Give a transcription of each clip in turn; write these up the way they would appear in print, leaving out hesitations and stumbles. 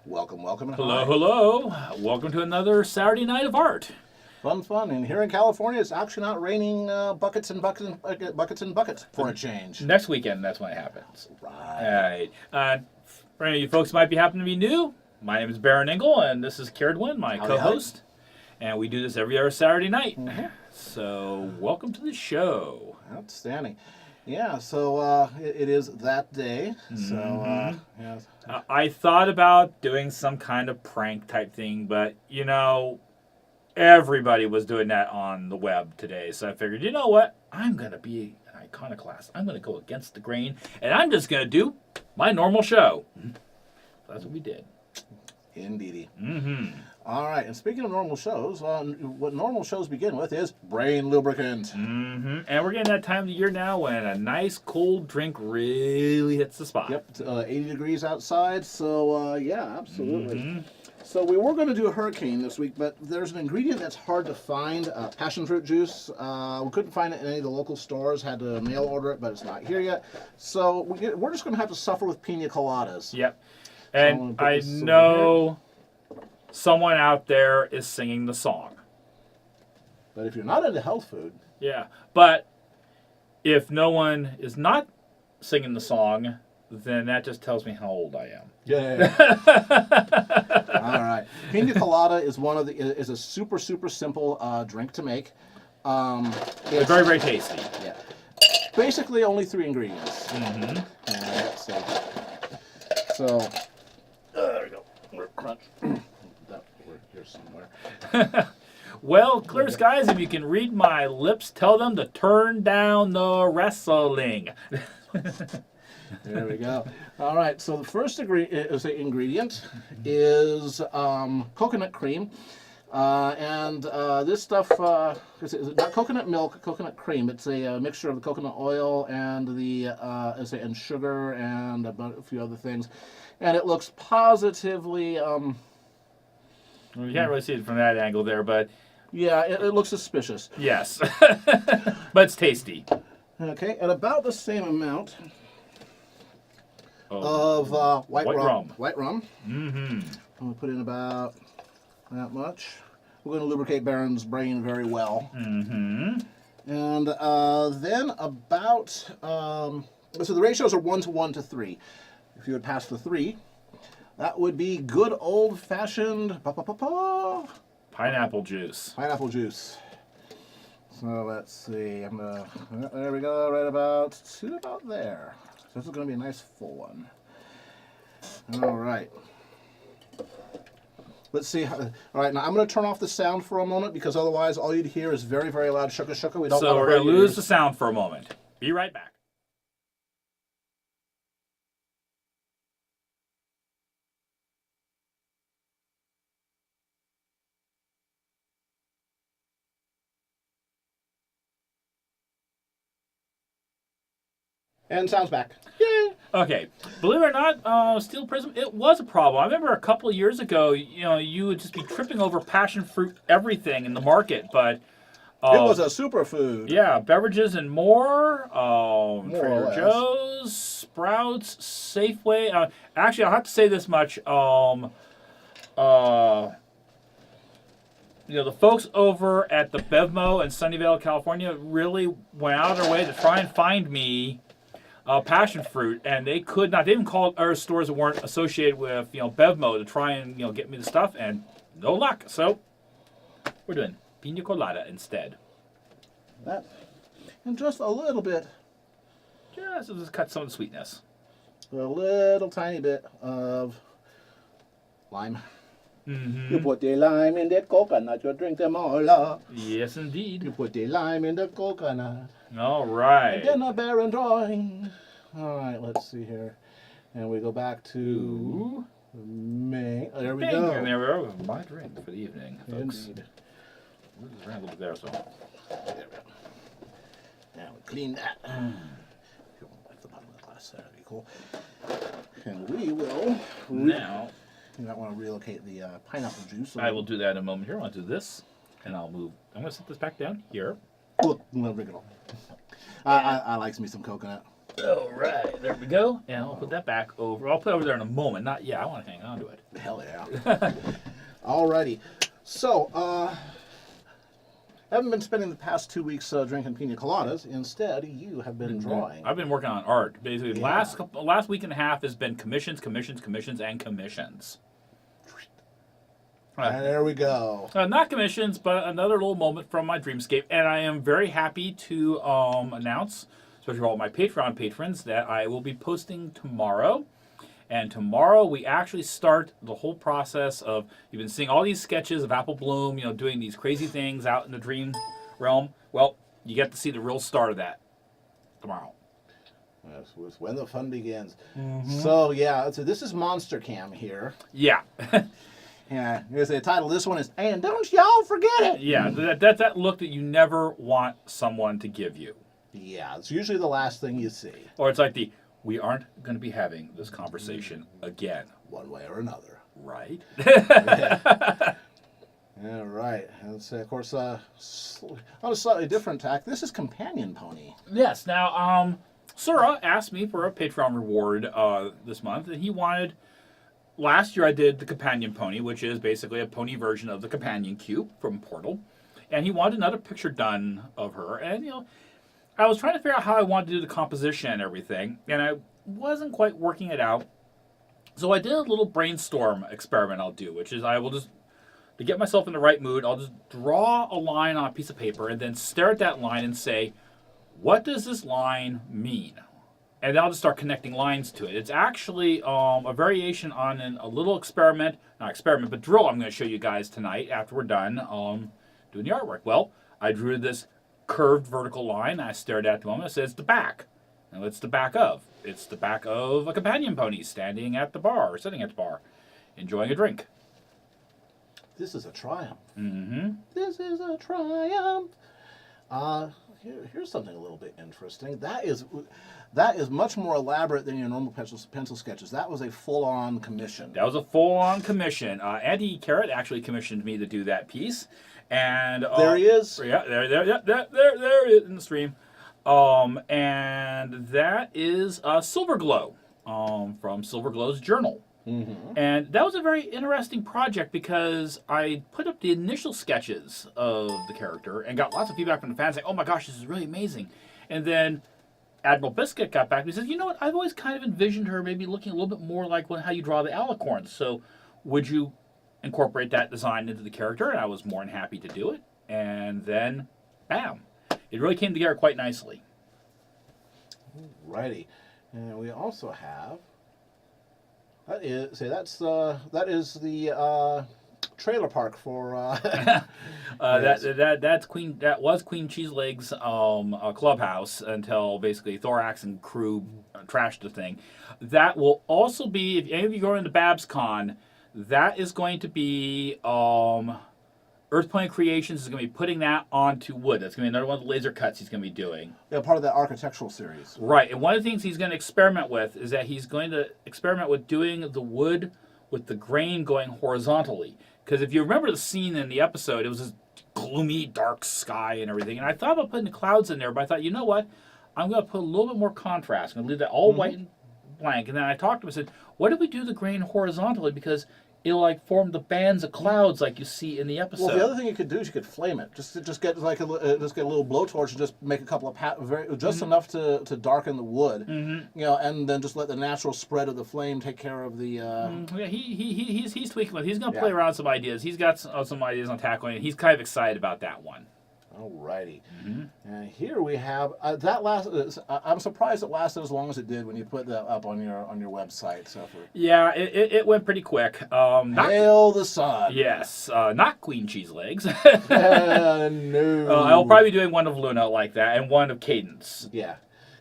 Welcome, welcome, and Hello, hi. hello. Welcome to another Saturday night of art. Fun, fun. And here in California, it's actually not raining buckets and buckets and buckets and buckets for a change. Next weekend, that's when it happens. Right. For any of you folks who might be happen to be new, my name is BaronEngel, and this is Kieradwin, my Howdy, co-host. And we do this every other Saturday night. Mhm. So, welcome to the show. Outstanding. Yeah, so it is that day. So, yeah. I thought about doing some kind of prank type thing, but, everybody was doing that on the web today. So I figured, you know what? I'm going to be an iconoclast. I'm going to go against the grain, and I'm just going to do my normal show. That's what we did. Indeedy. Mm-hmm. All right, and speaking of normal shows, what normal shows begin with is brain lubricant. Mm-hmm. And we're getting that time of the year now when a nice cold drink really hits the spot. Yep, 80 degrees outside, so yeah, absolutely. Mm-hmm. So we were going to do a hurricane this week, but there's an ingredient that's hard to find, passion fruit juice. We couldn't find it in any of the local stores, had to mail order it, but it's not here yet. So we're just going to have to suffer with pina coladas. Yep. So And I know someone out there is singing the song. But if you're not into health food... Yeah, but if no one is not singing the song, then that just tells me how old I am. Yeah. All right. Pina colada is is a super simple drink to make. They're very, very tasty. Yeah. Basically, only 3 ingredients. Mm-hmm. Let's see. So there we go. Crunch. We're here somewhere. Well, clear skies, if you can read my lips, tell them to turn down the wrestling. There we go. All right, so the first ingredient is coconut cream. And this stuff is not coconut milk, coconut cream. It's a mixture of the coconut oil and and sugar and a few other things. And it looks positively... Well, you can't really see it from that angle there, but... Yeah, it looks suspicious. Yes. But it's tasty. Okay, and about the same amount of white rum. White rum. Mm-hmm. I'm going to put in about that much. We're going to lubricate Baron's brain very well. Mm-hmm. And then about... so the ratios are 1 to 1 to 3. If you would pass the 3, that would be good old-fashioned... Pineapple juice. Pineapple juice. So let's see. There we go. Right about there. So this is going to be a nice full one. All right. Let's see. All right. Now I'm going to turn off the sound for a moment because otherwise all you'd hear is very, very loud shuka shuka. We don't. So we're going to lose the sound for a moment. Be right back. And sound's back. Yay! Okay, believe it or not, steel prism, it was a problem. I remember a couple of years ago, you would just be tripping over passion fruit everything in the market, but... it was a superfood. Yeah, Beverages and More, or Trader less. Joe's, Sprouts, Safeway. Actually, I'll have to say this much. The folks over at the Bevmo in Sunnyvale, California, really went out of their way to try and find me passion fruit, and they could not. They even called other stores that weren't associated with Bevmo to try and get me the stuff, and no luck. So we're doing pina colada instead. That, and just a little bit. Just cut some of the sweetness. A little tiny bit of lime. Mm-hmm. You put the lime in that coconut, you drink them all up. Yes, You indeed. put the lime in the coconut. All right. And then a Baron drawing. All right, let's see here. And we go back to Ooh. May. Oh, there we Bing. go. And there we go. My drink for the evening, folks. Indeed. We'll just round up there, so. There we go. Now we clean that. Wipe the bottom of the glass there. That'd be cool. And we will. Now, You might want to relocate the pineapple juice. I will do that in a moment here. I'll do this, and I'll move. I'm going to set this back down here. Look, no, bring it on. I like me some coconut. All right, there we go. And I'll put that back over. I'll put it over there in a moment. Not yet. I want to hang on to it. Hell yeah. Alrighty. So, I haven't been spending the past 2 weeks drinking pina coladas. Instead, you have been drawing. I've been working on art. Basically, Yeah. last week and a half has been commissions, and commissions. And there we go. Not commissions, but another little moment from my dreamscape. And I am very happy to announce, especially for all my Patreon patrons, that I will be posting tomorrow. And tomorrow we actually start the whole process of, you've been seeing all these sketches of Apple Bloom, doing these crazy things out in the dream realm. Well, you get to see the real start of that tomorrow. That's when the fun begins. So, yeah, so this is Monster Cam here. Yeah. Yeah, here's the title. This one is, and don't y'all forget it. Yeah, that's that look that you never want someone to give you. Yeah, it's usually the last thing you see. Or it's like we aren't going to be having this conversation again. One way or another. Right? Yeah. All right. And so, of course, on a slightly different tack, this is Companion Pony. Yes. Now, Sura asked me for a Patreon reward this month, and he wanted... Last year I did the Companion Pony, which is basically a pony version of the Companion Cube from Portal. And he wanted another picture done of her. And, I was trying to figure out how I wanted to do the composition and everything. And I wasn't quite working it out. So I did a little brainstorm experiment I'll do, which is I will just, to get myself in the right mood, I'll just draw a line on a piece of paper and then stare at that line and say, what does this line mean? And then I'll just start connecting lines to it. It's actually a variation on a little experiment, not experiment, but drill I'm going to show you guys tonight after we're done doing the artwork. Well, I drew this curved vertical line. I stared at the moment. It says the back. And what's the back of? It's the back of a companion pony standing at the bar, or sitting at the bar, enjoying a drink. This is a triumph. Mm-hmm. This is a triumph. Here's something a little bit interesting. That is much more elaborate than your normal pencil sketches. That was a full-on commission. That was a full-on commission. Andy Carrot actually commissioned me to do that piece, and there he is. Yeah, there it is in the stream, and that is Silver Glow, from Silver Glow's journal. Mm-hmm. And that was a very interesting project because I put up the initial sketches of the character and got lots of feedback from the fans saying, oh my gosh, this is really amazing. And then Admiral Biscuit got back and he says, you know what, I've always kind of envisioned her maybe looking a little bit more like how you draw the alicorns. So would you incorporate that design into the character? And I was more than happy to do it. And then, bam, it really came together quite nicely. Righty. And we also have... That is the trailer park for that was Queen Cheeseleg's clubhouse until basically Thorax and crew trashed the thing. That will also be, if any of you go into BabsCon, that is going to be Earthplane Creations is going to be putting that onto wood. That's going to be another one of the laser cuts he's going to be doing. Yeah, part of that architectural series. Right, and one of the things he's going to experiment with is that he's going to experiment with doing the wood with the grain going horizontally. Because if you remember the scene in the episode, it was this gloomy, dark sky and everything. And I thought about putting the clouds in there, but I thought, you know what? I'm going to put a little bit more contrast. I'm going to leave that all white and blank. And then I talked to him and said, what if we do the grain horizontally? Because it'll form the bands of clouds like you see in the episode. Well, the other thing you could do is you could flame it. Just get like a little blowtorch and just make a couple of just enough to darken the wood. Mm-hmm. And then just let the natural spread of the flame take care of the. Yeah, he's tweaking with. He's going to play around with some ideas. He's got some ideas on tackling it. He's kind of excited about that one. Alrighty. Mm-hmm. And here we have that last. I'm surprised it lasted as long as it did when you put that up on your website. So yeah, it went pretty quick. Hail the sun. Yes, not Queen Cheeselegs. No. I'll probably be doing one of Luna like that and one of Cadence. Yeah.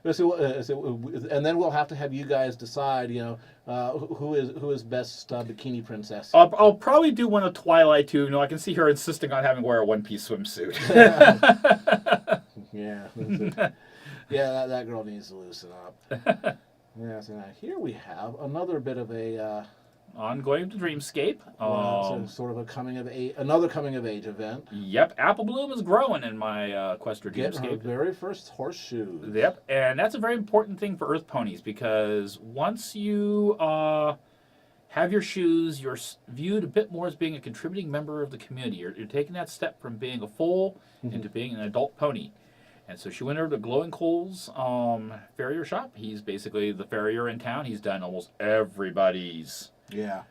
And then we'll have to have you guys decide, who is best bikini princess. I'll probably do one of Twilight too. I can see her insisting on having to wear a one-piece swimsuit. Yeah. Yeah, that girl needs to loosen up. Yeah, so now here we have another bit of a ongoing to Dreamscape. So sort of a another coming of age event. Yep, Apple Bloom is growing in my quest for Get her Dreamscape. very first horseshoes. Yep, and that's a very important thing for Earth ponies because once you have your shoes, you're viewed a bit more as being a contributing member of the community. You're taking that step from being a foal into being an adult pony. And so she went over to Glowing Coal's farrier shop. He's basically the farrier in town. He's done almost everybody's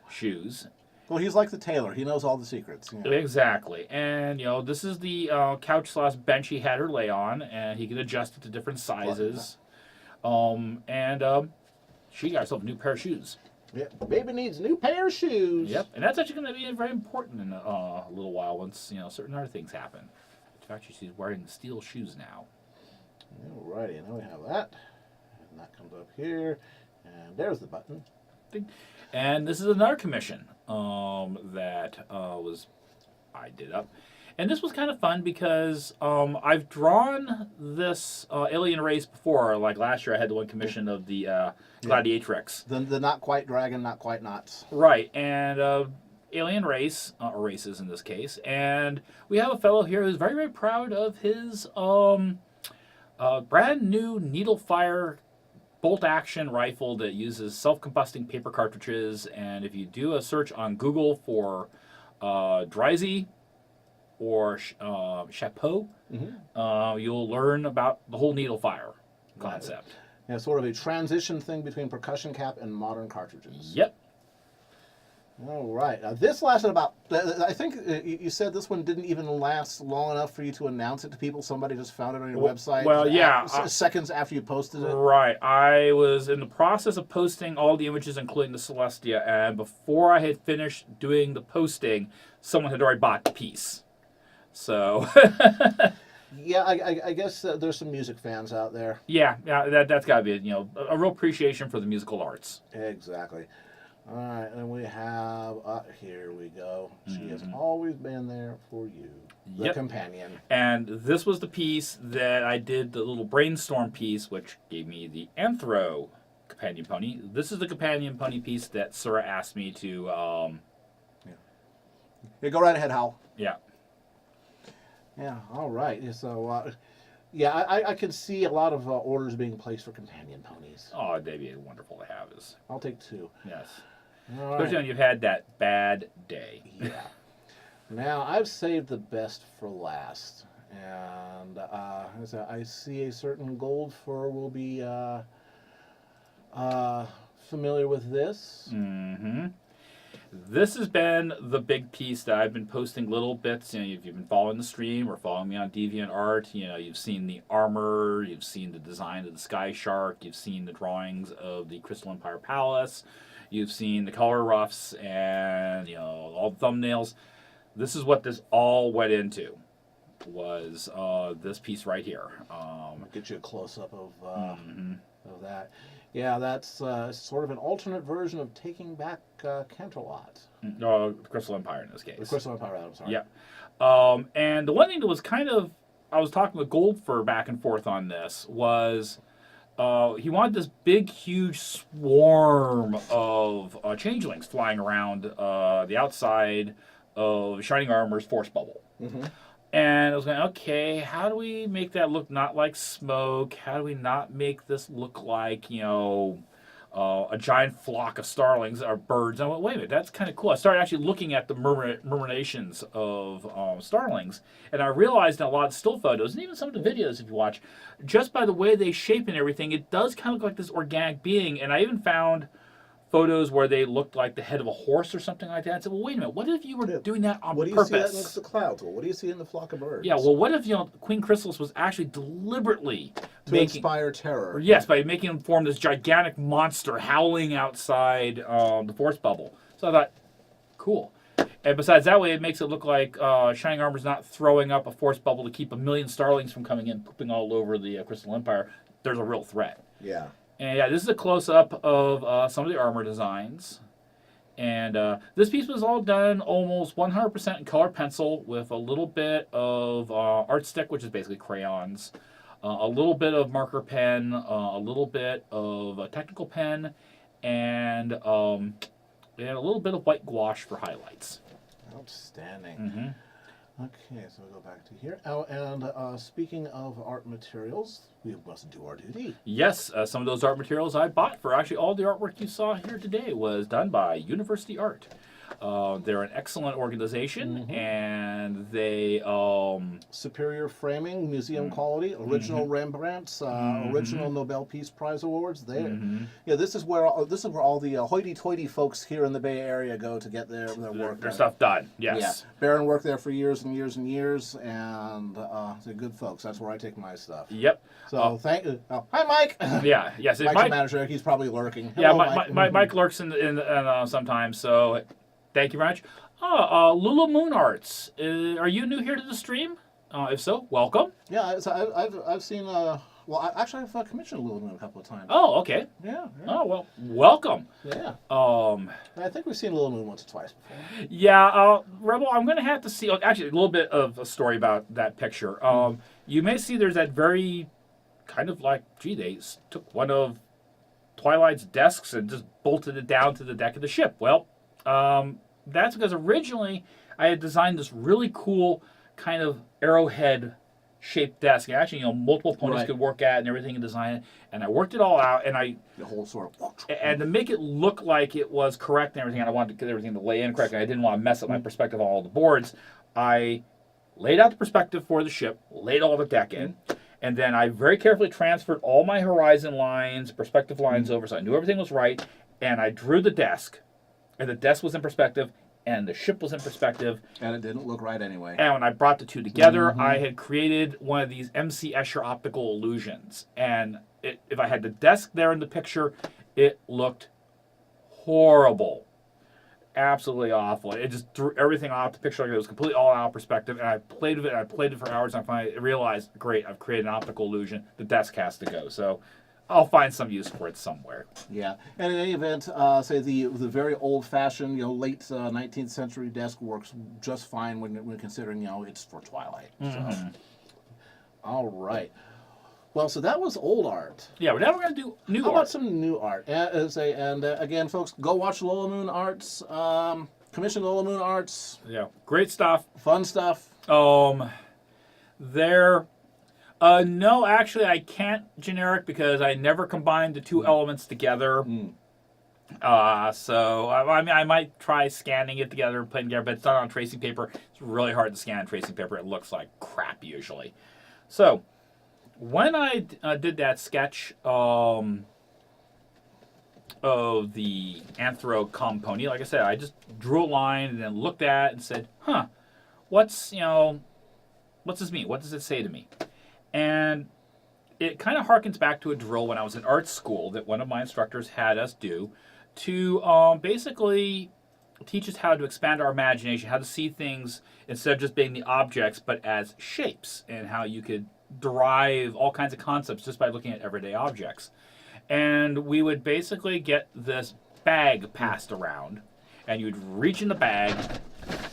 shoes. Well, he's like the tailor. He knows all the secrets. Yeah. Exactly. And, this is the couch/bench he had her lay on, and he can adjust it to different sizes. She got herself a new pair of shoes. Yeah, baby needs a new pair of shoes. Yep, and that's actually going to be very important in a little while once, certain other things happen. In fact, she's wearing steel shoes now. Alrighty, now we have that. And that comes up here. And there's the button. And this is another commission that I did up. And this was kind of fun because I've drawn this alien race before. Like last year I had the one commission of the Gladiatrix. The not quite dragon, not quite knots. Right, and alien race, or races in this case. And we have a fellow here who's very, very proud of his brand new needle fire bolt action rifle that uses self-combusting paper cartridges. And if you do a search on Google for Dryzy or Chapeau, you'll learn about the whole needle fire concept. Yeah, sort of a transition thing between percussion cap and modern cartridges. Yep. All right. This lasted about, I think you said this one didn't even last long enough for you to announce it to people. Somebody just found it on your website. Well, yeah. Seconds after you posted it. Right. I was in the process of posting all the images, including the Celestia, and before I had finished doing the posting, someone had already bought the piece. So... Yeah, I guess there's some music fans out there. Yeah, that's got to be a real appreciation for the musical arts. Exactly. All right, and we have, here we go. She has always been there for you, the companion. And this was the piece that I did, the little brainstorm piece, which gave me the Anthro companion pony. This is the companion pony piece that Sarah asked me to... Yeah, go right ahead, Hal. Yeah. Yeah, all right. So, I can see a lot of orders being placed for companion ponies. Oh, they'd be wonderful to have. I'll take 2. Yes. All right. Especially when you've had that bad day. Yeah. Now, I've saved the best for last. And I see a certain gold fur will be familiar with this. Mm-hmm. This has been the big piece that I've been posting little bits. If you've been following the stream or following me on DeviantArt, you've seen the armor, you've seen the design of the Sky Shark, you've seen the drawings of the Crystal Empire Palace, you've seen the color roughs and all the thumbnails. This is what this all went into. Was this piece right here. I'll get you a close-up of that. Yeah, that's sort of an alternate version of Taking Back Canterlot. No, the Crystal Empire in this case. The Crystal Empire, I'm sorry. Yeah. And the one thing that was I was talking with Goldfur back and forth on this, was he wanted this big, huge swarm of changelings flying around the outside of Shining Armor's force bubble. Mm-hmm. And I was going, okay, how do we make that look not like smoke? How do we not make this look like, a giant flock of starlings or birds? And I went, wait a minute, that's kind of cool. I started actually looking at the murmurations of starlings, and I realized in a lot of still photos, and even some of the videos if you watch, just by the way they shape and everything, it does kind of look like this organic being. And I even found photos where they looked like the head of a horse or something like that. I said, well, wait a minute, what if you were doing that on purpose? What do you see that next to the clouds? Well, what do you see in the flock of birds? Yeah, well, what if, Queen Chrysalis was actually deliberately inspire terror. Yes, by making him form this gigantic monster howling outside the force bubble. So I thought, cool. And besides, that way it makes it look like Shining Armor's not throwing up a force bubble to keep a million starlings from coming in, pooping all over the Crystal Empire. There's a real threat. Yeah. And yeah, this is a close-up of some of the armor designs. And this piece was all done almost 100% in color pencil with a little bit of art stick, which is basically crayons, a little bit of marker pen, a little bit of a technical pen, and and a little bit of white gouache for highlights. Outstanding. Mm-hmm. Okay, so we'll go back to here. Oh, and speaking of art materials, we must do our duty. Yes, some of those art materials I bought for actually all the artwork you saw here today was done by University Art. They're an excellent organization, and they Superior framing, museum quality, original Rembrandts, original Nobel Peace Prize awards. Yeah, this is where all the hoity-toity folks here in the Bay Area go to get their work their done. stuff done. Yes. Yeah, Baron worked there for years and years and years, and they're good folks. That's where I take my stuff. Yep. So thank you. Oh, hi, Mike. Yeah. Yes. Mike's Mike, the manager. He's probably lurking. yeah. Hello, Mike lurks in sometimes. So thank you very much. Lulu Moon Arts. Are you new here to the stream? If so, welcome. Yeah, I've seen. Actually, I've commissioned Lulu Moon a couple of times. Oh, okay. Yeah. Oh well, welcome. Yeah. I think we've seen Lulu Moon once or twice before. Yeah, Rebel, I'm going to have to see. Actually, a little bit of a story about that picture. You may see there's that very kind of like, gee, they took one of Twilight's desks and just bolted it down to the deck of the ship. Well, that's because originally I had designed this really cool kind of arrowhead shaped desk. Actually, multiple ponies could work at and everything and design it. And I worked it all out, and the whole sort of. and to make it look like it was correct and everything, and I wanted to get everything to lay in correctly. I didn't want to mess up my perspective on all the boards. I laid out the perspective for the ship, laid all the deck in, and then I very carefully transferred all my horizon lines, perspective lines over, so I knew everything was right. And I drew the desk, and the desk was in perspective, and the ship was in perspective. And it didn't look right anyway. And when I brought the two together, I had created one of these M.C. Escher optical illusions. And if I had the desk there in the picture, it looked horrible. Absolutely awful. It just threw everything off the picture. Like it was completely all out of perspective. And I played with it, and I played it for hours, and I finally realized, great, I've created an optical illusion. The desk has to go. So I'll find some use for it somewhere. Yeah, and in any event, say the very old-fashioned, late 19th century desk works just fine when considering, it's for Twilight. So. All right. Well, so that was old art. Yeah, but now we're going to do new How art. about some new art? And again, folks, go watch Lola Moon Arts. Commission Lola Moon Arts. Yeah, great stuff. Fun stuff. There. No, actually, I can't generic because I never combined the two elements together. So I might try scanning it together and putting it together, but it's not on tracing paper. It's really hard to scan on tracing paper. It looks like crap usually. So when I did that sketch of the Anthro pony, like I said, I just drew a line and then looked at it and said, what's this mean? What does it say to me? And it kind of harkens back to a drill when I was in art school that one of my instructors had us do to basically teach us how to expand our imagination, how to see things instead of just being the objects, but as shapes, and how you could derive all kinds of concepts just by looking at everyday objects. And we would basically get this bag passed around, and you'd reach in the bag,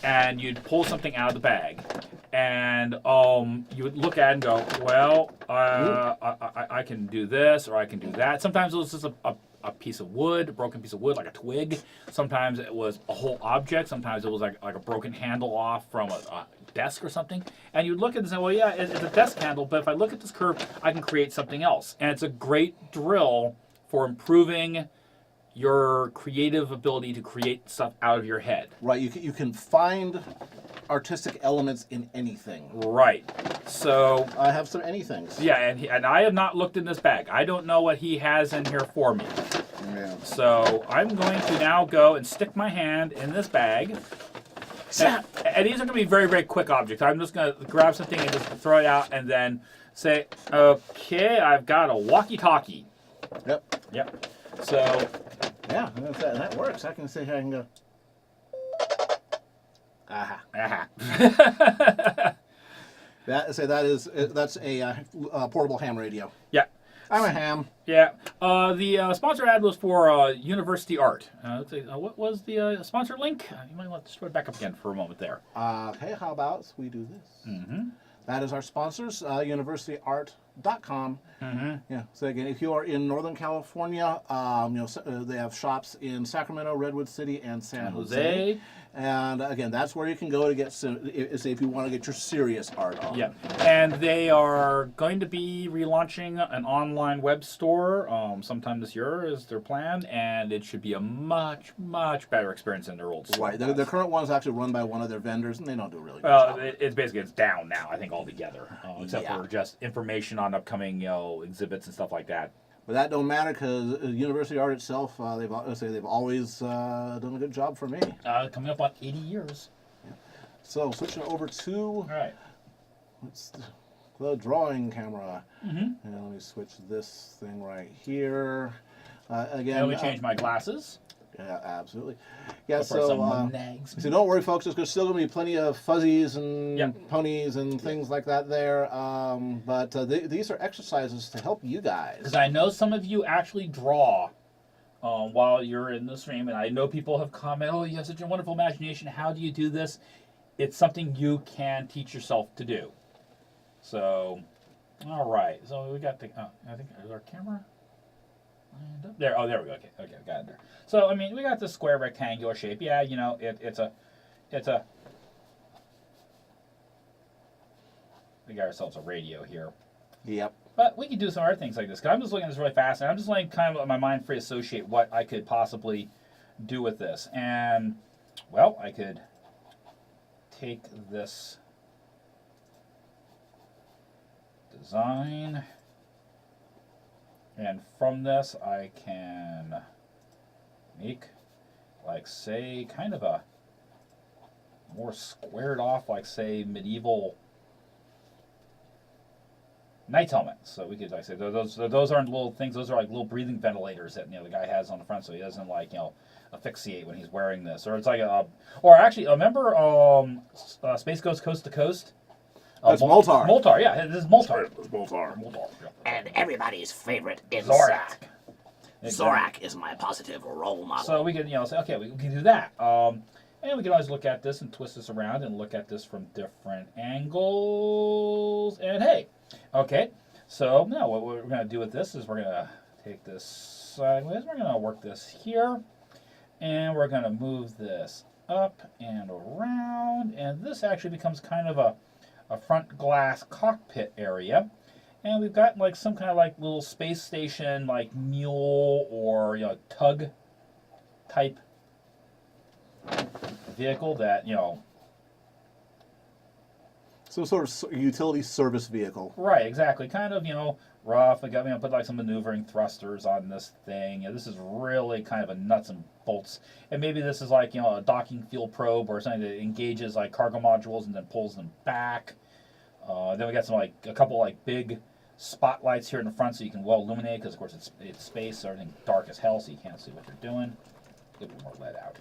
and you'd pull something out of the bag. And you would look at it and go, well, I can do this or I can do that. Sometimes it was just a piece of wood, a broken piece of wood, like a twig. Sometimes it was a whole object. Sometimes it was like a broken handle off from a desk or something. And you'd look at it and say, well, yeah, it's a desk handle, but if I look at this curve, I can create something else. And it's a great drill for improving your creative ability to create stuff out of your head. Right, you can find artistic elements in anything. Right. So I have some anythings. Yeah, and I have not looked in this bag. I don't know what he has in here for me. Yeah. So I'm going to now go and stick my hand in this bag. And these are going to be very, very quick objects. I'm just going to grab something and just throw it out and then say, okay, I've got a walkie-talkie. Yep. So yeah, that works. I can sit here and go. Aha. That's a portable ham radio. Yeah. I'm a ham. Yeah. The sponsor ad was for University Art. What was the sponsor link? You might want to throw it back up again for a moment there. Hey, how about we do this? That is our sponsors, universityart.com. BaronEngel.com. Yeah. So again, if you are in Northern California, they have shops in Sacramento, Redwood City, and San Jose. And again, that's where you can go to get if you want to get your serious art on. Yeah, and they are going to be relaunching an online web store sometime this year is their plan, and it should be a much, much better experience than their old store. Right. The current one is actually run by one of their vendors, and they don't do a really good Well, job. it's down now, I think, altogether, except for just information on upcoming exhibits and stuff like that. But that don't matter because University Art itself, they've always done a good job for me. Coming up on 80 years. Yeah. So switching over to All right. the drawing camera. And let me switch this thing right here. Again, Let me change my glasses. Yeah, absolutely. Yeah, Go for some nags. so don't worry, folks. There's still going to be plenty of fuzzies and Yep. ponies and things like that there. But these are exercises to help you guys. Because I know some of you actually draw while you're in the stream, and I know people have commented, "Oh, you have such a wonderful imagination. How do you do this?" It's something you can teach yourself to do. So, all right. So we got the. I think is our camera lined up there. Oh, there we go. Okay, got it there. So I mean, we got this square rectangular shape. Yeah, it's a. We got ourselves a radio here. Yep. But we can do some other things like this. Cause I'm just looking at this really fast, and I'm just letting kind of let my mind free associate what I could possibly do with this. And, well, I could take this design, and from this I can make, like, say, kind of a more squared off, like, say, medieval knight's helmet. So we could, like, say, those aren't little things. Those are like little breathing ventilators that the guy has on the front, so he doesn't asphyxiate when he's wearing this. Or it's like or actually, remember Space Ghost Coast to Coast? That's Moltar. Moltar, yeah, this is Moltar. It's Moltar. Yeah. And everybody's favorite insect. Zorak. Zorak is my positive role model. So we could, say, okay, we can do that. And we can always look at this and twist this around and look at this from different angles. And hey, okay, so now what we're going to do with this is we're going to take this sideways. We're going to work this here. And we're going to move this up and around. And this actually becomes kind of a front glass cockpit area. And we've got like some kind of like little space station like mule or tug type vehicle that Some sort of utility service vehicle. right, exactly, kind of rough. I got put like some maneuvering thrusters on this thing. This is really kind of a nuts and bolts, and maybe this is like a docking field probe or something that engages like cargo modules and then pulls them back. Then we got some a couple like big spotlights here in the front so you can well illuminate, because of course it's space, so everything's dark as hell, so you can't see what you're doing. Get a little more lead out.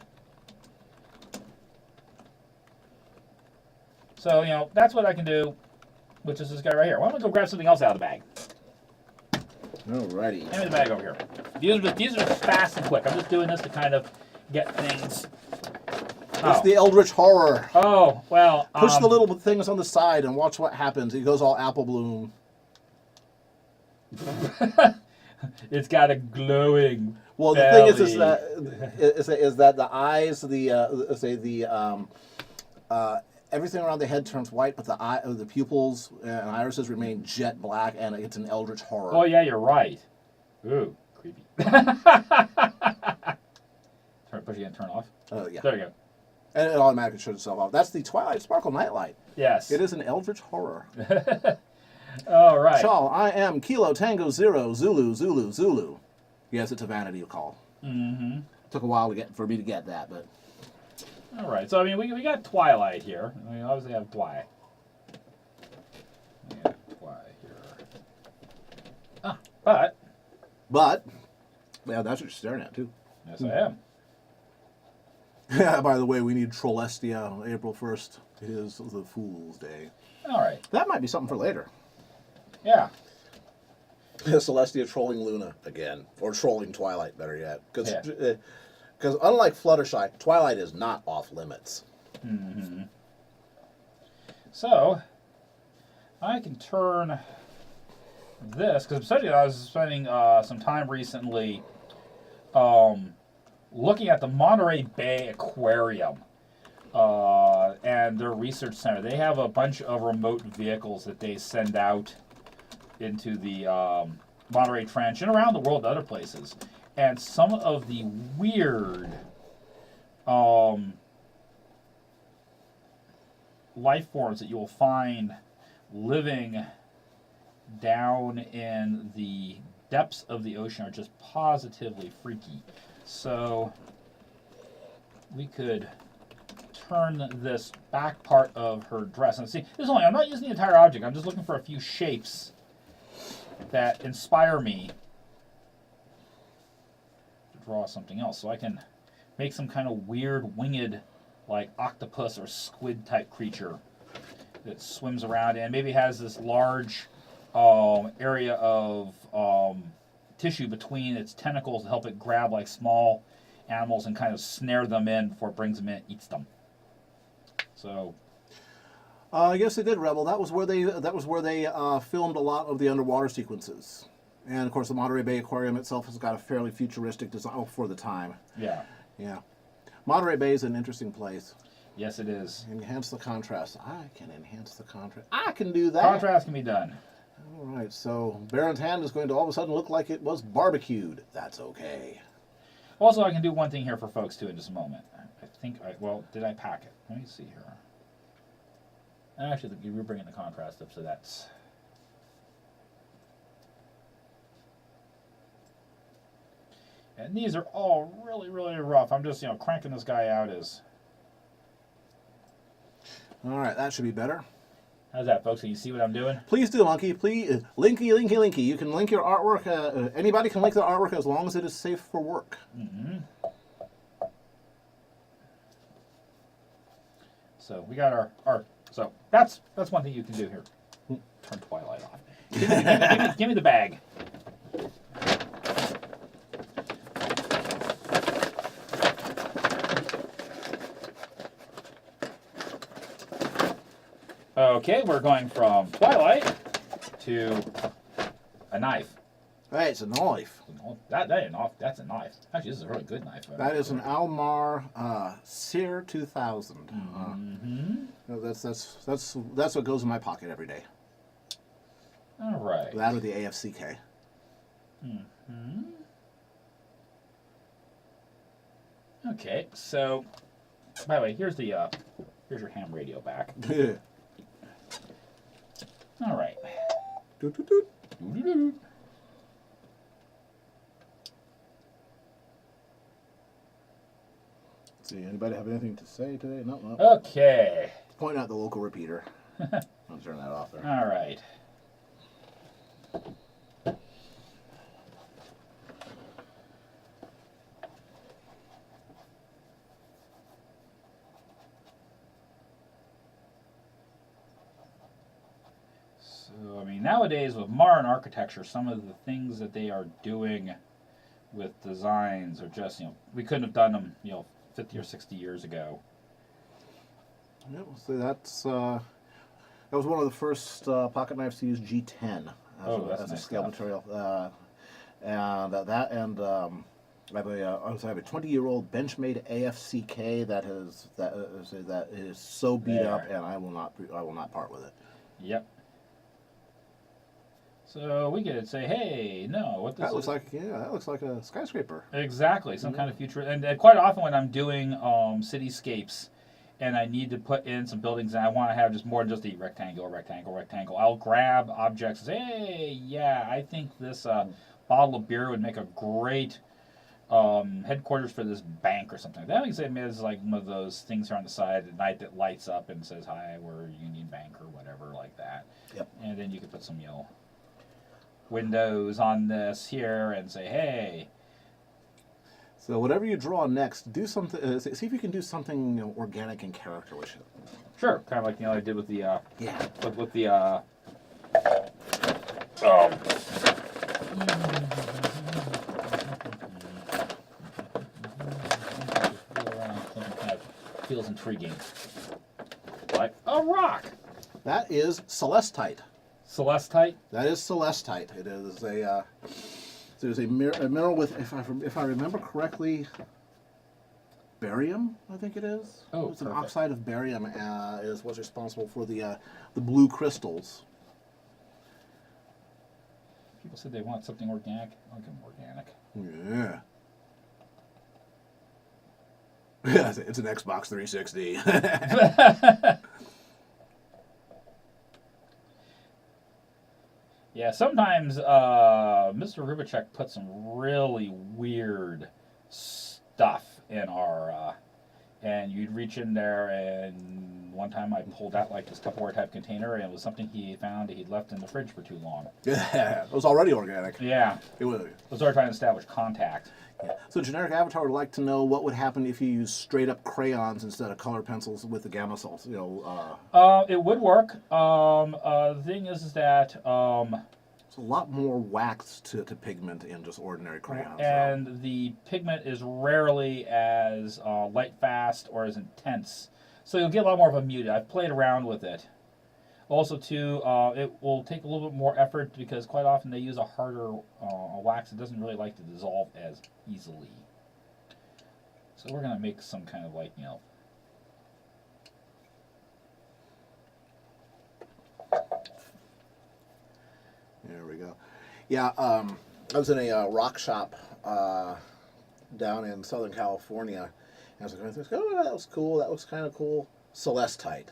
So, that's what I can do, which is this guy right here. Why don't we go grab something else out of the bag? Alrighty. Hand me the bag over here. These are just fast and quick. I'm just doing this to kind of get things. It's the Eldritch Horror. Oh, well. Push the little things on the side and watch what happens. He goes all apple bloom. It's got a glowing. Well, the belly. thing is that the eyes, everything around the head turns white, but the pupils and irises remain jet black, and it's an Eldritch Horror. Oh yeah, you're right. Ooh, creepy. Push again, turn off. Oh yeah. There you go. And it automatically shuts itself off. That's the Twilight Sparkle Nightlight. Yes. It is an Eldritch Horror. All right. Shawl, I am Kilo Tango Zero Zulu Zulu Zulu. Yes, it's a vanity call. Mm-hmm. Took a while for me to get that, but. All right. So I mean, we got Twilight here. We obviously have Twilight. We got Twilight here. But. Yeah, that's what you're staring at too. Yes, I am. Yeah, by the way, we need Trollestia. April 1st is the Fool's Day. All right. That might be something for later. Yeah. Celestia trolling Luna again. Or trolling Twilight, better yet. Because Yeah. unlike Fluttershy, Twilight is not off limits. Mm-hmm. So, I can turn this, because especially I was spending some time recently looking at the Monterey Bay Aquarium and their research center. They have a bunch of remote vehicles that they send out into the Monterey Trench and around the world to other places. And some of the weird life forms that you will find living down in the depths of the ocean are just positively freaky. So we could turn this back part of her dress and see. This is only, I'm not using the entire object. I'm just looking for a few shapes that inspire me to draw something else. So I can make some kind of weird winged, like octopus or squid type creature that swims around and maybe has this large area of tissue between its tentacles to help it grab like small animals and kind of snare them in before it brings them in and eats them. So Yes, they did, Rebel. That was where they filmed a lot of the underwater sequences, and of course the Monterey Bay Aquarium itself has got a fairly futuristic design for the time. yeah, Yeah, Monterey Bay is an interesting place. yes it is. Enhance the contrast. I can enhance the contrast. I can do that. Contrast can be done. All right, so Baron's hand is going to all of a sudden look like it was barbecued. That's okay. Also, I can do one thing here for folks too in just a moment. I think well, did I pack it? Let me see here. Actually, you were bringing the contrast up, so that's. And these are all really, really rough. I'm just, cranking this guy out as. All right, that should be better. How's that, folks? Can you see what I'm doing? Please do, Monkey. Please, linky. You can link your artwork. Anybody can link their artwork as long as it is safe for work. Mm-hmm. So we got our so that's one thing you can do here. Turn Twilight off. Give me the bag. Okay, we're going from Twilight to a knife. Hey, it's a knife. That ain't off. That's a knife. Actually, this is a really good knife. That is an Almar Sear 2000. Mm-hmm. That's what goes in my pocket every day. All right. That or the AFCK. Mm-hmm. Okay, so by the way, here's your ham radio back. All right. Doot, doot, doot. Doo-doo-doo. Let's see, anybody have anything to say today? No. Okay. Point out the local repeater. I'll turn that off there. All right. So, I mean, nowadays with modern architecture, some of the things that they are doing with designs are just, we couldn't have done them, 50 or 60 years ago. Yeah, so that was one of the first pocket knives to use G10 as a nice scale stuff. material, and I have a 20-year-old Benchmade AFCK that is so beat up, and I will not part with it. Yep. So we could say, hey, no, what this That is. that looks like a skyscraper. Exactly, some kind of future. And quite often when I'm doing cityscapes and I need to put in some buildings and I want to have just more than just a rectangle, I'll grab objects and say, hey, yeah, I think this bottle of beer would make a great headquarters for this bank or something. That makes it as like one of those things here on the side at night that lights up and says, hi, we're Union Bank or whatever like that. Yep. And then you can put some, windows on this here and say, hey. So whatever you draw next, do something. See if you can do something organic in character with it. Sure, kind of like I did with the Yeah. with the something kind of feels intriguing. Like a rock. That is Celestite. Celestite? That is Celestite. It is a there's a mineral with, if I remember correctly, barium. I think it is. Oh, it's an perfect. oxide of barium is what's responsible for the blue crystals. People said they want something organic. I'll give them organic. Yeah. Yeah, it's an Xbox 360. Yeah, sometimes Mr. Rubicek put some really weird stuff in our, and you'd reach in there, and one time I pulled out like this Tupperware type container, and it was something he found that he'd left in the fridge for too long. Yeah, it was already organic. Yeah, It was. I was already trying to establish contact. Yeah. So generic avatar would like to know what would happen if you use straight up crayons instead of color pencils with the gamma salts. You know, It would work. The thing is that it's a lot more wax to pigment in just ordinary crayons. and the pigment is rarely as light fast or as intense, so you'll get a lot more of a muted. I've played around with it. Also, too, it will take a little bit more effort because quite often they use a harder wax. It doesn't really like to dissolve as easily. So we're gonna make some kind of like, you know. There we go. Yeah, I was in a rock shop down in Southern California. And I was like, oh, that was cool. That was kind of cool. Celestite.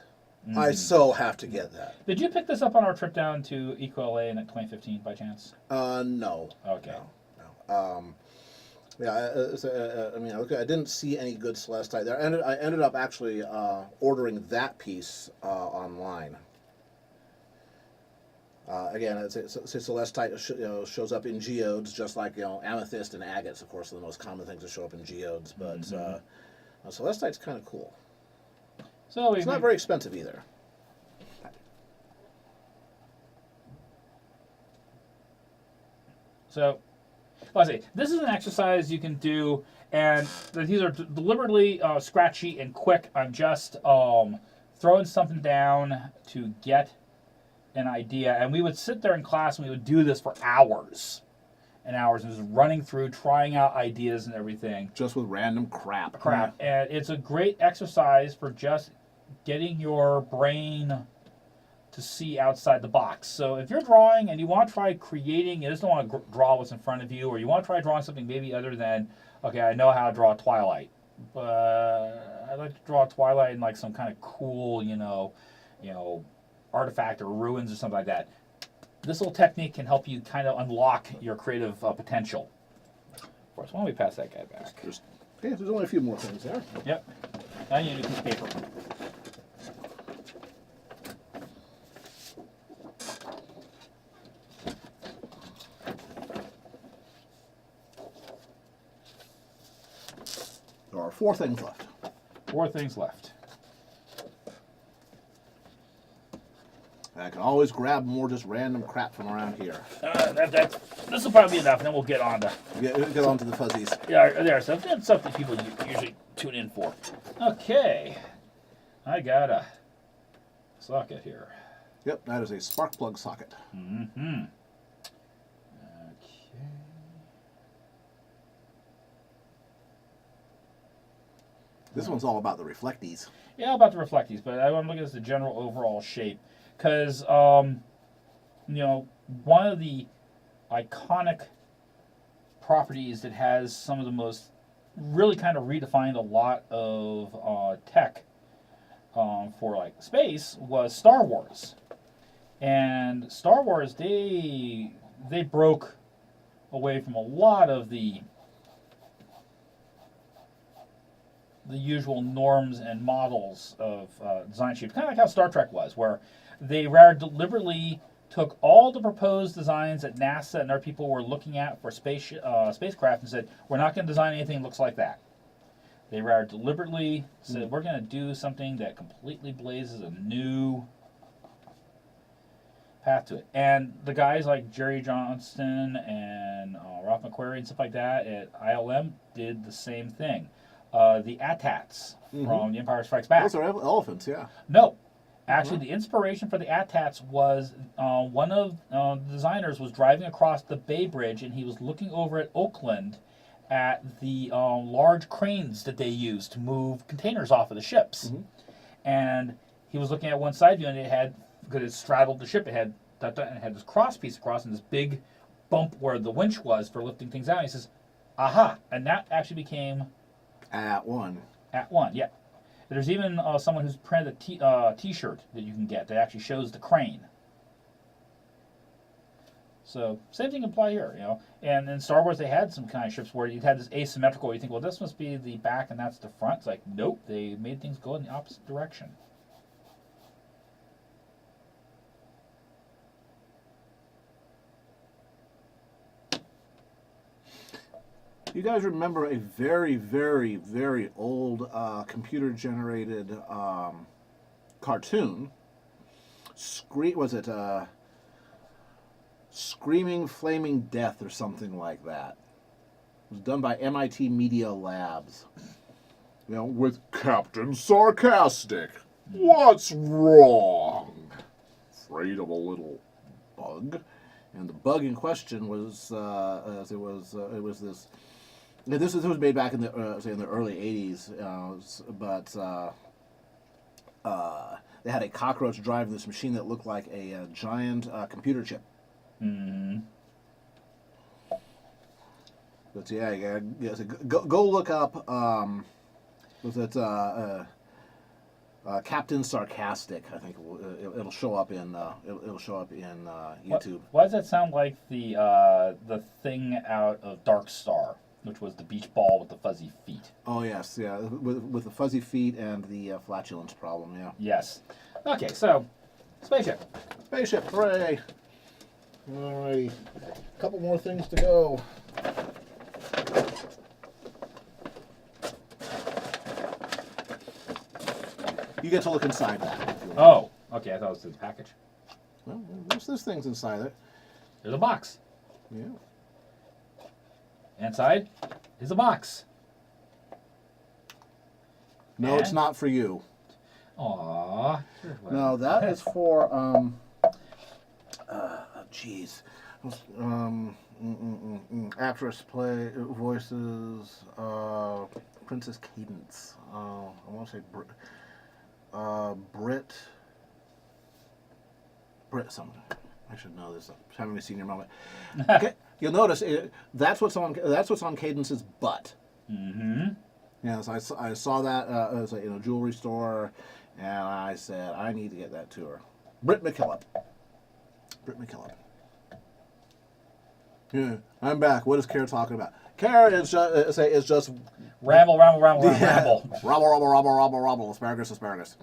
I so have to get that. Did you pick this up on our trip down to EcoLA in 2015 by chance? No. Okay. No. Yeah, I mean, I didn't see any good Celestite there. I ended up actually ordering that piece online. Again, it's Celestite shows up in geodes, just like amethyst and agates. Of course, are the most common things that show up in geodes. But Celestite's kind of cool. So It's not very expensive either. So, let's see. This is an exercise you can do, and these are deliberately scratchy and quick. I'm just throwing something down to get an idea. And we would sit there in class and we would do this for hours and hours, and just running through, trying out ideas and everything. Just with random crap. And it's a great exercise for just getting your brain to see outside the box. So if you're drawing and you want to try creating, you just don't want to draw what's in front of you, or you want to try drawing something maybe other than, okay, I know how to draw Twilight, but I'd like to draw Twilight in like some kind of cool, you know, artifact or ruins or something like that. This little technique can help you kind of unlock your creative potential. Of course, why don't we pass that guy back? There's only a few more things there. Yep. Now you need a piece of paper. There are 4 things left. 4 things left. I can always grab more just random crap from around here. This will probably be enough, and then we'll get on to Get on to the fuzzies. so that's something people usually tune in for. Okay, I got a socket here. Yep, that is a spark plug socket. Mm-hmm. Okay. This one's all about the reflectees. Yeah, about the reflectees, but I want to look at the general overall shape. Because, one of the iconic properties that has some of the most, really kind of redefined a lot of tech for like space was Star Wars. And Star Wars, they broke away from a lot of the usual norms and models of design shape, kind of like how Star Trek was, where they rather deliberately took all the proposed designs that NASA and their people were looking at for spacecraft and said, we're not going to design anything that looks like that. They rather deliberately said, we're going to do something that completely blazes a new path to it. And the guys like Jerry Johnston and Ralph McQuarrie and stuff like that at ILM did the same thing. The AT-ATs from The Empire Strikes Back. Those are elephants, yeah. No. Actually, the inspiration for the AT-TATs was one of the designers was driving across the Bay Bridge, and he was looking over at Oakland at the large cranes that they use to move containers off of the ships. And he was looking at one side view, and it had, because it straddled the ship, it had this cross piece across and this big bump where the winch was for lifting things out. And he says, aha, and that actually became At-1. At-1, yeah. There's even someone who's printed a T-shirt that you can get that actually shows the crane. So same thing can apply here, you know. And in Star Wars, they had some kind of ships where you had this asymmetrical. You think, well, this must be the back and that's the front. It's like, nope, they made things go in the opposite direction. You guys remember a very, very, very old computer-generated cartoon? Screaming Flaming Death or something like that? It was done by MIT Media Labs. You know, with Captain Sarcastic. What's wrong? Afraid of a little bug? And the bug in question was it was this. This was made back in the in the early '80s, but they had a cockroach driving this machine that looked like a giant computer chip. Mm-hmm. But yeah, so go look up. Was it Captain Sarcastic? I think it'll show up in YouTube. Why does that sound like the thing out of Dark Star, which was the beach ball with the fuzzy feet? Oh yes, yeah, with the fuzzy feet and the flatulence problem. Yeah. Yes. Okay, so spaceship. Spaceship, hooray! Alrighty, a couple more things to go. You get to look inside that. If you want. Oh, okay. I thought it was the package. Well, there's things inside it. There's a box. Yeah. Inside is a box. No, And? it's not for you. Aww. No, that is for jeez. Actress play voices Princess Cadence. I want to say Brit something. I should know this. I'm having a senior moment. Okay, you'll notice that's what's on Cadence's butt. Mm-hmm. Yes, I saw that in a jewelry store, and I said I need to get that to her. Britt McKillop. Yeah, I'm back. What is Kara talking about? Kara is just Ramble. Robble. Asparagus.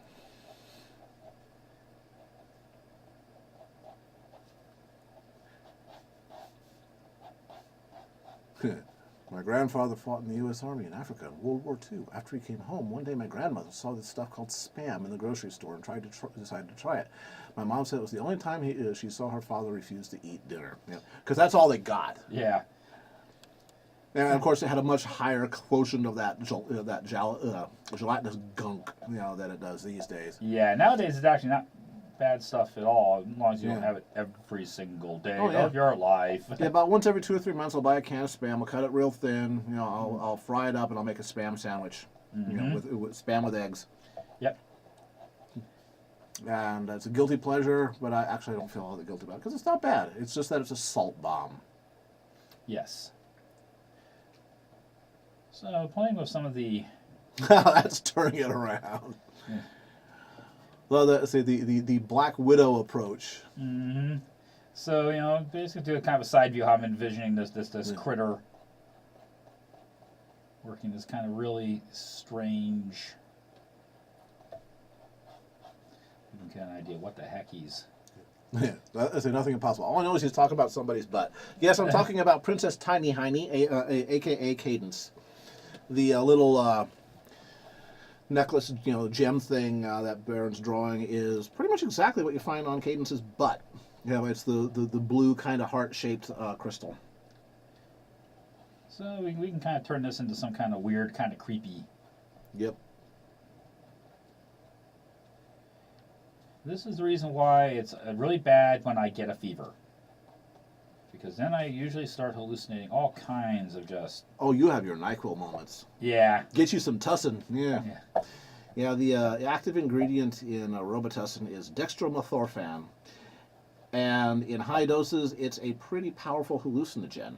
My grandfather fought in the U.S. Army in Africa in World War II. After he came home, one day my grandmother saw this stuff called Spam in the grocery store and decided to try it. My mom said it was the only time she saw her father refuse to eat dinner. Because that's all they got. Yeah. And of course, it had a much higher quotient of that gelatinous gunk, than it does these days. Yeah. Nowadays, it's actually not bad stuff at all, as long as you don't have it every single day of your life. Yeah, about once every 2 or 3 months, I'll buy a can of Spam. I'll cut it real thin. I'll fry it up, and I'll make a Spam sandwich. With Spam with eggs. Yep. And it's a guilty pleasure, but I actually don't feel all that guilty about it because it's not bad. It's just that it's a salt bomb. Yes. So playing with some of the. That's turning it around. Yeah. Well, the Black Widow approach. Mm-hmm. So basically do a kind of a side view how I'm envisioning this critter working this kind of really strange. You can get an idea what the heck he's. Yeah, that's nothing impossible. All I know is he's talking about somebody's butt. Yes, I'm talking about Princess Tiny Heiny, a.k.a. Cadence. The little necklace, gem thing that Baron's drawing is pretty much exactly what you find on Cadence's butt. It's the blue kind of heart-shaped crystal. So we can kind of turn this into some kind of weird, kind of creepy. Yep. This is the reason why it's really bad when I get a fever. Because then I usually start hallucinating all kinds of just... Oh, you have your NyQuil moments. Yeah. Get you some tussin. Yeah. The active ingredient in Robitussin is dextromethorphan. And in high doses, it's a pretty powerful hallucinogen.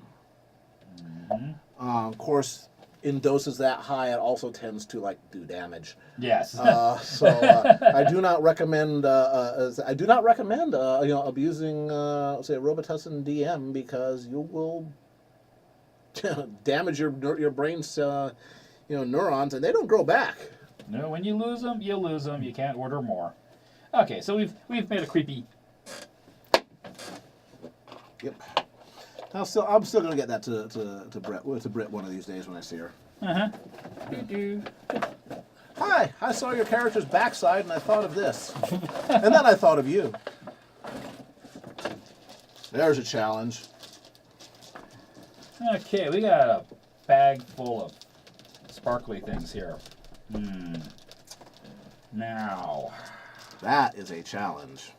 Of course, in doses that high, it also tends to do damage. Yes. So I do not recommend. Abusing, say, Robitussin DM because you will damage your brain's neurons, and they don't grow back. No, when you lose them, you lose them. You can't order more. Okay, so we've made a creepy. Yep. I'm still gonna get that to Britt one of these days when I see her. Hi, I saw your character's backside and I thought of this, and then I thought of you. There's a challenge. Okay, we got a bag full of sparkly things here. Now, That is a challenge.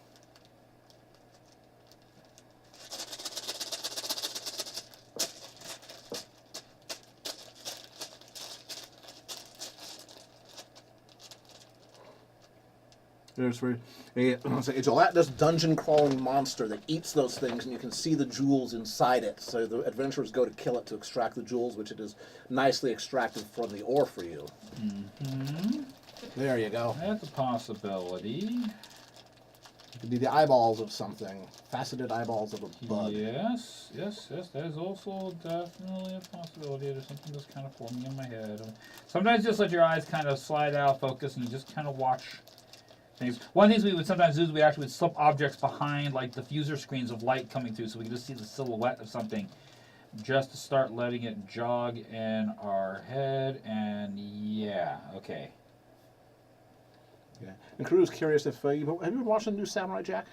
There's a gelatinous dungeon crawling monster that eats those things, and you can see the jewels inside it. So the adventurers go to kill it to extract the jewels, which it is nicely extracted from the ore for you. There you go. That's a possibility. It could be the eyeballs of something, faceted eyeballs of a bug. Yes. That is also definitely a possibility. There's something that's kind of forming in my head. Sometimes just let your eyes kind of slide out, focus, and you just kind of watch things. One of the things we would sometimes do is we actually would slip objects behind like diffuser screens of light coming through so we can just see the silhouette of something just to start letting it jog in our head. And yeah, okay. Yeah. And Crew's curious if have you been watching the new Samurai Jack?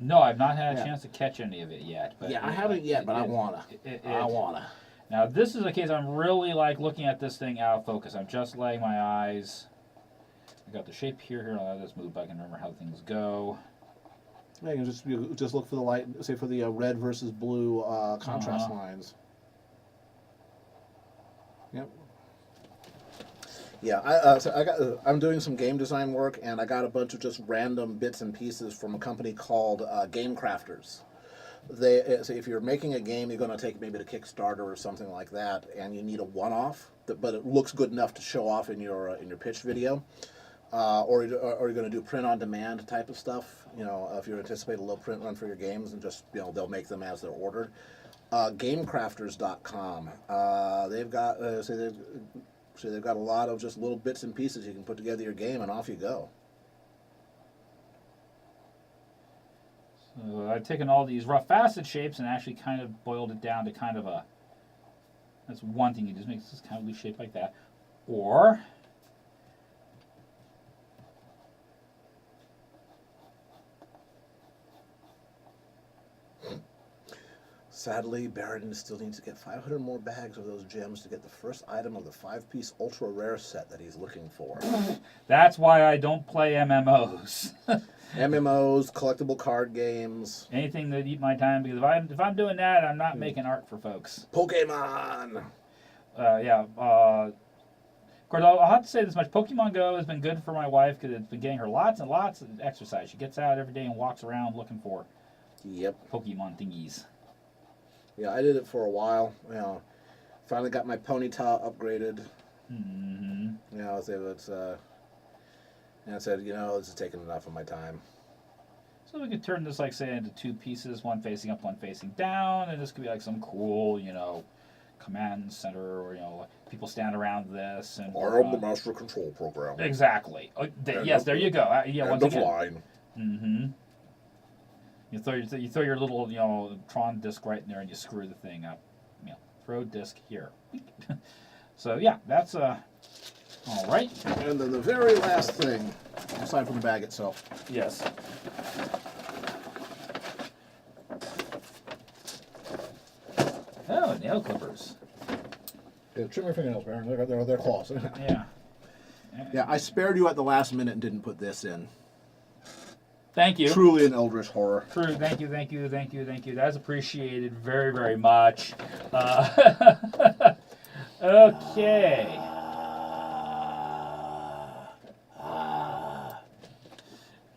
No, I've not had a chance to catch any of it yet. But I haven't yet, but I wanna. I wanna. Now this is a case I'm really looking at this thing out of focus. I'm just letting my eyes. I got the shape here. I'll let this move back and remember how things go. Yeah, you just look for the light, say for the red versus blue contrast lines. Yep. Yeah, I'm doing some game design work, and I got a bunch of just random bits and pieces from a company called Game Crafters. So if you're making a game, you're going to take maybe to Kickstarter or something like that, and you need a one-off, but it looks good enough to show off in your pitch video. Or you're going to do print-on-demand type of stuff. If you anticipate a little print run for your games, and just they'll make them as they're ordered. GameCrafters.com. They've got they've got a lot of just little bits and pieces you can put together your game, and off you go. So I've taken all these rough facet shapes and actually kind of boiled it down to kind of a. That's one thing you just make this kind of loose shape like that, or. Sadly, Baron still needs to get 500 more bags of those gems to get the first item of the 5-piece ultra rare set that he's looking for. That's why I don't play MMOs. MMOs, collectible card games. Anything that eat my time, because if I'm doing that, I'm not making art for folks. Pokemon! Of course, I'll have to say this much. Pokemon Go has been good for my wife because it's been getting her lots and lots of exercise. She gets out every day and walks around looking for Pokemon thingies. Yeah, I did it for a while. Finally got my ponytail upgraded. And I said, this is taking enough of my time. So we could turn this, say, into two pieces, one facing up, one facing down, and this could be like some cool, command center, or people stand around this and. I am the master control program. Exactly. Yes, there you go. End of line. You throw your little Tron disc right in there and you screw the thing up. Throw disc here. So yeah, that's all right. And then the very last thing, aside from the bag itself. Yes. Oh, nail clippers. Yeah, trim your fingernails, Baron. They're claws. Yeah. Yeah, I spared you at the last minute and didn't put this in. Thank you. Truly an eldritch horror. True. Thank you. That's appreciated very, very much. Okay.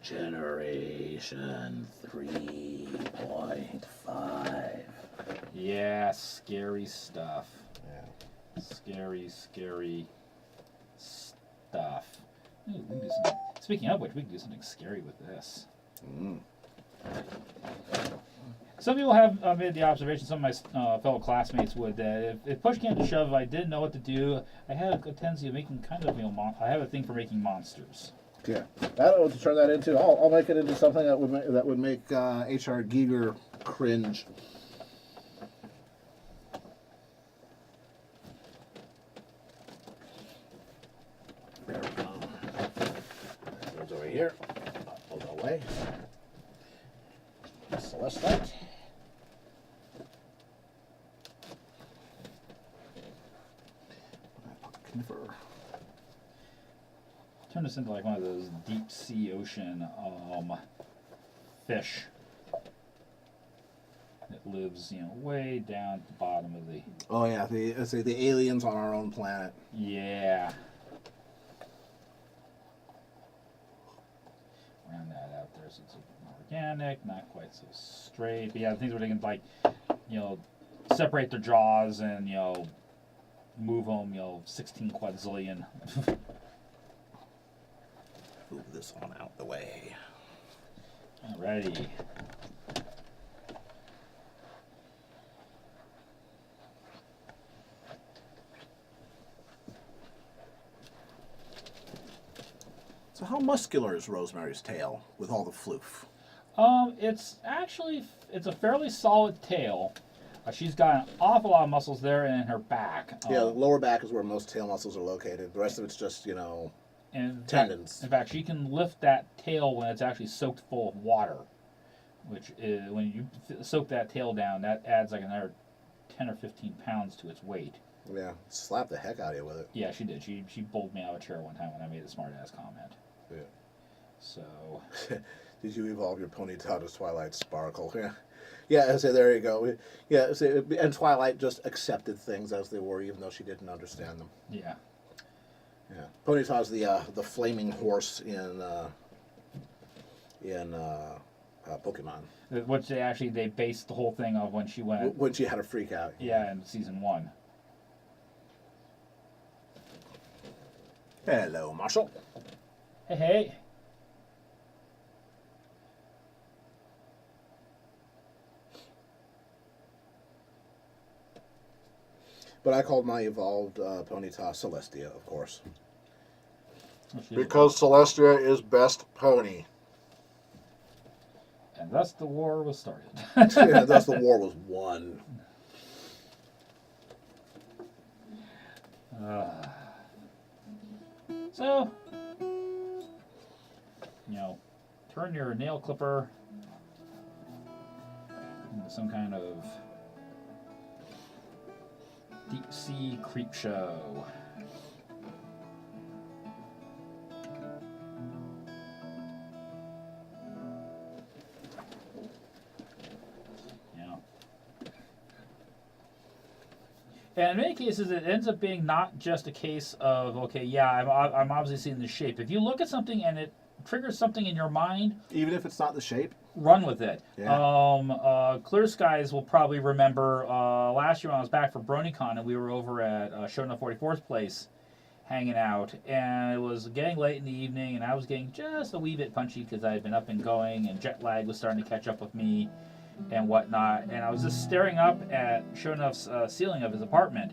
Generation 3.5. Yeah, scary stuff. Yeah. Scary stuff. Ooh, we can do something. Speaking of which, we can do something scary with this. Mm. Some people have made the observation, some of my fellow classmates would, that if push came to shove, if I didn't know what to do, I had a tendency of making kind of, I have a thing for making monsters. Yeah, I don't know what to turn that into. I'll make it into something that would make H.R. Giger cringe. There we go. Goes over here. Goes away. Celestite. Kniffer. Turn this into like one of those deep sea ocean fish that lives, way down at the bottom of the. Oh yeah, the aliens on our own planet. Yeah. Round that out there so it's organic, not quite so straight. But yeah, the things where they can separate their jaws and move them 16 quadzillion. Move this one out the way. Alrighty. So how muscular is Rosemary's tail with all the floof? It's a fairly solid tail. She's got an awful lot of muscles there and in her back. Yeah, the lower back is where most tail muscles are located. The rest of it's just, and tendons. In fact, she can lift that tail when it's actually soaked full of water, which is, when you soak that tail down, that adds like another 10 or 15 pounds to its weight. Yeah, slap the heck out of you with it. Yeah, she did. She bowled me out of a chair one time when I made a smart-ass comment. Yeah. So. Did you evolve your ponytail to Twilight Sparkle? Yeah. Yeah, so there you go. Yeah, so, and Twilight just accepted things as they were, even though she didn't understand them. Yeah. Yeah. Ponyta's the flaming horse in Pokemon. Which they based the whole thing of when she went. When she had a freak out. Yeah, in season 1. Hello, Marshall. Hey. But I called my evolved Ponyta Celestia, of course. Because Celestia is best pony. And thus the war was started. Yeah, thus the war was won. So, turn your nail clipper into some kind of deep sea creep show. And in many cases, it ends up being not just a case of, okay, yeah, I'm obviously seeing the shape. If you look at something and it triggers something in your mind, Even if it's not the shape? run with it. Yeah. Clear Skies will probably remember last year when I was back for BronyCon and we were over at Shona 44's place hanging out. And it was getting late in the evening and I was getting just a wee bit punchy because I had been up and going and jet lag was starting to catch up with me and whatnot, and I was just staring up at Shonuf's ceiling of his apartment,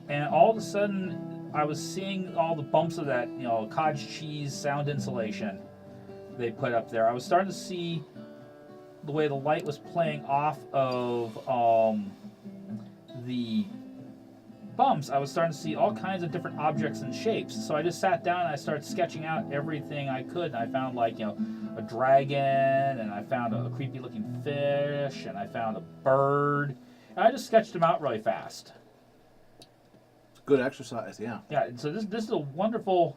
and all of a sudden I was seeing all the bumps of that cottage cheese sound insulation they put up there. I was starting to see the way the light was playing off of the bumps. I was starting to see all kinds of different objects and shapes, so I just sat down and I started sketching out everything I could, and I found a dragon, and I found a creepy looking fish, and I found a bird, and I just sketched them out really fast. Good exercise, yeah. Yeah, so this is a wonderful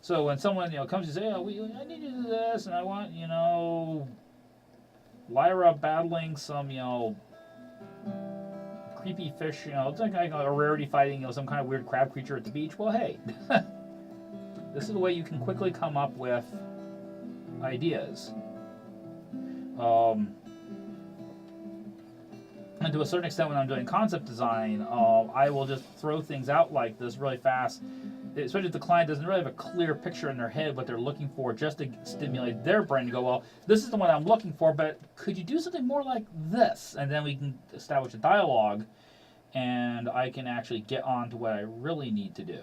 So when someone comes and say, "Oh, I need to do this, and I want Lyra battling some creepy fish, it's like a rarity fighting some kind of weird crab creature at the beach." Well, hey, this is the way you can quickly come up with ideas. And to a certain extent, when I'm doing concept design, I will just throw things out like this really fast, especially if the client doesn't really have a clear picture in their head what they're looking for, just to stimulate their brain to go, well, this is the one I'm looking for, but could you do something more like this? And then we can establish a dialogue, and I can actually get on to what I really need to do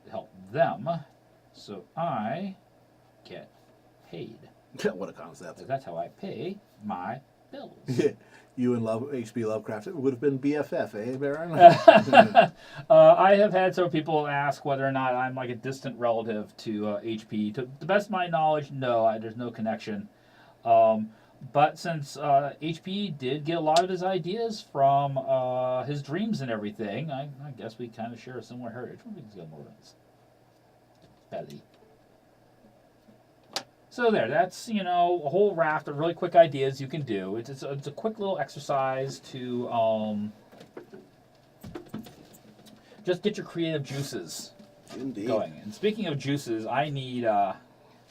to help them, so I get paid. What a concept. So that's how I pay my bills. You and H.P. Lovecraft, it would have been BFF, eh, Baron? I have had several people ask whether or not I'm like a distant relative to H.P. To the best of my knowledge, no, there's no connection. But since H.P. did get a lot of his ideas from his dreams and everything, I guess we kind of share a similar heritage. We can get more of this. Belly. So there, that's, a whole raft of really quick ideas you can do. It's a quick little exercise to just get your creative juices going. And speaking of juices, I need to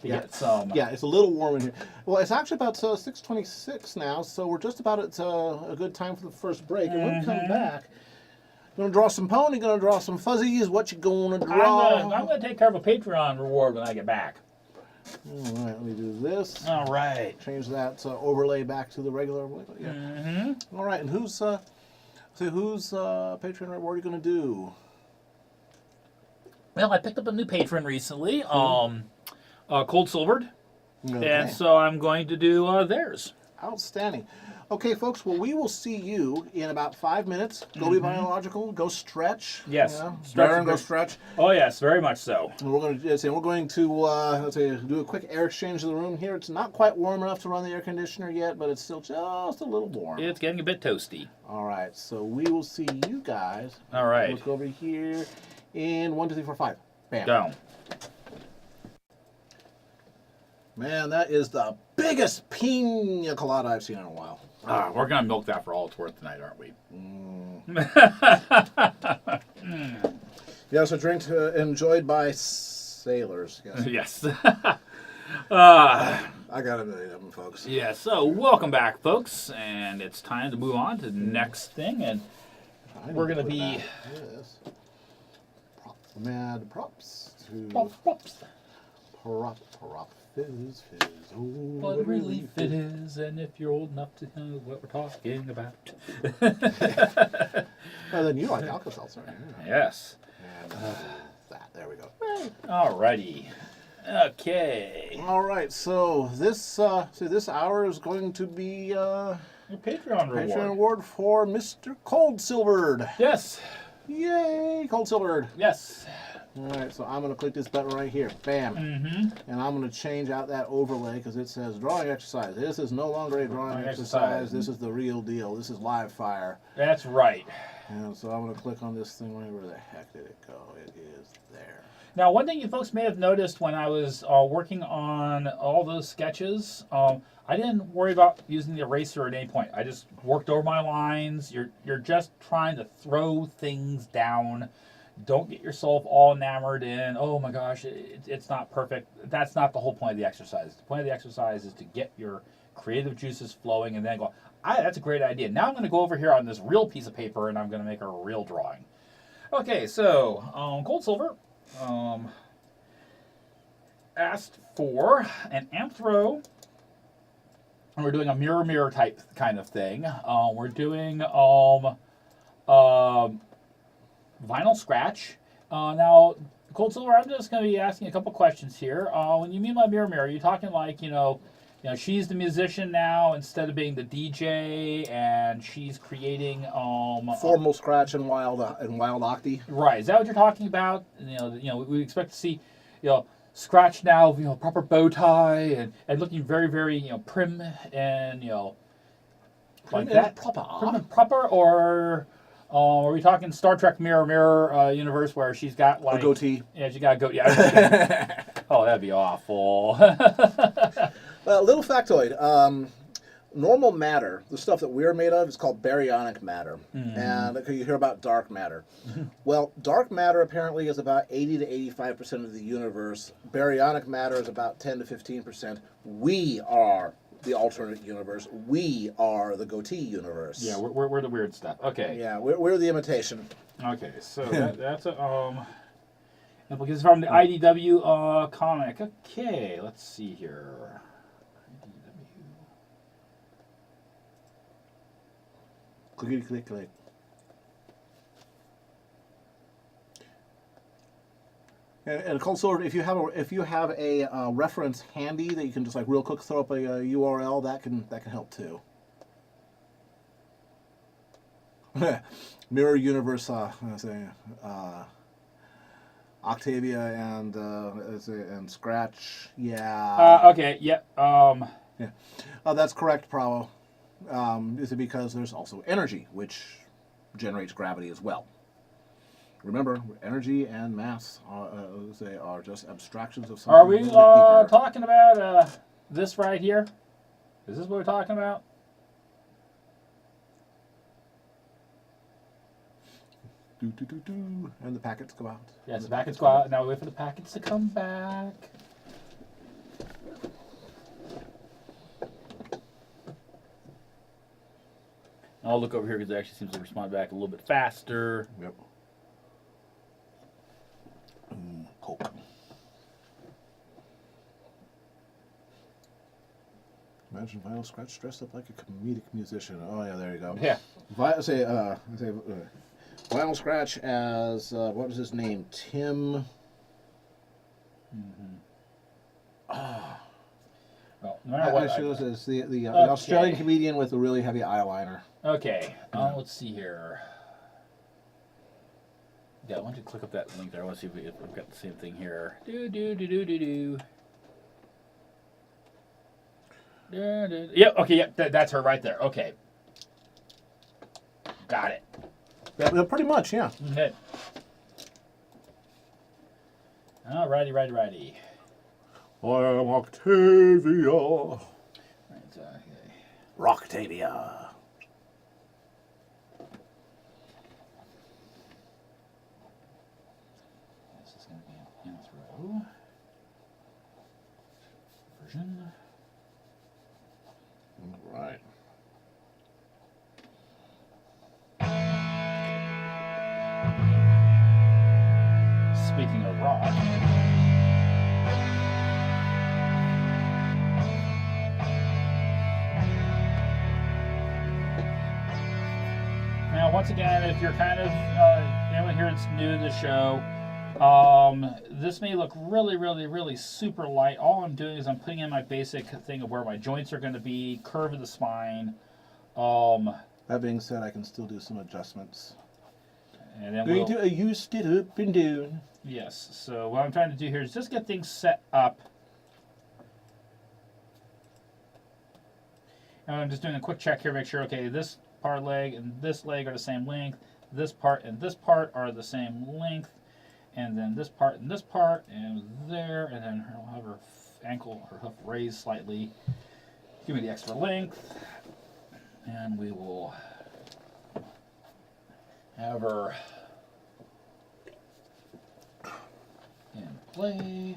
get some. Yeah, it's a little warm in here. Well, it's actually about 6:26 now, so we're just about at a good time for the first break. And when we come back, gonna draw some pony, gonna draw some fuzzies. What you gonna draw? I'm gonna take care of a Patron reward when I get back. All right, let me do this. All right. Change that overlay back to the regular one. Yeah. Mm-hmm. All right, and whose Patreon reward are you going to do? Well, I picked up a new patron recently, Cold Silvered, Okay. and so I'm going to do theirs. Outstanding. Okay, folks, well, we will see you in about 5 minutes. Go be biological, go stretch. Yes. Stretch. Baron, go stretch. Oh, yes, very much so. And we're going to let's say, do a quick air exchange of the room here. It's not quite warm enough to run the air conditioner yet, but it's still just a little warm. It's getting a bit toasty. All right, so we will see you guys. All right. Let's go over here in 1, 2, 3, 4, 5. Bam. Down. Man, that is the biggest pina colada I've seen in a while. We're going to milk that for all it's worth tonight, aren't we? Yes, a drink enjoyed by sailors. Yes. Yes. I got a million of them, folks. Yeah, so welcome back, folks. And it's time to move on to the next thing. And we're going to be... Yes. Mad props to... Props. Prop. Fizz. Oh, What a relief it is, and if you're old enough to know what we're talking about. Oh, then you like Alka-Seltzer. Yes. And that. There we go. Alrighty. Okay. All right. So this hour is going to be Your Patreon reward. Patreon award for Mr. Cold Silvered. Yes. Yay, Cold Silvered. Yes. All right, so I'm going to click this button right here. Bam. Mm-hmm. And I'm going to change out that overlay because it says drawing exercise. This is no longer a drawing exercise. This is the real deal. This is live fire. That's right. And so I'm going to click on this thing. Where the heck did it go? It is there. Now, one thing you folks may have noticed when I was working on all those sketches, I didn't worry about using the eraser at any point. I just worked over my lines. You're just trying to throw things down. Don't get yourself all enamored in, oh my gosh, it's not perfect. That's not the whole point of the exercise. The point of the exercise is to get your creative juices flowing and then go, that's a great idea. Now I'm going to go over here on this real piece of paper and I'm going to make a real drawing. Okay, so Cold Silver asked for an anthro, and we're doing a mirror type kind of thing. We're doing vinyl scratch. Now, Cold Silver, I'm just going to be asking a couple questions here. When you mean by mirror, are you talking like, she's the musician now instead of being the DJ, and she's creating Formal scratch and wild octi. Right. Is that what you're talking about? We expect to see, scratch now, proper bow tie and looking very, very, prim and, like that. Proper. Prim and proper, or Are we talking Star Trek Mirror universe where she's got like A goatee. Yeah, she got a goatee. Yeah. Oh, that'd be awful. Well, little factoid. Normal matter, the stuff that we're made of, is called baryonic matter. And you hear about dark matter. Well, dark matter apparently is about 80 to 85% of the universe. Baryonic matter is about 10 to 15%. We are the alternate universe. We are the goatee universe. Yeah, we're the weird stuff. Okay. Yeah, we're the imitation. Okay, so that's a implications from the IDW comic. Okay, let's see here. Clickety click click. And cold sword, if you have a reference handy that you can just like real quick throw up a URL, that can help too. Mirror Universe, Octavia and Scratch, yeah. Okay, yep. Yeah, that's correct, Pravo. Is it because there's also energy, which generates gravity as well. Remember, energy and mass are just abstractions of something. Are we a little bit deeper. talking about this right here? Is this what we're talking about? And the packets go out. Yes, the packets go out. Now we wait for the packets to come back. I'll look over here because it actually seems to respond back a little bit faster. Yep. Coke. Imagine Vinyl Scratch dressed up like a comedic musician. Oh yeah, there you go. Yeah. Vinyl Scratch as what was his name? Tim. Well, no matter what. Shows as the Australian comedian with a really heavy eyeliner. Okay. Let's see here. Yeah, I want to click up that link there. I want to see if we've got the same thing here. Yep. Okay. Yep. That's her right there. Okay. Got it. Yeah, pretty much, yeah. Okay. Righty. I am Octavia. Right, okay. Rocktavia. This is going to be an intro version. All right. Speaking of rock. Now, once again, if you're kind of anyone here that's new to the show, this may look really super light. All I'm doing is I'm putting in my basic thing of where my joints are going to be, curve of the spine. That being said, I can still do some adjustments. And then Going to adjust it up and down. Yes. So what I'm trying to do here is just get things set up. And I'm just doing a quick check here, make sure, okay, this part leg and this leg are the same length. This part and this part are the same length. And then this part and there. And then I'll have her ankle, her hoof raised slightly. Give me the extra length. And we will have her in play.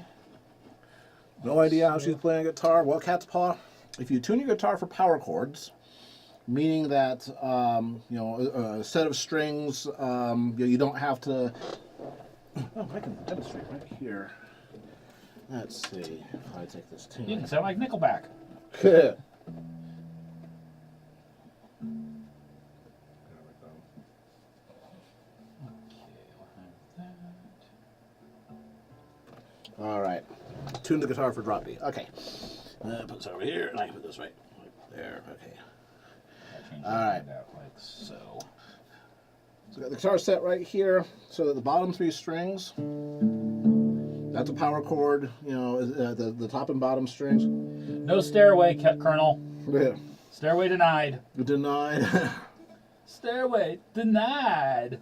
No idea how she's playing guitar. Well, cat's paw. If you tune your guitar for power chords, meaning that a set of strings, you don't have to. Oh, I can demonstrate right here. Let's see if I take this tune. You can sound like Nickelback. All right. Tune the guitar for drop D. Okay. Put this over here, and I can put this right there. Okay. All right. Like so. So got the guitar set right here, so that the bottom three strings, that's a power chord. The top and bottom strings. No stairway, Colonel. Yeah. Stairway denied. Denied. Stairway denied.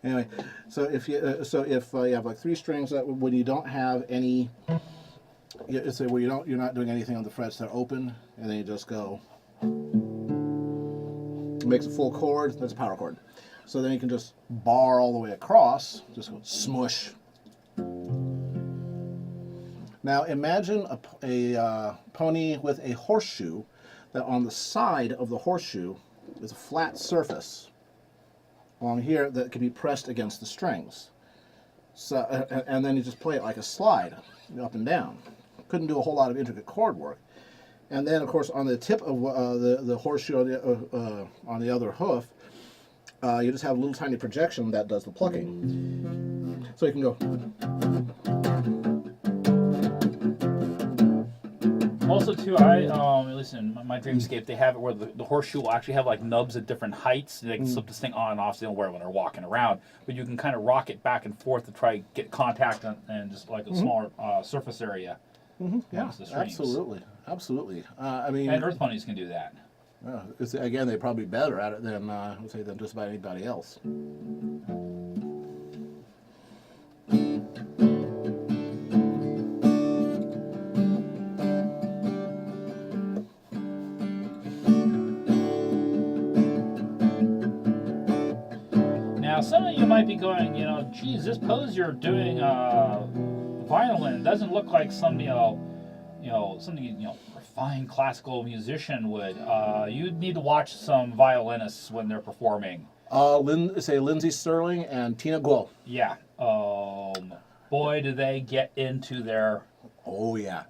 Anyway, so if you you have like 3 strings that when you don't have any, say where you're not doing anything on the frets, they're open, and then you just go. It makes a full chord. That's a power chord. So then you can just bar all the way across. Just go smush. Now imagine a pony with a horseshoe, that on the side of the horseshoe is a flat surface along here that can be pressed against the strings. So and then you just play it like a slide, up and down. Couldn't do a whole lot of intricate chord work. And then of course on the tip of the horseshoe on the other hoof, you just have a little tiny projection that does the plucking. So you can go. Also, too, at least in my Dreamscape, they have it where the horseshoe will actually have like nubs at different heights. They can slip this thing on and off, so they don't wear it when they're walking around. But you can kind of rock it back and forth to try get contact and just like a smaller surface area. Yeah, absolutely, absolutely. I mean, and earth ponies can do that. Again, they're probably better at it than than just about anybody else. Now, some of you might be going, geez, this pose you're doing violin doesn't look like some, something, refined classical musician would. You need to watch some violinists when they're performing. Lindsay Sterling and Tina Guo. Yeah. Boy, do they get into their... Oh, yeah.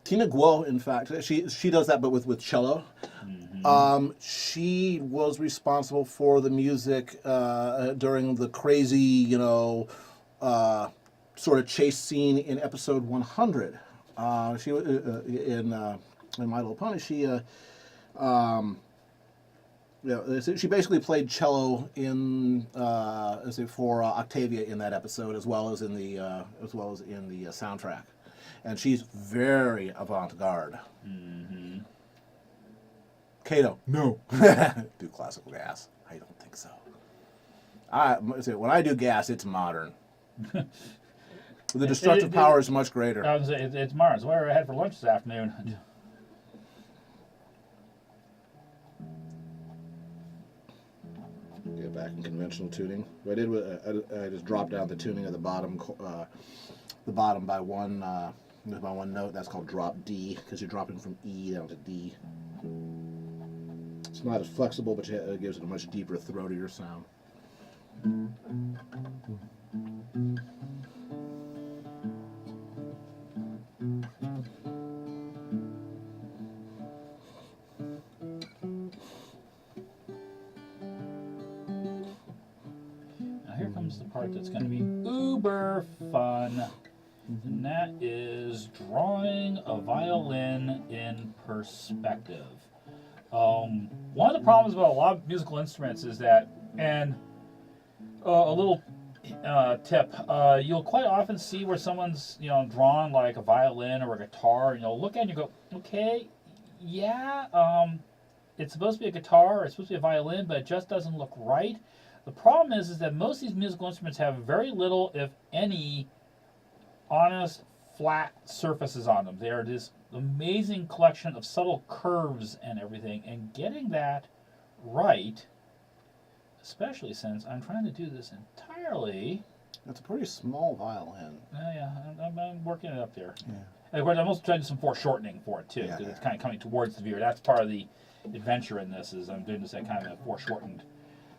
Tina Guo, in fact, she does that, but with cello. She was responsible for the music during the crazy, sort of chase scene in episode 100. She in My Little Pony. She basically played cello in for Octavia in that episode, as well as in the soundtrack, and she's very avant-garde. Kato, no. Do classical gas? I don't think so. When I do gas, it's modern. The destructive power is much greater. I was saying, it's modern. It's what I had for lunch this afternoon. Get back in conventional tuning. What I did was I just dropped down the tuning of the bottom by one note. That's called drop D, because you're dropping from E down to D. It's not as flexible, but it gives it a much deeper, throatier sound. Now here comes the part that's going to be uber fun. And that is drawing a violin in perspective. One of the problems about a lot of musical instruments is that, and a little tip, you'll quite often see where someone's drawn like a violin or a guitar, and you'll look at it and you go, okay, yeah, it's supposed to be a guitar or it's supposed to be a violin, but it just doesn't look right. The problem is that most of these musical instruments have very little, if any, honest flat surfaces on them. They are this amazing collection of subtle curves and everything, and getting that right, especially since I'm trying to do this entirely. That's a pretty small violin. Yeah, I'm working it up there. Yeah. And of course, I'm also trying to do some foreshortening for it too, because it's kind of coming towards the viewer. That's part of the adventure in this, is I'm doing this at kind of a foreshortened,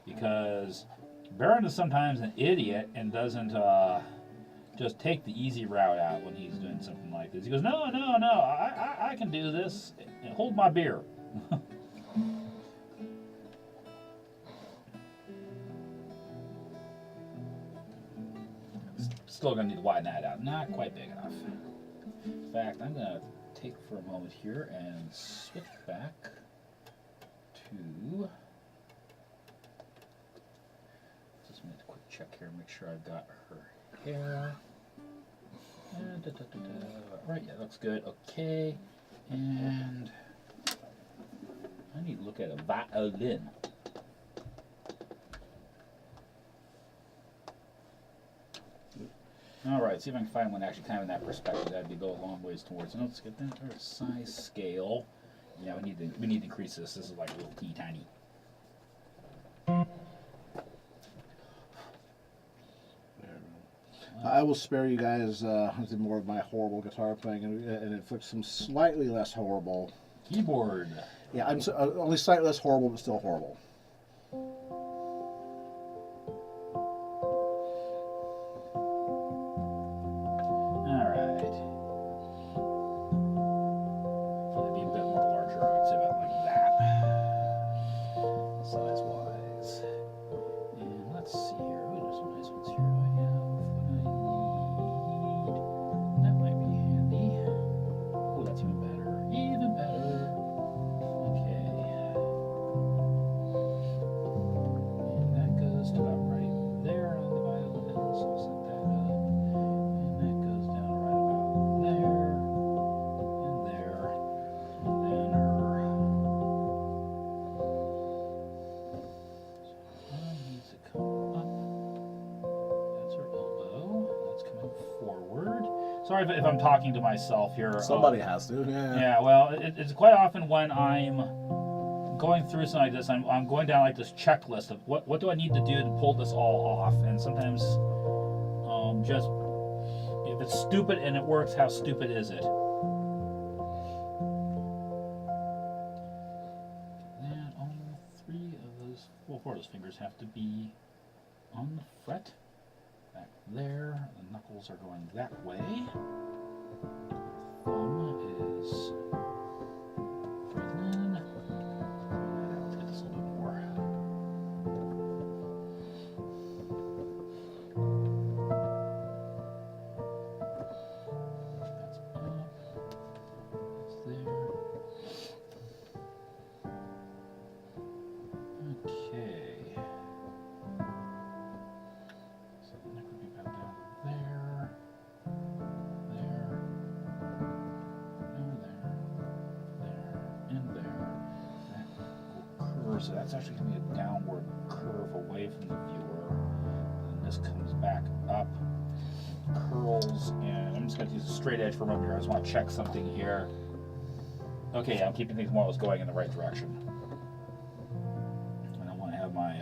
because Baron is sometimes an idiot and doesn't just take the easy route out when he's doing something like this. He goes, no, I can do this. Hold my beer. Still going to need to widen that out. Not quite big enough. In fact, I'm going to take for a moment here and switch back to... Just a minute, quick check here, make sure I've got her hair. Right, yeah, looks good. Okay, and I need to look at a violin. All right, see if I can find one actually kind of in that perspective. That'd go a long ways towards. And let's get that size scale. Yeah, we need to increase this. This is like a little teeny tiny. I will spare you guys more of my horrible guitar playing and inflict some slightly less horrible. Keyboard. Yeah, I'm only slightly less horrible, but still horrible. All right. It'd be a bit more larger. I'd say about like that, size-wise. And let's see here. Ooh, there's some nice ones here. Do I have what I need? That might be handy. Oh, that's even better. Even better. Okay. And that goes to about right there on the violin. So I'll set that up. And that goes down right about there. And there. And then her. So her needs to come up. That's her elbow. That's coming forward. Sorry if I'm talking to myself here. Somebody has to. Yeah. Yeah, well, it's quite often when I'm going through something like this, I'm going down like this checklist of what do I need to do to pull this all off, and sometimes just if it's stupid and it works, how stupid is it? And all three of those, well, four of those fingers have to be on the fret. Back there, the knuckles are going that way. Thumb is right in. Let's get this a little bit more. That's up. That's there. Okay. So the neck would be about down there. There. And there. That will curve, so that's actually going to be a downward curve away from the viewer. And this comes back up, curls, and I'm just going to use a straight edge for a moment here. I just want to check something here. Okay, yeah, I'm keeping things more or less going in the right direction. And I want to have my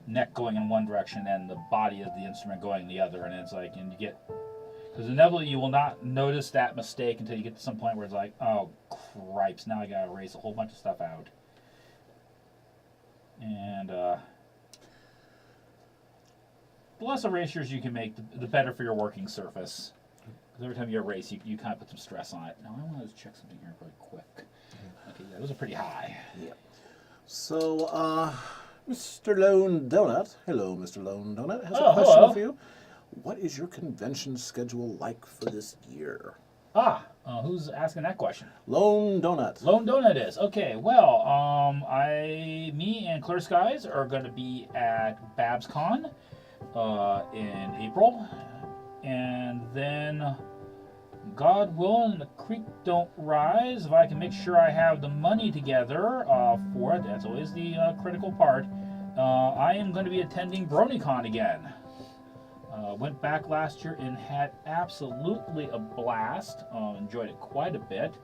neck going in one direction and the body of the instrument going in the other, and it's like, and you get, because inevitably you will not notice that mistake until you get to some point where it's like, oh cripes, now I gotta erase a whole bunch of stuff out. And the less erasures you can make, the better for your working surface. Because every time you erase, you kind of put some stress on it. Now I want to check something here really quick. Okay, yeah, those are pretty high. Yeah. So, Mr. Lone Donut, hello, Mr. Lone Donut, has a question hello. for you. What is your convention schedule like for this year? Who's asking that question? Lone Donut. Lone Donut is. Okay, well, me and Clear Skies are going to be at BabsCon in April. And then, God willing, the creek don't rise. If I can make sure I have the money together for it, that's always the critical part. I am going to be attending BaronEngel again. Went back last year and had absolutely a blast. Enjoyed it quite a bit,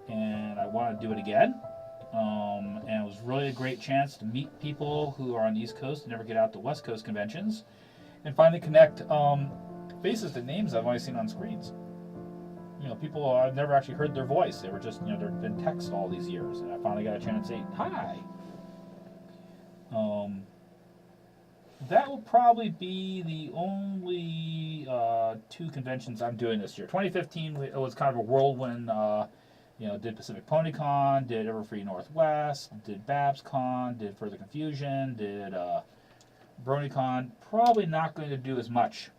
and I want to do it again. And it was really a great chance to meet people who are on the East Coast and never get out to West Coast conventions, and finally connect faces to names I've only seen on screens. You know, people I've never actually heard their voice. They were just, you know, they've been text all these years, and I finally got a chance to say hi. That will probably be the only two conventions I'm doing this year. 2015 it was kind of a whirlwind. You know, did Pacific PonyCon, did Everfree Northwest, did BabsCon, did Further Confusion, did BronyCon. Probably not going to do as much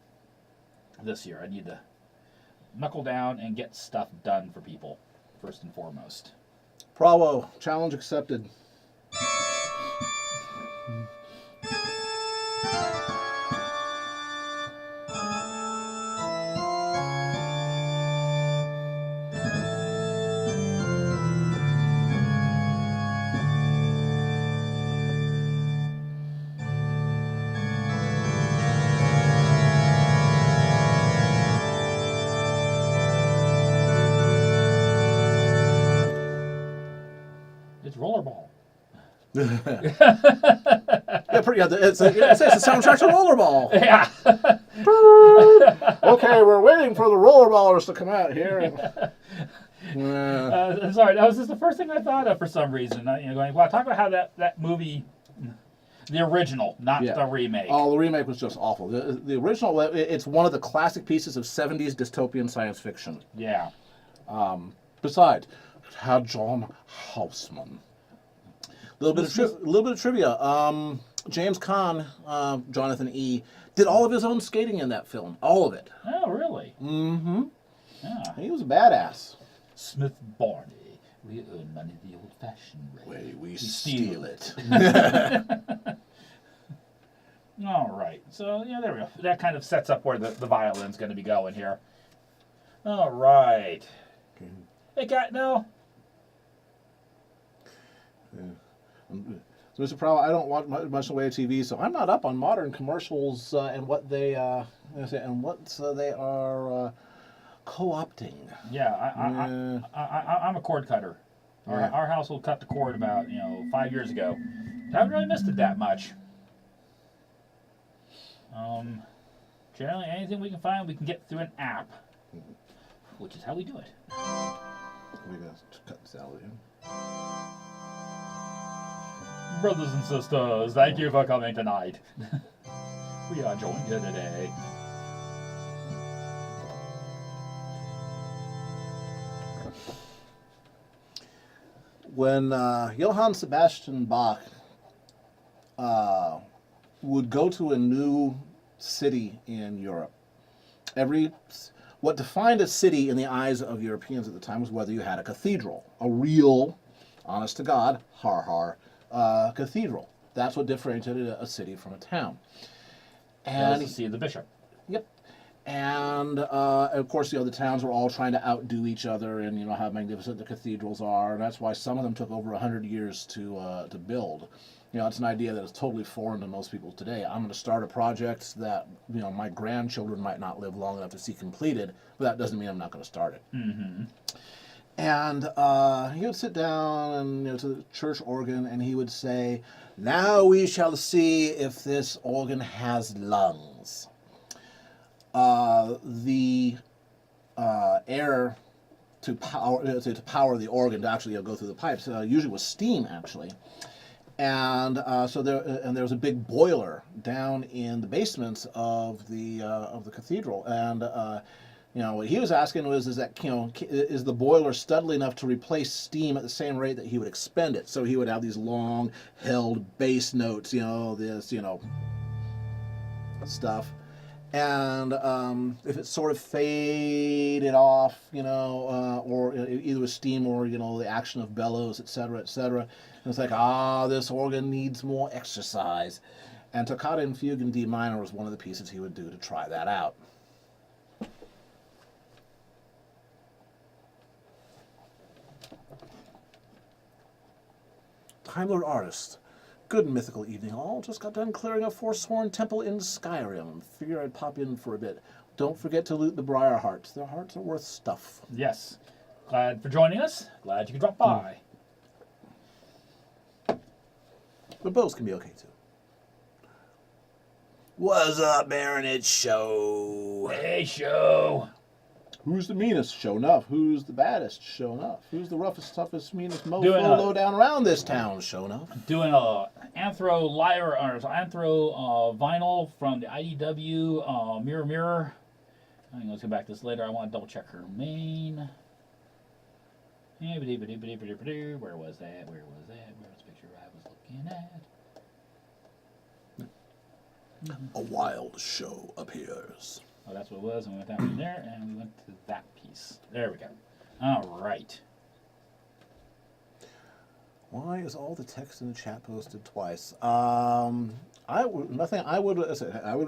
this year. I need to knuckle down and get stuff done for people, first and foremost. Bravo. Challenge accepted. it's Rollerball. Yeah, it's the soundtrack to Rollerball. Yeah. Okay, we're waiting for the Rollerballers to come out here. Sorry, that was just the first thing I thought of for some reason. Going, well, talk about how that movie, the original, not the remake. Oh, the remake was just awful. The original, it's one of the classic pieces of 70s dystopian science fiction. Yeah. Besides, it had John Houseman. A little bit of trivia. James Caan, Jonathan E., did all of his own skating in that film. All of it. Oh, really? Mm-hmm. Yeah. He was a badass. Smith Barney. We earn money the old-fashioned way. We steal it. All right. So, there we go. That kind of sets up where the violin's going to be going here. All right. Okay. Hey, got no. So, Mr. Prowl, I don't watch much in the way of TV, so I'm not up on modern commercials and what they are co-opting. Yeah, I'm a cord cutter. Our household cut the cord about 5 years ago. Haven't really missed it that much. Generally, anything we can find, we can get through an app, which is how we do it. We got to cut this out of here. Brothers and sisters, thank you for coming tonight. We are joined here today. When Johann Sebastian Bach would go to a new city in Europe, what defined a city in the eyes of Europeans at the time was whether you had a cathedral, a real, honest to God, cathedral. That's what differentiated a city from a town. And to see the bishop. Yep. And of course, the towns were all trying to outdo each other, and how magnificent the cathedrals are. And that's why some of them took over 100 years to build. It's an idea that is totally foreign to most people today. I'm going to start a project that my grandchildren might not live long enough to see completed, but that doesn't mean I'm not going to start it. Mm-hmm. And he would sit down and to the church organ, and he would say, "Now we shall see if this organ has lungs." The air to power the organ to actually go through the pipes usually was steam, actually. And so there was a big boiler down in the basements of the cathedral, and what he was asking was, is the boiler steadily enough to replace steam at the same rate that he would expend it? So he would have these long held bass notes, this stuff. And if it sort of faded off, or either with steam or, the action of bellows, etc., it's like, this organ needs more exercise. And Toccata and Fugue in D minor was one of the pieces he would do to try that out. Time Lord Artist. Good mythical evening all. Just got done clearing a forsworn temple in Skyrim. Figure I'd pop in for a bit. Don't forget to loot the Briar Hearts. Their hearts are worth stuff. Yes. Glad for joining us. Glad you could drop by. The bows can be okay too. What's up, Baron? It's Show. Hey, Show. Who's the meanest? Sure enough. Who's the baddest? Sure enough. Who's the roughest, toughest, meanest mofo low down around this town? Sure enough. Doing a anthro vinyl from the IDW Mirror. Let's get back to this later. I want to double check her main. Where was that? Where was the picture I was looking at? A wild show appears. Oh, that's what it was. And we went down from there, and we went to that piece. There we go. All right. Why is all the text in the chat posted twice? I would go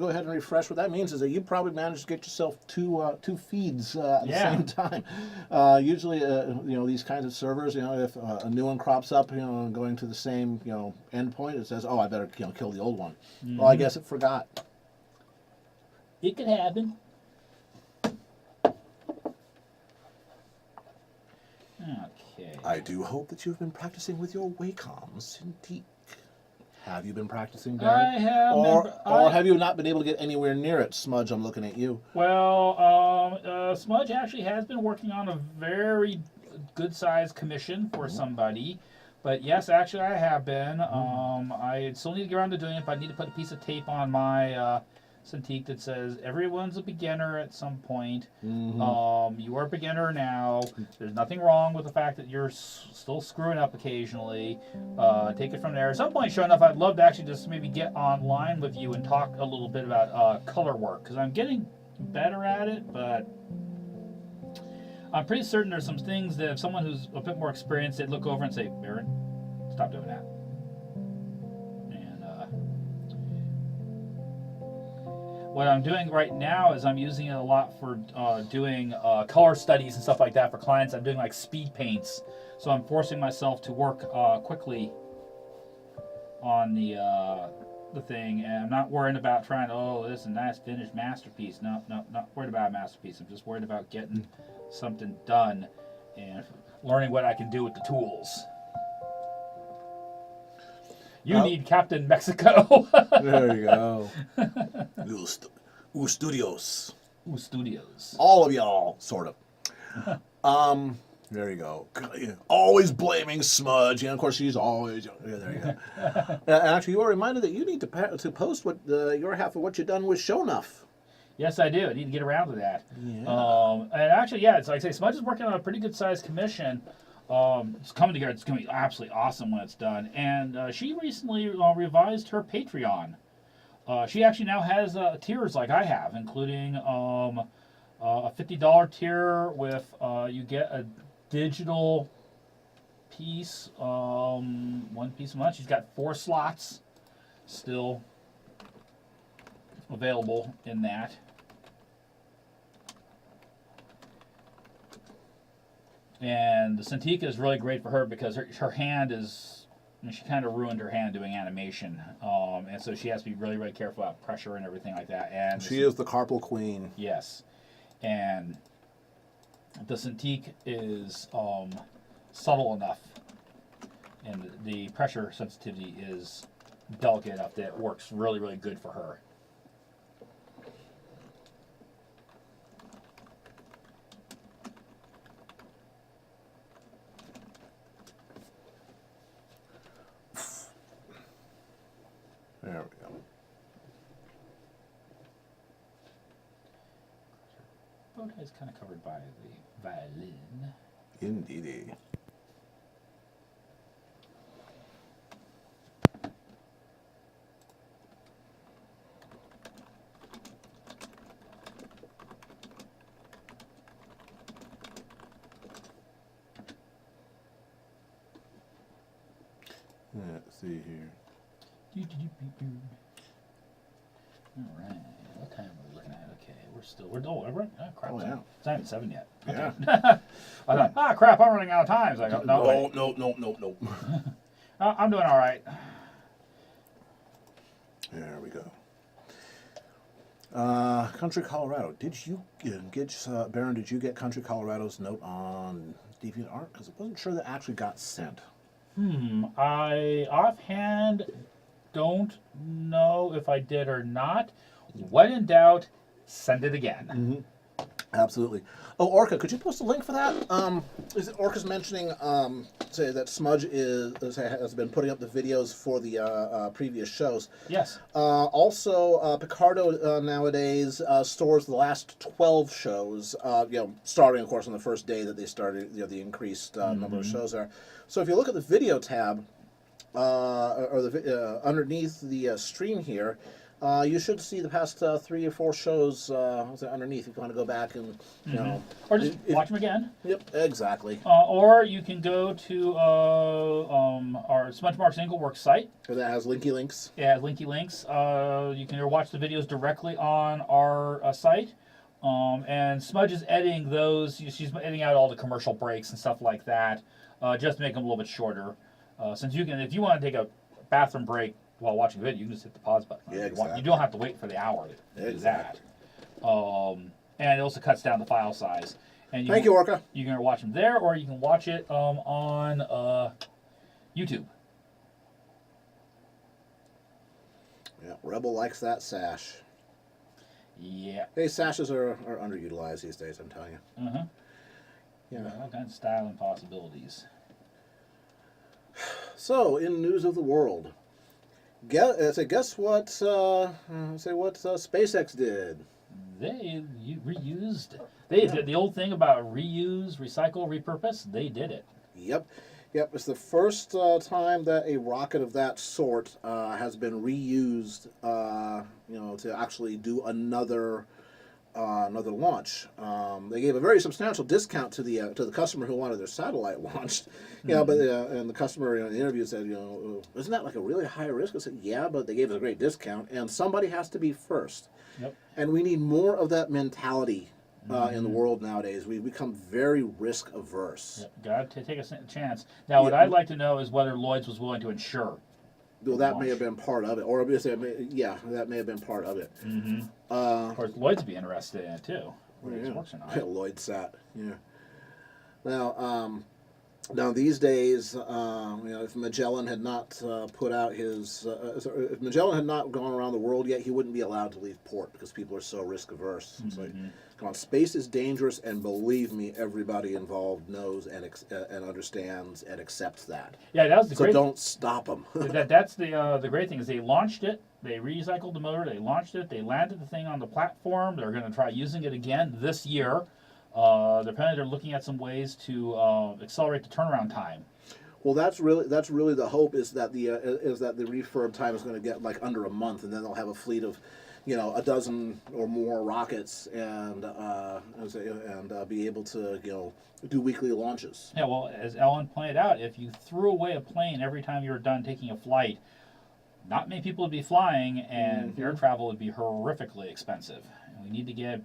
ahead and refresh. What that means is that you probably managed to get yourself two feeds at the same time. Usually, these kinds of servers, if a new one crops up, going to the same, endpoint, it says, "Oh, I better, kill the old one." Mm-hmm. Well, I guess it forgot. It could happen. Okay. I do hope that you've been practicing with your Wacom Cintiq. Have you been practicing, Baron? I have Or have you not been able to get anywhere near it? Smudge, I'm looking at you. Well, Smudge actually has been working on a very good-sized commission for somebody. But yes, actually I have been. I still need to get around to doing it, but I need to put a piece of tape on my Cintiq that says everyone's a beginner at some point. You are a beginner now. There's nothing wrong with the fact that you're still screwing up occasionally. Take it from there. At some point, sure enough, I'd love to actually just maybe get online with you and talk a little bit about color work, because I'm getting better at it, but I'm pretty certain there's some things that if someone who's a bit more experienced, they'd look over and say, Baron, stop doing that. And what I'm doing right now is I'm using it a lot for doing color studies and stuff like that for clients. I'm doing like speed paints. So I'm forcing myself to work quickly on the thing, and I'm not worrying about trying to, this is a nice finished masterpiece. No, not worried about a masterpiece. I'm just worried about getting something done and learning what I can do with the tools. You need Captain Mexico. There you go. Studios. Studios. All of y'all, sort of. There you go. Always blaming Smudge. And of course, she's always. Yeah, there you go. Actually, you are reminded that you need to post what your half of what you've done with Shonuff. Yes, I do. I need to get around to that. Yeah. And actually, yeah, it's like I say, Smudge is working on a pretty good sized commission. It's coming together. It's going to be absolutely awesome when it's done. And she recently revised her Patreon. She actually now has tiers like I have, including a $50 tier with you get a digital piece, 1 piece a month. She's got 4 slots still available in that. And the Cintiq is really great for her because her hand is, she kind of ruined her hand doing animation. And so she has to be really, really careful about pressure and everything like that. And She is the carpal queen. yes. And the Cintiq is subtle enough, and the pressure sensitivity is delicate enough that it works really, really good for her. There we go. Bow tie is kind of covered by the violin. Indeedy. Let's see here. All right. What time are we looking at? Okay, we're crap. Oh, yeah. It's not even 7 yet. Yeah. I thought, crap, I'm running out of time. So I go, no, wait. No. I'm doing all right. There we go. Country Colorado. Did you get Baron? Did you get Country Colorado's note on DeviantArt? Because I wasn't sure that actually got sent. I offhand don't know if I did or not. When in doubt, send it again. Absolutely. Oh, Orca, could you post a link for that? Is it Orca's mentioning say that Smudge has been putting up the videos for the previous shows? Yes. Also, Picardo nowadays stores the last 12 shows. Starting of course on the first day that they started. The increased number of shows there. So if you look at the video tab, or the underneath the stream here. You should see the past 3 or 4 shows underneath if you want to go back and, Or just watch them again. Yep, exactly. Or you can go to our Smudge Marks Engel Works site. That has linky links. It has linky links. You can watch the videos directly on our site. And Smudge is editing those. She's editing out all the commercial breaks and stuff like that, just to make them a little bit shorter. Since you can, if you want to take a bathroom break while watching the video, you can just hit the pause button. Yeah, exactly. You don't have to wait for the hour to do that. And it also cuts down the file size. And Thank you, Orca. You can watch them there, or you can watch it on YouTube. Yeah, Rebel likes that sash. Yeah. Hey, sashes are underutilized these days, I'm telling you. Uh-huh. Yeah. All kinds of style and possibilities. So, in news of the world, guess what? SpaceX did. They reused. They did the old thing about reuse, recycle, repurpose. They did it. Yep. It's the first time that a rocket of that sort has been reused. To actually do another launch. They gave a very substantial discount to the customer who wanted their satellite launched. And the customer in the interview said, isn't that like a really high risk? I said, yeah, but they gave us a great discount, and somebody has to be first. Yep. And we need more of that mentality in the world nowadays. We've become very risk averse. Yep. Got to take a chance. Now, what I'd like to know is whether Lloyd's was willing to insure. Well, that may have been part of it, or that may have been part of it. Mm-hmm. Of course, Lloyd's would be interested in it too. Whether it works or not. Lloyd sat. Yeah. Now these days, if Magellan had not put out his, if Magellan had not gone around the world yet, he wouldn't be allowed to leave port because people are so risk averse. It's like, come on, space is dangerous, and believe me, everybody involved knows and understands and accepts that. Yeah, that was the so great. Don't stop them. That's the great thing is they launched it, they recycled the motor, they launched it, they landed the thing on the platform. They're going to try using it again this year. They're looking at some ways to accelerate the turnaround time. Well, that's really the hope is that the refurb time is going to get like under a month, and then they'll have a fleet of, a dozen or more rockets, and be able to do weekly launches. Yeah, well, as Ellen pointed out, if you threw away a plane every time you were done taking a flight, not many people would be flying, and air travel would be horrifically expensive. And we need to get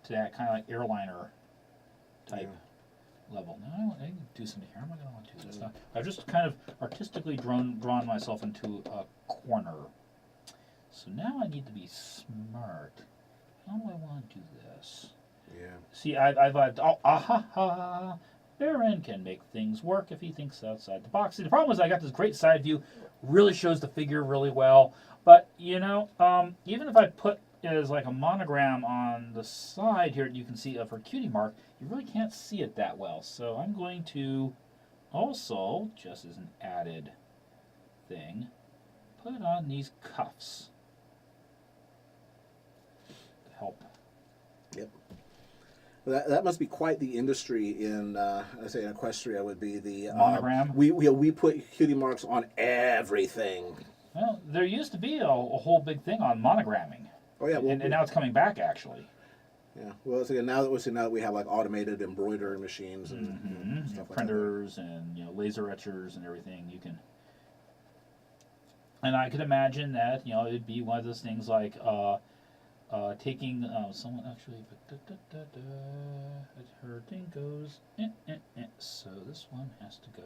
to that kind of like airliner type level. Now I can do something here. How am I going to want to do this? I've just kind of artistically drawn myself into a corner. So now I need to be smart. How do I want to do this? Yeah. See, I've Baron can make things work if he thinks outside the box. See, the problem is I got this great side view, really shows the figure really well. But even if I put is like a monogram on the side here you can see for Cutie Mark, you really can't see it that well. So I'm going to also, just as an added thing, put on these cuffs to help. Yep. Well, that must be quite the industry in, I say in Equestria would be the monogram. We put Cutie Marks on everything. Well, there used to be a whole big thing on monogramming. Oh yeah, well, and now it's coming back actually. Yeah, well, so now that we have like automated embroidery machines and stuff like printers and laser etchers and everything, you can. And I could imagine that it'd be one of those things like taking someone actually. Her thing goes. So this one has to go.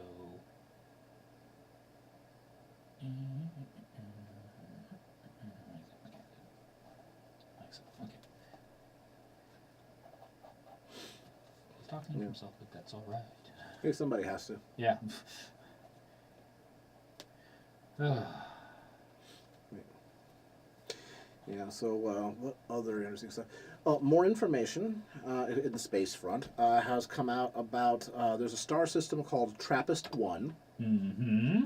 Okay. He's talking to himself, but that's all right. Hey, somebody has to. Yeah. Yeah. So what other interesting stuff? More information in the space front has come out about. There's a star system called TRAPPIST-1. Mm-hmm.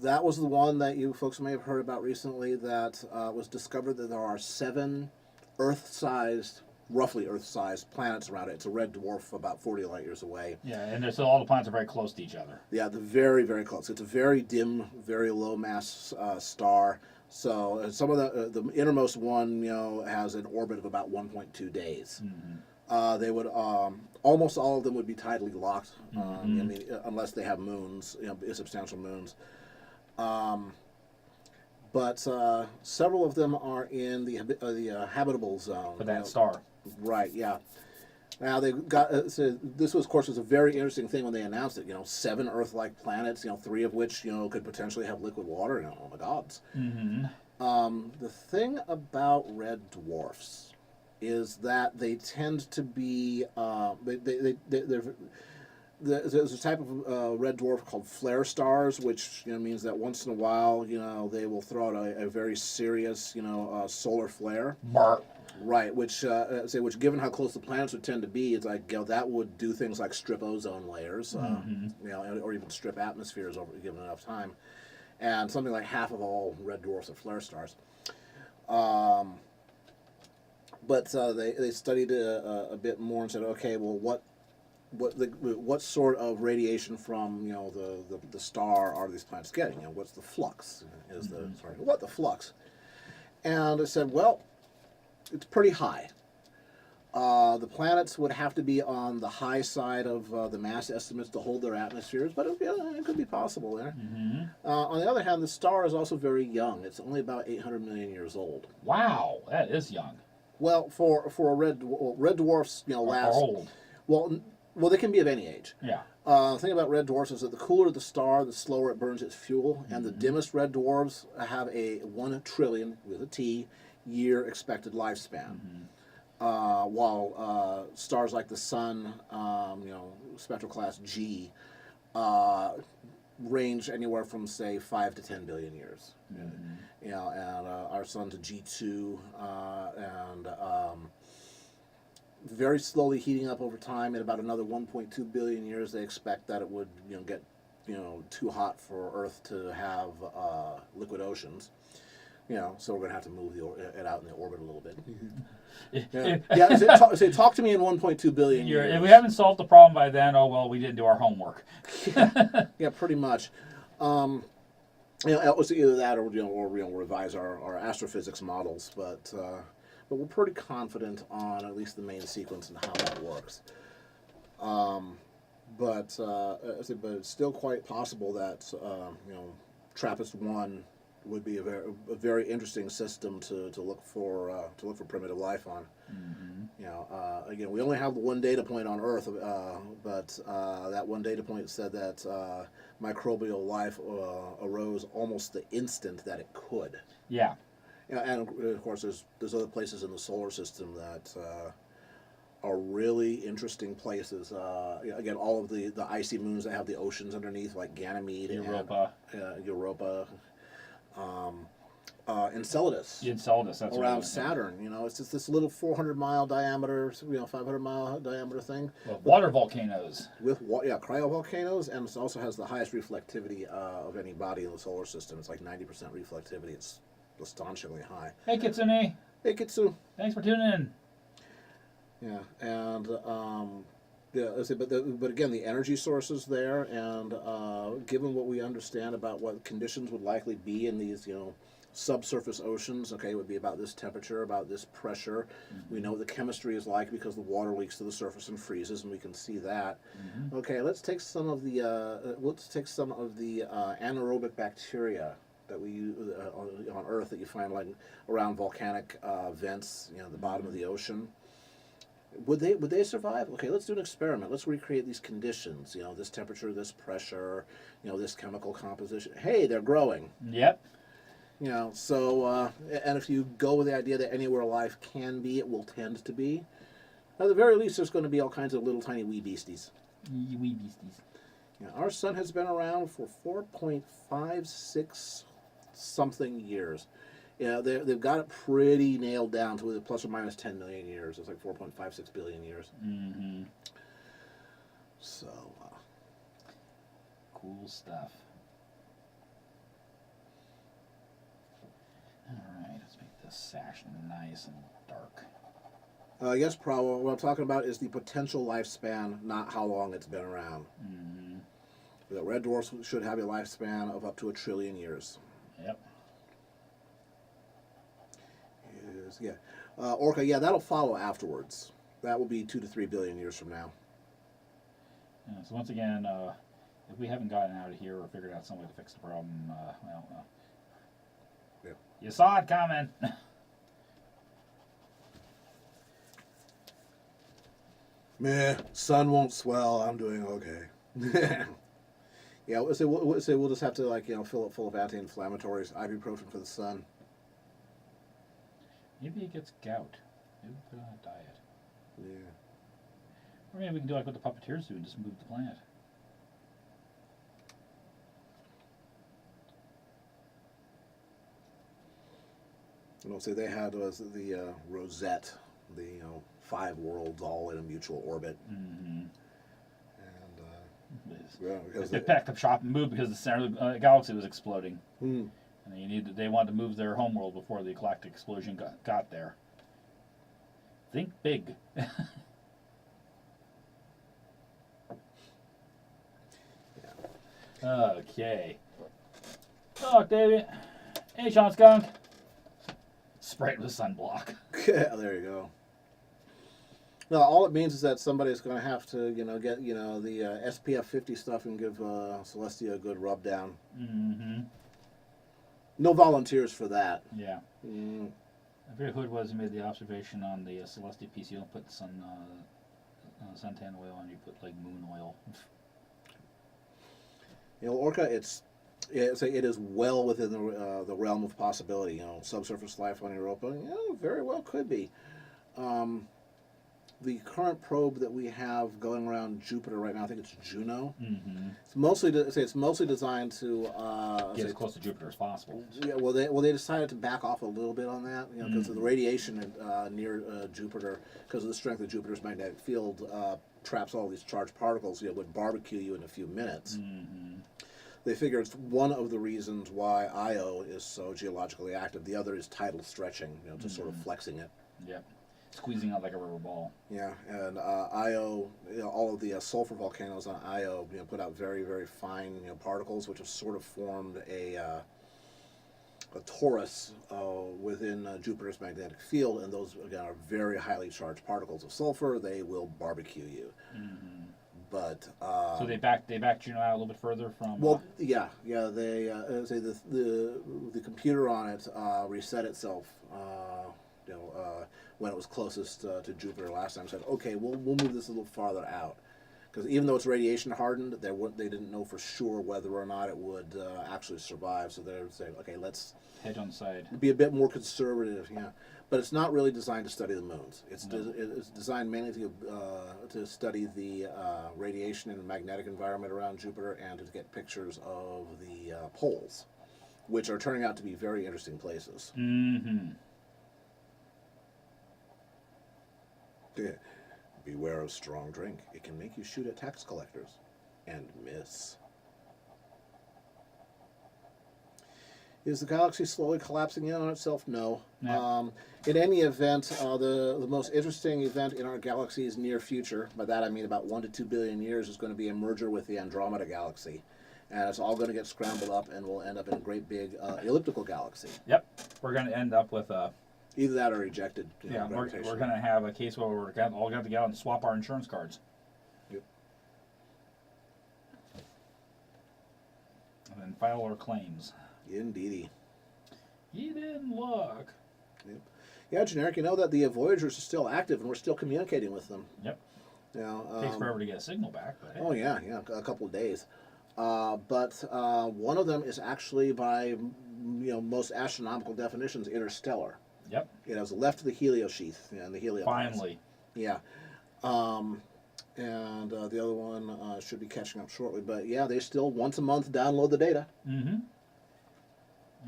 That was the one that you folks may have heard about recently that was discovered that there are 7 roughly Earth-sized planets around it. It's a red dwarf about 40 light years away. Yeah, and so all the planets are very close to each other. Yeah, they're very, very close. It's a very dim, very low mass star. So some of the innermost one, has an orbit of about 1.2 days. Mm-hmm. They would almost all of them would be tidally locked. Unless they have moons, substantial moons. But several of them are in the habitable zone For that star. Right. Yeah. Now they got. So this was, of course, was a very interesting thing when they announced it. 7 Earth-like planets. 3 of which could potentially have liquid water. Oh my gods. Mm-hmm. The thing about red dwarfs is that they tend to be there's a type of red dwarf called flare stars, which means that once in a while they will throw out a very serious solar flare. Right, which given how close the planets would tend to be, it's like that would do things like strip ozone layers, or even strip atmospheres over given enough time, and something like half of all red dwarfs are flare stars. But they studied a bit more and said, okay, well, what sort of radiation from the star are these planets getting? What's the flux? What the flux? And I said, well, it's pretty high. The planets would have to be on the high side of the mass estimates to hold their atmospheres, but it could be possible there. On the other hand, the star is also very young. It's only about 800 million years old. Wow, that is young. Well, for a red dwarfs, last old. Well, they can be of any age. Yeah. The thing about red dwarfs is that the cooler the star, the slower it burns its fuel, and the dimmest red dwarfs have a 1 trillion with a T year expected lifespan. While stars like the Sun, spectral class G, range anywhere from say 5 to 10 billion years. And our Sun's a G2, and very slowly heating up over time. In about another 1.2 billion years, they expect that it would get too hot for Earth to have liquid oceans. So we're going to have to move it out in the orbit a little bit. So talk to me in 1.2 billion years. If we haven't solved the problem by then, oh well, we didn't do our homework. Yeah, pretty much. It was either that or revise our astrophysics models, but we're pretty confident on at least the main sequence and how that works. But it's still quite possible that TRAPPIST-1 would be a very interesting system to look for primitive life on. Again, we only have the one data point on Earth, but that one data point said that microbial life arose almost the instant that it could. Yeah. And of course, there's other places in the solar system that are really interesting places. Again, all of the icy moons that have the oceans underneath, like Ganymede, Europa, Enceladus. Enceladus, that's around Saturn. It's just this little 400-mile diameter, 500-mile diameter thing. Well, water volcanoes. With cryovolcanoes, and it also has the highest reflectivity of any body in the solar system. It's like 90% reflectivity. It's astonishingly high. Hey, Kitsune. Hey, Kitsu. Thanks for tuning in. Yeah, and but again, the energy source is there, and given what we understand about what conditions would likely be in these, subsurface oceans, okay, it would be about this temperature, about this pressure. We know what the chemistry is like because the water leaks to the surface and freezes, and we can see that. Okay, let's take some of the anaerobic bacteria that we use on Earth that you find like around volcanic vents, the bottom of the ocean. Would they survive? Okay, let's do an experiment. Let's recreate these conditions. This temperature, this pressure, this chemical composition. Hey, they're growing. Yep. So and if you go with the idea that anywhere life can be, it will tend to be. At the very least, there's going to be all kinds of little tiny wee beasties. Wee beasties. Our sun has been around for 4.56 something years. They've got it pretty nailed down to plus or minus 10 million years. It's like 4.56 billion years. So, cool stuff. All right, let's make this sash nice and dark. Yes, probably. What I'm talking about is the potential lifespan, not how long it's been around. The red dwarfs should have a lifespan of up to 1 trillion years. Yep. Yeah. Orca, that'll follow afterwards. That will be 2 to 3 billion years from now. Yeah, so once again, if we haven't gotten out of here or figured out some way to fix the problem, Yeah. You saw it coming. Meh, sun won't swell. I'm doing okay. Yeah, we'll just have to fill it full of anti-inflammatories, ibuprofen for the sun. Maybe it gets gout. Maybe put on a diet. Yeah. Or maybe we can do like what the puppeteers do and just move the planet. You know, say they had was the Rosette, the 5 worlds all in a mutual orbit, Mm-hmm. and They because packed up shop and moved because the center of the galaxy was exploding. Hmm. And they wanted to move their homeworld before the galactic explosion got there. Think big. Okay. Oh, David. Hey, Sean Skunk. Spray it with sunblock. there you go. No, all it means is that somebody's going to have to, get the SPF 50 stuff and give Celestia a good rub down. Mm-hmm. No volunteers for that. Yeah. Mm. I forget who it was who made the observation on the Celestia piece. You don't put suntan oil on, you put like moon oil. Orca, it is well within the realm of possibility. Subsurface life on Europa, very well could be. The current probe that we have going around Jupiter right now, I think it's Juno. Mm-hmm. It's mostly designed to Get as close to Jupiter as possible. Yeah, they decided to back off a little bit on that, because of the radiation near Jupiter, because of the strength of Jupiter's magnetic field, traps all these charged particles. Would barbecue you in a few minutes. Mm-hmm. They figure it's one of the reasons why Io is so geologically active. The other is tidal stretching, just sort of flexing it. Yep. Squeezing out like a rubber ball. Yeah, and Io, all of the sulfur volcanoes on Io, put out very, very fine, particles, which have sort of formed a torus within Jupiter's magnetic field, and those again are very highly charged particles of sulfur. They will barbecue you. Mm-hmm. But so they backed Juno out a little bit further from. Well, yeah. They say the computer on it reset itself. When it was closest to Jupiter last time, said, okay, we'll move this a little farther out, because even though it's radiation hardened, they didn't know for sure whether or not it would actually survive. So they're saying, okay, let's hedge on the side. Be a bit more conservative. Yeah, but it's not really designed to study the moons. It's designed mainly to study the radiation and magnetic environment around Jupiter, and to get pictures of the poles, which are turning out to be very interesting places. Mm-hmm. Beware of strong drink. It can make you shoot at tax collectors and miss. Is the galaxy slowly collapsing in on itself? No. Yeah. In any event, the most interesting event in our galaxy's near future, by that I mean about 1 to 2 billion years, is going to be a merger with the Andromeda galaxy. And it's all going to get scrambled up, and we'll end up in a great big elliptical galaxy. Yep. We're going to end up with a... Either that or ejected. Yeah, we're going to have a case where we're all going to get out and swap our insurance cards. Yep. And then file our claims. Indeedy. You didn't look. Yep. Yeah, generic. You know that the Voyagers are still active, and we're still communicating with them. Yep. Takes forever to get a signal back. But hey. Oh yeah, a couple of days. But one of them is actually, by most astronomical definitions, interstellar. Yep. It has left the heliosheath and the heliopause. Finally. Yeah. And the other one should be catching up shortly. But yeah, they still once a month download the data. Mm-hmm.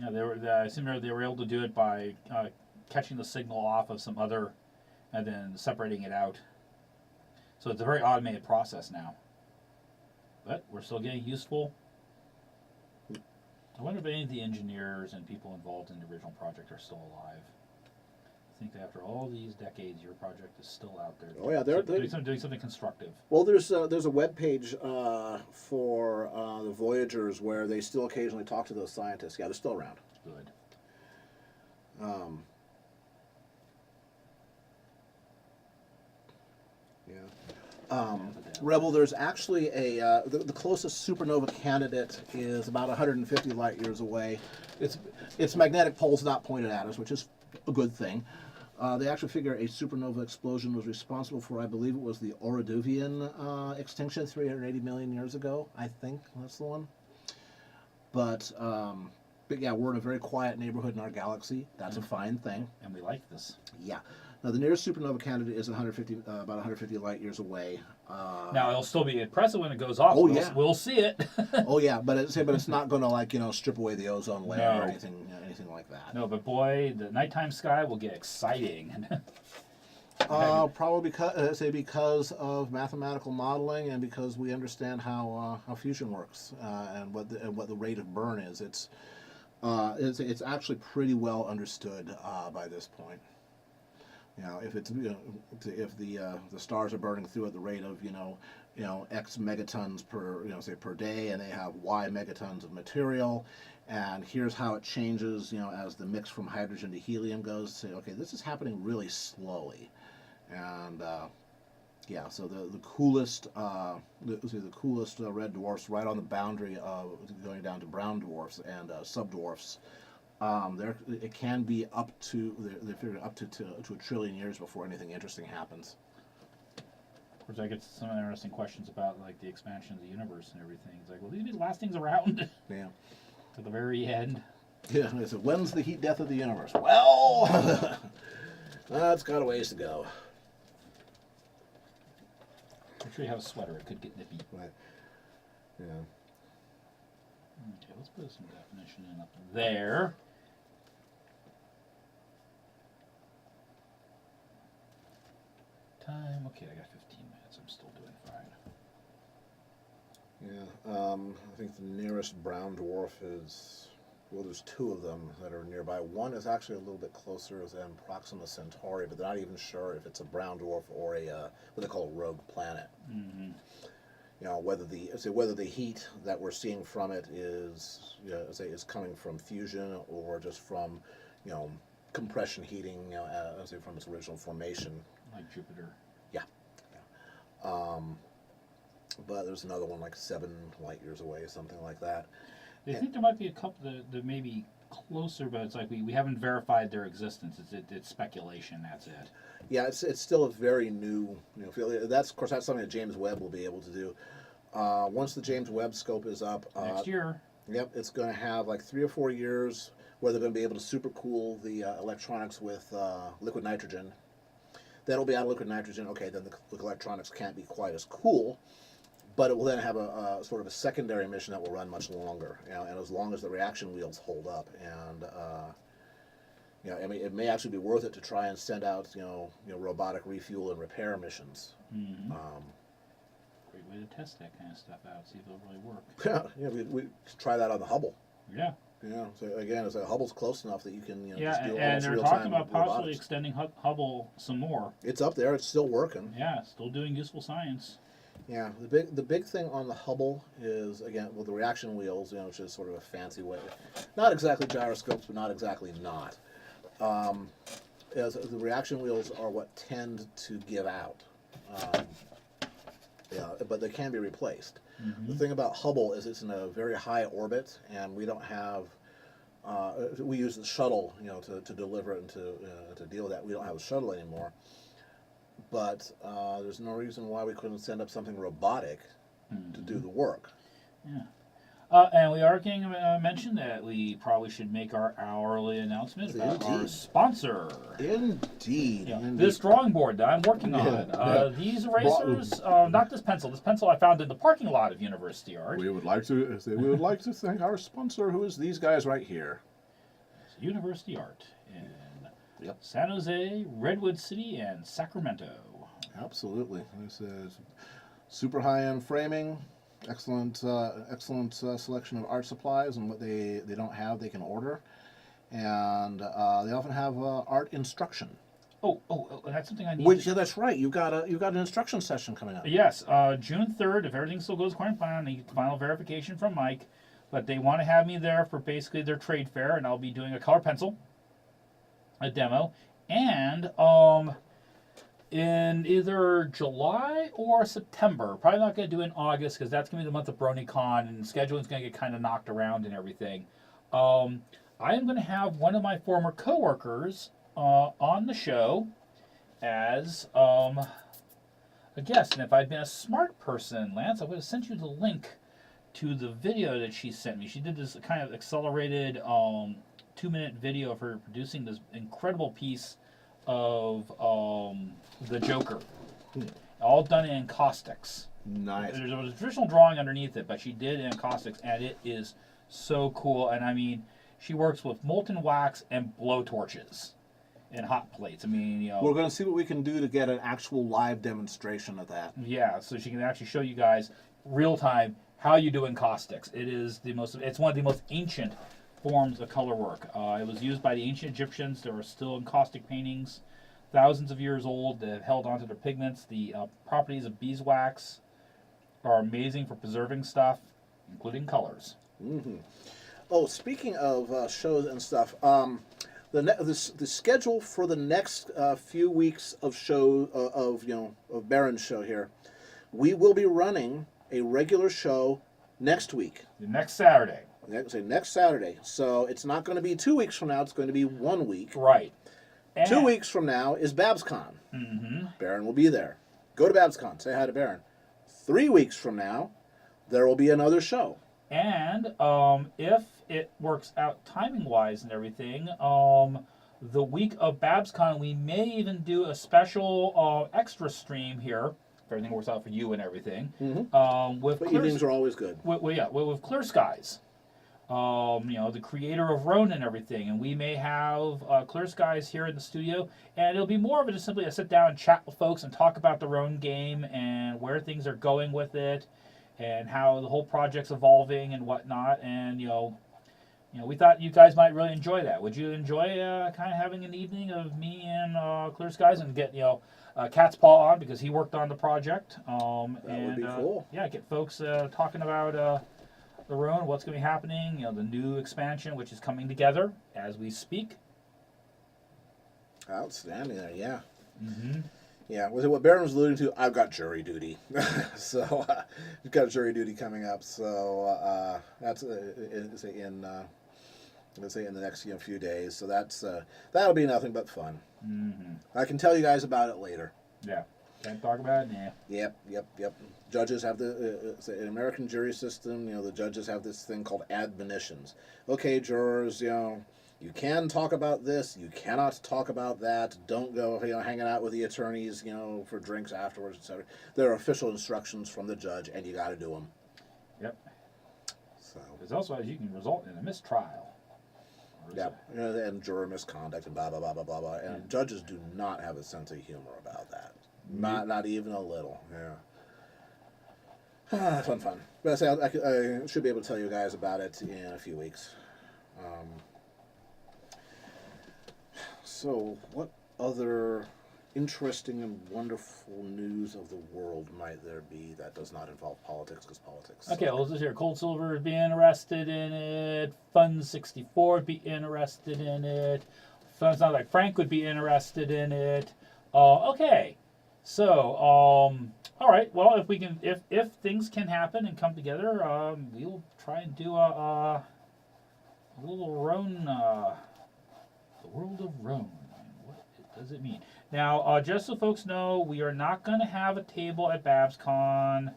Yeah, I assume they were able to do it by catching the signal off of some other, and then separating it out. So it's a very automated process now. But we're still getting useful. I wonder if any of the engineers and people involved in the original project are still alive. I think after all these decades, your project is still out there. Oh yeah, they're doing something constructive. Well, there's a web page for the Voyagers where they still occasionally talk to those scientists. Yeah, they're still around. Good. Rebel, there's actually the closest supernova candidate is about 150 light years away. Its magnetic pole's not pointed at us, which is a good thing. They actually figure a supernova explosion was responsible for, I believe it was the Oradovian extinction 380 million years ago. I think that's the one. But yeah, we're in a very quiet neighborhood in our galaxy. That's a fine thing. And we like this. Yeah. Now, the nearest supernova candidate is about 150 light years away. Now it'll still be impressive when it goes off. Oh, we'll, yeah. We'll see it. Oh yeah, but it's not going to strip away the ozone layer or No. anything like that. No, but boy, the nighttime sky will get exciting. Probably because of mathematical modeling and because we understand how fusion works and what the rate of burn is. It's actually pretty well understood by this point. If it's if the stars are burning through at the rate of X megatons per day, and they have Y megatons of material, and here's how it changes as the mix from hydrogen to helium goes. Say, okay, this is happening really slowly, and so the coolest red dwarfs right on the boundary of going down to brown dwarfs and subdwarfs. It can be up to they figure up to a trillion years before anything interesting happens. Of course, I get some interesting questions about like the expansion of the universe and everything. It's like, will these be the last things around? Yeah. To the very end. Yeah. So when's the heat death of the universe? Well, it's got a ways to go. I'm sure you have a sweater. It could get nippy. Right. Yeah. Okay, let's put some definition in up there. Time. Okay, I got 15 minutes. I'm still doing fine. Yeah. I think the nearest brown dwarf is, well, there's two of them that are nearby. One is actually a little bit closer than Proxima Centauri, but they're not even sure if it's a brown dwarf or what they call a rogue planet. Mm-hmm. Whether the heat that we're seeing from it is is coming from fusion or just from compression heating from its original formation. Like Jupiter. Yeah. But there's another one like 7 light years away, something like that. I think there might be a couple that may be closer, but it's like we haven't verified their existence. It's speculation. That's it. Yeah, it's still a very new field. That's something that James Webb will be able to do. Once the James Webb scope is up Next year. Yep, it's going to have like 3 or 4 years where they're going to be able to supercool the electronics with liquid nitrogen. Then it'll be out of liquid nitrogen. Okay, then the electronics can't be quite as cool, but it will then have a sort of a secondary mission that will run much longer, and as long as the reaction wheels hold up. And I mean, it may actually be worth it to try and send out robotic refuel and repair missions. Mm-hmm. Great way to test that kind of stuff out, see if it'll really work. Yeah, we try that on the Hubble. Yeah. So again, Hubble's close enough that you can just do and almost they're real-time talking about possibly robotics. extending Hubble some more. It's up there. It's still working. Yeah, still doing useful science. Yeah, the big thing on the Hubble is again the reaction wheels, which is sort of a fancy way, not exactly gyroscopes, but not exactly not. As the reaction wheels are what tend to give out. But they can be replaced. Mm-hmm. The thing about Hubble is it's in a very high orbit, and we don't have. We use the shuttle, to deliver it and to deal with that. We don't have a shuttle anymore. But there's no reason why we couldn't send up something robotic to do the work. Yeah. And we are getting mentioned that we probably should make our hourly announcement about our Indeed. sponsor. Indeed. Yeah, Indeed. this drawing board that I'm working on. These erasers, not this pencil. This pencil I found in the parking lot of University Art. We would like to thank our sponsor, who is these guys right here. It's University Art in Yep. San Jose, Redwood City, and Sacramento. Absolutely. This is super high-end framing. Excellent selection of art supplies, and what they don't have, they can order. And they often have art instruction. Oh, that's something I need. Which, yeah, that's right. You got an instruction session coming up. Yes, June 3rd, if everything still goes according to plan, I need final verification from Mike. But they want to have me there for basically their trade fair, and I'll be doing a color pencil, a demo, and in either July or September. Probably not going to do it in August because that's going to be the month of BronyCon and scheduling's going to get kind of knocked around and everything. I am going to have one of my former coworkers on the show as a guest. And if I'd been a smart person, Lance, I would have sent you the link to the video that she sent me. She did this kind of accelerated 2-minute video of her producing this incredible piece of the Joker, all done in caustics. Nice. There's a traditional drawing underneath it, but she did it in caustics, and it is so cool. And I mean, she works with molten wax and blow torches and hot plates. I mean, you know. We're going to see what we can do to get an actual live demonstration of that. Yeah, so she can actually show you guys real time how you do encaustics. It's one of the most ancient forms of color work. It was used by the ancient Egyptians. There are still encaustic paintings, thousands of years old, that have held onto their pigments. The properties of beeswax are amazing for preserving stuff, including colors. Mm-hmm. Oh, speaking of shows and stuff, the schedule for the next few weeks of of Baron's show here, we will be running a regular show next week. Next Saturday. Next Saturday. So it's not going to be 2 weeks from now. It's going to be 1 week. Right. And 2 weeks from now is BabsCon. Mm-hmm. Baron will be there. Go to BabsCon. Say hi to Baron. 3 weeks from now, there will be another show. And if it works out timing-wise and everything, the week of BabsCon, we may even do a special extra stream here, if everything works out for you and everything. Mm-hmm. With But Clear, evenings are always good. with Clear Skies. The creator of Ronin and everything, and we may have Clear Skies here in the studio, and it'll be more of just simply a sit down and chat with folks and talk about the Ronin game and where things are going with it, and how the whole project's evolving and whatnot. And we thought you guys might really enjoy that. Would you enjoy kind of having an evening of me and Clear Skies and get Cat's Paw on, because he worked on the project? That would be cool. Yeah, get folks talking about the Ronin, what's going to be happening, the new expansion, which is coming together as we speak. Outstanding there, yeah. Mm-hmm. Yeah, was it what Baron was alluding to? I've got jury duty, so we've got jury duty coming up. So that's in the next few days. So that'll be nothing but fun. Mm-hmm. I can tell you guys about it later. Yeah, can't talk about it. Yeah. Yep. Judges have an American jury system. The judges have this thing called admonitions. Okay, jurors, you can talk about this. You cannot talk about that. Don't go, hanging out with the attorneys, for drinks afterwards, etc. There are official instructions from the judge, and you got to do them. Yep. So. There's also, as you can result in a mistrial. Yeah, and juror misconduct and blah blah blah blah blah blah. And judges do not have a sense of humor about that. Not even a little. Yeah. Fun. But I should be able to tell you guys about it in a few weeks. So, what other interesting and wonderful news of the world might there be that does not involve politics? Because politics. Okay, well, this here, Cold Silver is being interested in it. Fun 64 would be interested in it. Sounds like Frank would be interested in it. Okay, so all right. Well, if things can happen and come together, we'll try and do a little Ronin. The world of Ronin. What does it mean? Now, just so folks know, we are not going to have a table at BabsCon.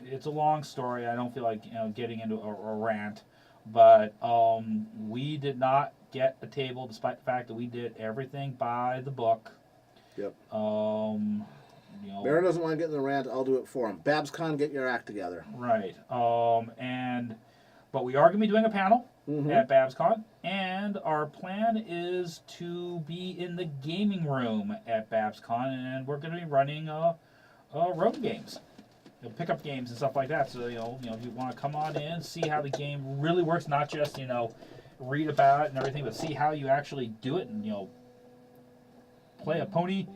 It's a long story. I don't feel like getting into a rant, but we did not get a table, despite the fact that we did everything by the book. Yep. Baron doesn't want to get in the rant. I'll do it for him. BabsCon, get your act together. Right. But we are going to be doing a panel at BabsCon, and our plan is to be in the gaming room at BabsCon, and we're going to be running road games, pickup games and stuff like that. So if you want to come on in, see how the game really works, not just read about it and everything, but see how you actually do it, and play a pony,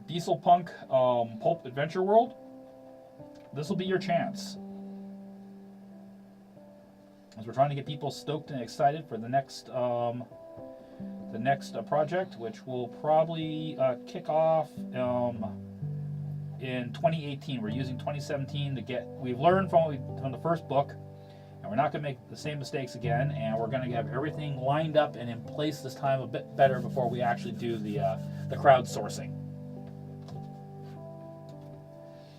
diesel punk, pulp adventure world. This will be your chance. As we're trying to get people stoked and excited for the next project, which will probably kick off in 2018. We're using 2017 to get. We've learned from the first book, and we're not going to make the same mistakes again. And we're going to have everything lined up and in place this time a bit better before we actually do the crowdsourcing.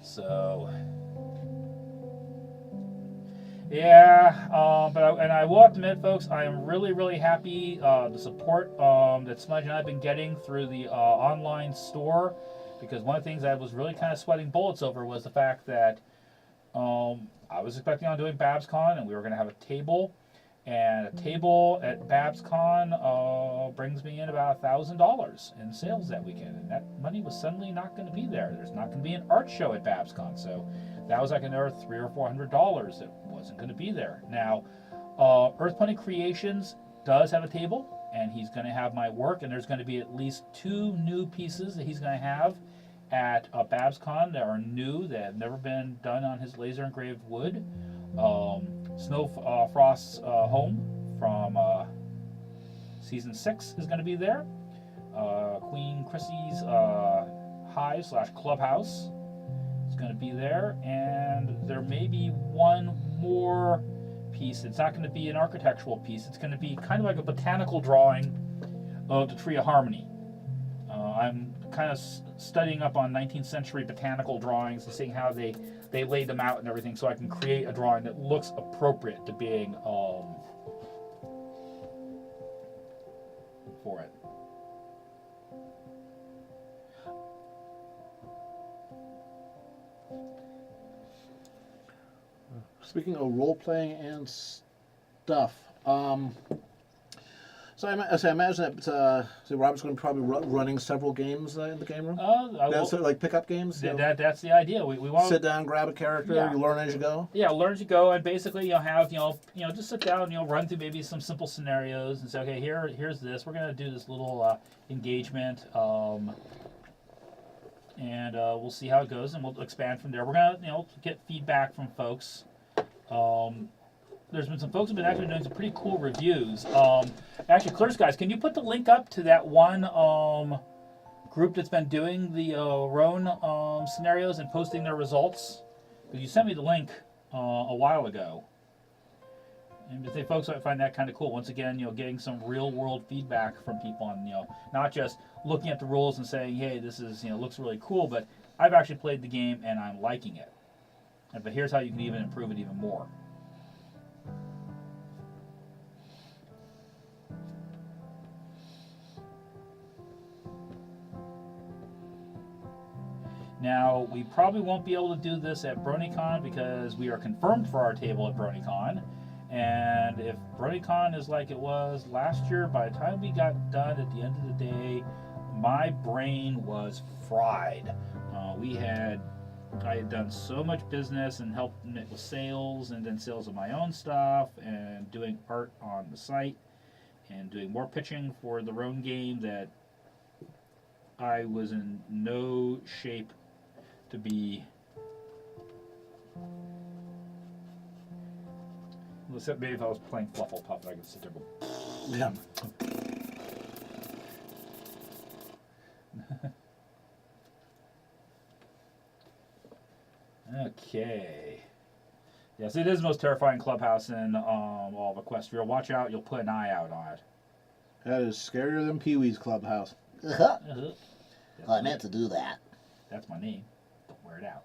So. Yeah, and I will have to admit, folks, I am really, really happy the support that Smudge and I have been getting through the online store, because one of the things I was really kind of sweating bullets over was the fact that I was expecting on doing BabsCon, and we were going to have a table, and a table at BabsCon brings me in about $1,000 in sales that weekend, and that money was suddenly not going to be there. There's not going to be an art show at BabsCon, so that was like another $300 or $400 that wasn't going to be there. Now, Earth Pony Creations does have a table, and he's going to have my work, and there's going to be at least 2 new pieces that he's going to have at BabsCon that are new, that have never been done on his laser engraved wood. Snow Frost's home from season 6 is going to be there. Queen Chrissy's hive/clubhouse is going to be there, and there may be one more piece. It's not going to be an architectural piece. It's going to be kind of like a botanical drawing of the Tree of Harmony. I'm kind of studying up on 19th century botanical drawings and seeing how they laid them out and everything, so I can create a drawing that looks appropriate to being for it. Speaking of role playing and stuff, so I imagine that so Robert's going to be probably running several games in the game room. That's like pickup games. That's the idea. We want sit down, grab a character. Yeah. You learn as you go. Yeah, learn as you go, and basically have just sit down, run through maybe some simple scenarios and say, okay, here's this. We're gonna do this little engagement, and we'll see how it goes, and we'll expand from there. We're gonna get feedback from folks. There's been some folks who've been actually doing some pretty cool reviews. Actually, Clear Skies, can you put the link up to that one group that's been doing the Roan scenarios and posting their results? Because you sent me the link a while ago. And I think folks might find that kind of cool. Once again, getting some real world feedback from people on, not just looking at the rules and saying, hey, this is, looks really cool, but I've actually played the game and I'm liking it. But here's how you can even improve it even more. Now, we probably won't be able to do this at BronyCon because we are confirmed for our table at BronyCon. And if BronyCon is like it was last year, by the time we got done at the end of the day, my brain was fried. I had done so much business and helped with sales, and then sales of my own stuff, and doing art on the site, and doing more pitching for the Roan game, that I was in no shape to be, except maybe if I was playing Flufflepuff, I could sit there and go. Okay. Yes, it is the most terrifying clubhouse in all of Equestria. Watch out, you'll put an eye out on it. That is scarier than Pee-wee's clubhouse. I meant to do that. That's my name. Don't wear it out.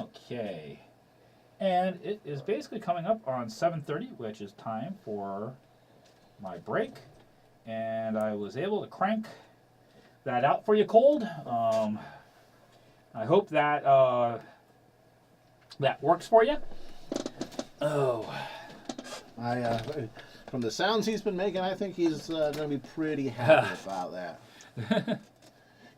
Okay. And it is basically coming up on 7:30, which is time for my break. And I was able to crank that out for you cold. I hope that that works for you. Oh. From the sounds he's been making, I think he's going to be pretty happy about that.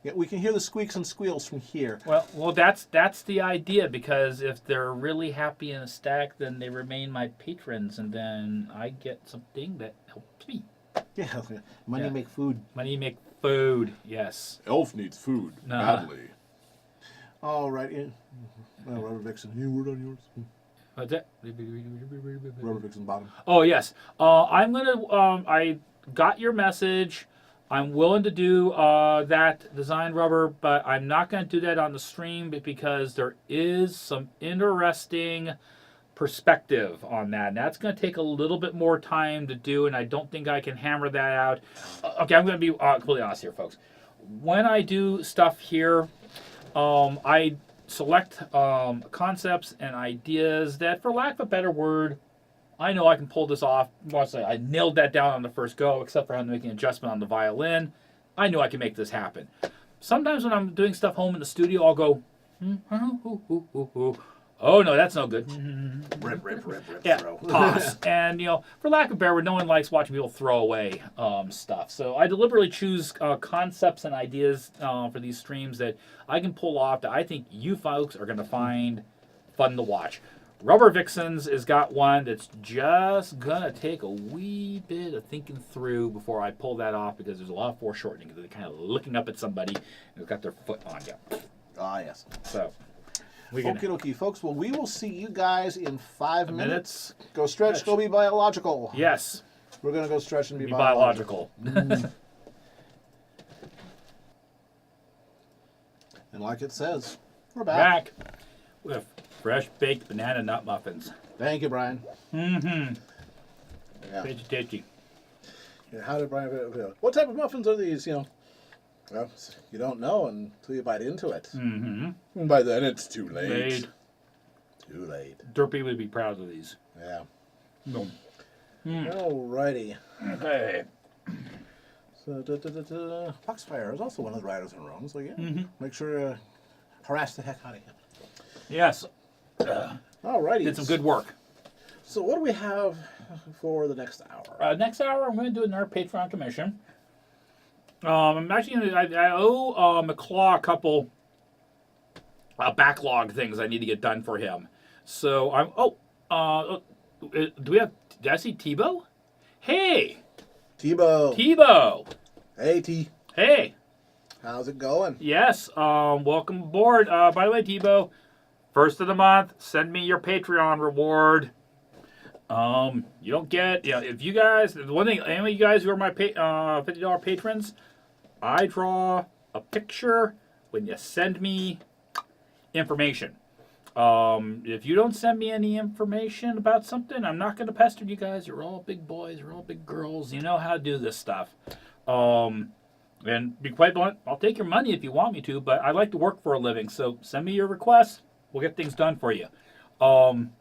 Yeah, we can hear the squeaks and squeals from here. Well, that's the idea, because if they're really happy and ecstatic, then they remain my patrons, and then I get something that helps me. Yeah, money make food. Money make food, yes. Elf needs food badly. All right. Yeah. Well, Rubber Vixen, any word on yours? What's that? Rubber Vixen bottom. Oh, yes. I got your message. I'm willing to do that design rubber, but I'm not going to do that on the stream because there is some interesting perspective on that. And that's going to take a little bit more time to do, and I don't think I can hammer that out. Okay, I'm going to be completely honest here, folks. When I do stuff here, I select concepts and ideas that, for lack of a better word, I know I can pull this off. I nailed that down on the first go, except for having to make an adjustment on the violin. I know I can make this happen. Sometimes when I'm doing stuff home in the studio, I'll go, oh no, that's no good. Rip, Yeah, throw. toss. And, for lack of a better word, no one likes watching people throw away stuff. So I deliberately choose concepts and ideas for these streams that I can pull off that I think you folks are going to find fun to watch. Rubber Vixens has got one that's just going to take a wee bit of thinking through before I pull that off, because there's a lot of foreshortening, because they're kind of looking up at somebody and they've got their foot on you. Ah, yes. So, Okie dokie, folks. Well, we will see you guys in 5 minutes. Go stretch, go be biological. Yes. We're going to go stretch and be Be biological. biological. And like it says, we're back. Back with fresh baked banana nut muffins. Thank you, Brian. Mm-hmm. Yeah. Tasty, tasty. Yeah, how did Brian feel? What type of muffins are these, Well, you don't know until you bite into it. Mm-hmm. And by then it's too late. Made. Too late. Derpy would be proud of these. Yeah. No. Alrighty. Okay. So, Foxfire is also one of the riders in Rome, so yeah, make sure harass the heck out of him. Yes. Alrighty. Did some good work. So what do we have for the next hour? Next hour, I'm going to do another Patron commission. I'm actually going to. I owe McClaw a couple backlog things I need to get done for him. So I'm. Do we have? Did I see Tebow? Hey, Tebow. Tebow. Hey, T. Hey. How's it going? Yes. Welcome aboard. By the way, Tebow, first of the month, send me your Patreon reward. You don't get. If you guys, the one thing, any of you guys who are my $50 patrons, I draw a picture when you send me information. If you don't send me any information about something, I'm not going to pester you guys. You're all big boys. You're all big girls. You know how to do this stuff. And be quite blunt, I'll take your money if you want me to, but I like to work for a living. So send me your requests. We'll get things done for you. And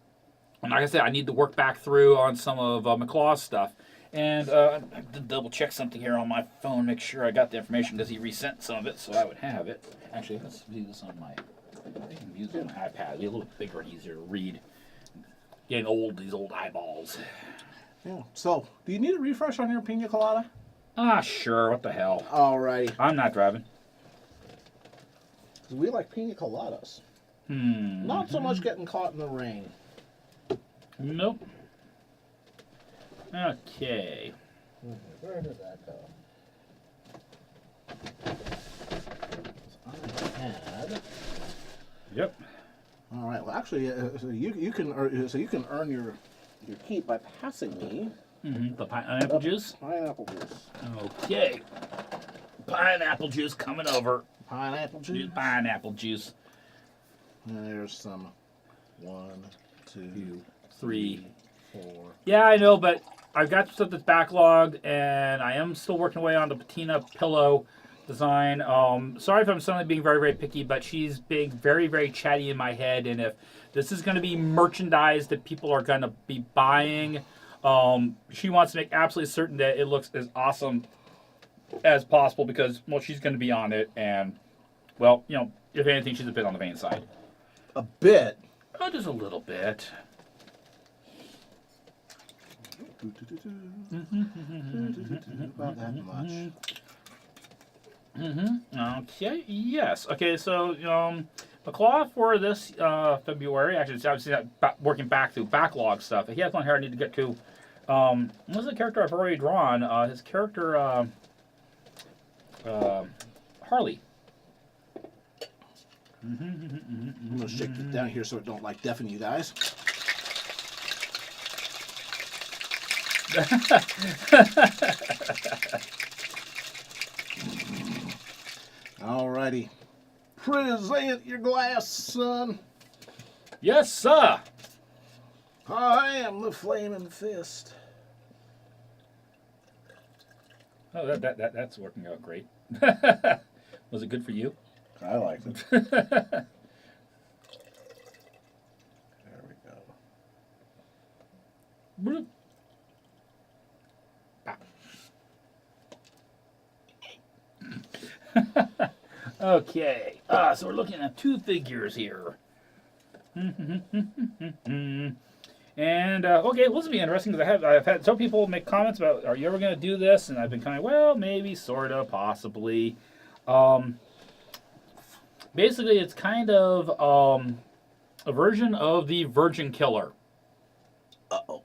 like I said, I need to work back through on some of McClaw's stuff. And I have to double check something here on my phone, make sure I got the information, because he resent some of it, so I would have it. Actually, let's do this on my, I can use it on my iPad. It'll be a little bigger and easier to read. Getting old, these old eyeballs. Yeah. So, do you need a refresh on your pina colada? Sure, what the hell. Alrighty. I'm not driving. Because we like pina coladas. Not so much getting caught in the rain. Nope. Okay. Where did that go? I had. Yep. All right. Well, actually, so you can earn your keep by passing me The pineapple juice. pineapple juice. Okay. Pineapple juice coming over. Pineapple juice. Pineapple juice. And there's some. 1, 2, 3. 4. Yeah, I know, but I've got stuff that's backlogged, and I am still working away on the patina pillow design. Sorry if I'm suddenly being very, very picky, but she's being very, very chatty in my head, and if this is going to be merchandise that people are going to be buying, she wants to make absolutely certain that it looks as awesome as possible, because, well, she's going to be on it, and, well, if anything, she's a bit on the vain side. A bit. Oh, just a little bit. About that much. Okay. Yes. Okay. So, McClaw for this February. Actually, it's obviously working back through backlog stuff. He has one here I need to get to. This is a character I've already drawn. His character, Harley. I'm gonna shake it down here so it don't deafen you guys. Alrighty. Present your glass, son. Yes, sir. I am the flaming fist. Oh, that's working out great. Was it good for you? I liked it. Okay. So we're looking at 2 figures here. And okay, well, this will be interesting because I've had some people make comments about, are you ever going to do this? And I've been kind of, well, maybe, sort of, possibly. Basically, it's kind of a version of the Virgin Killer, Uh-oh.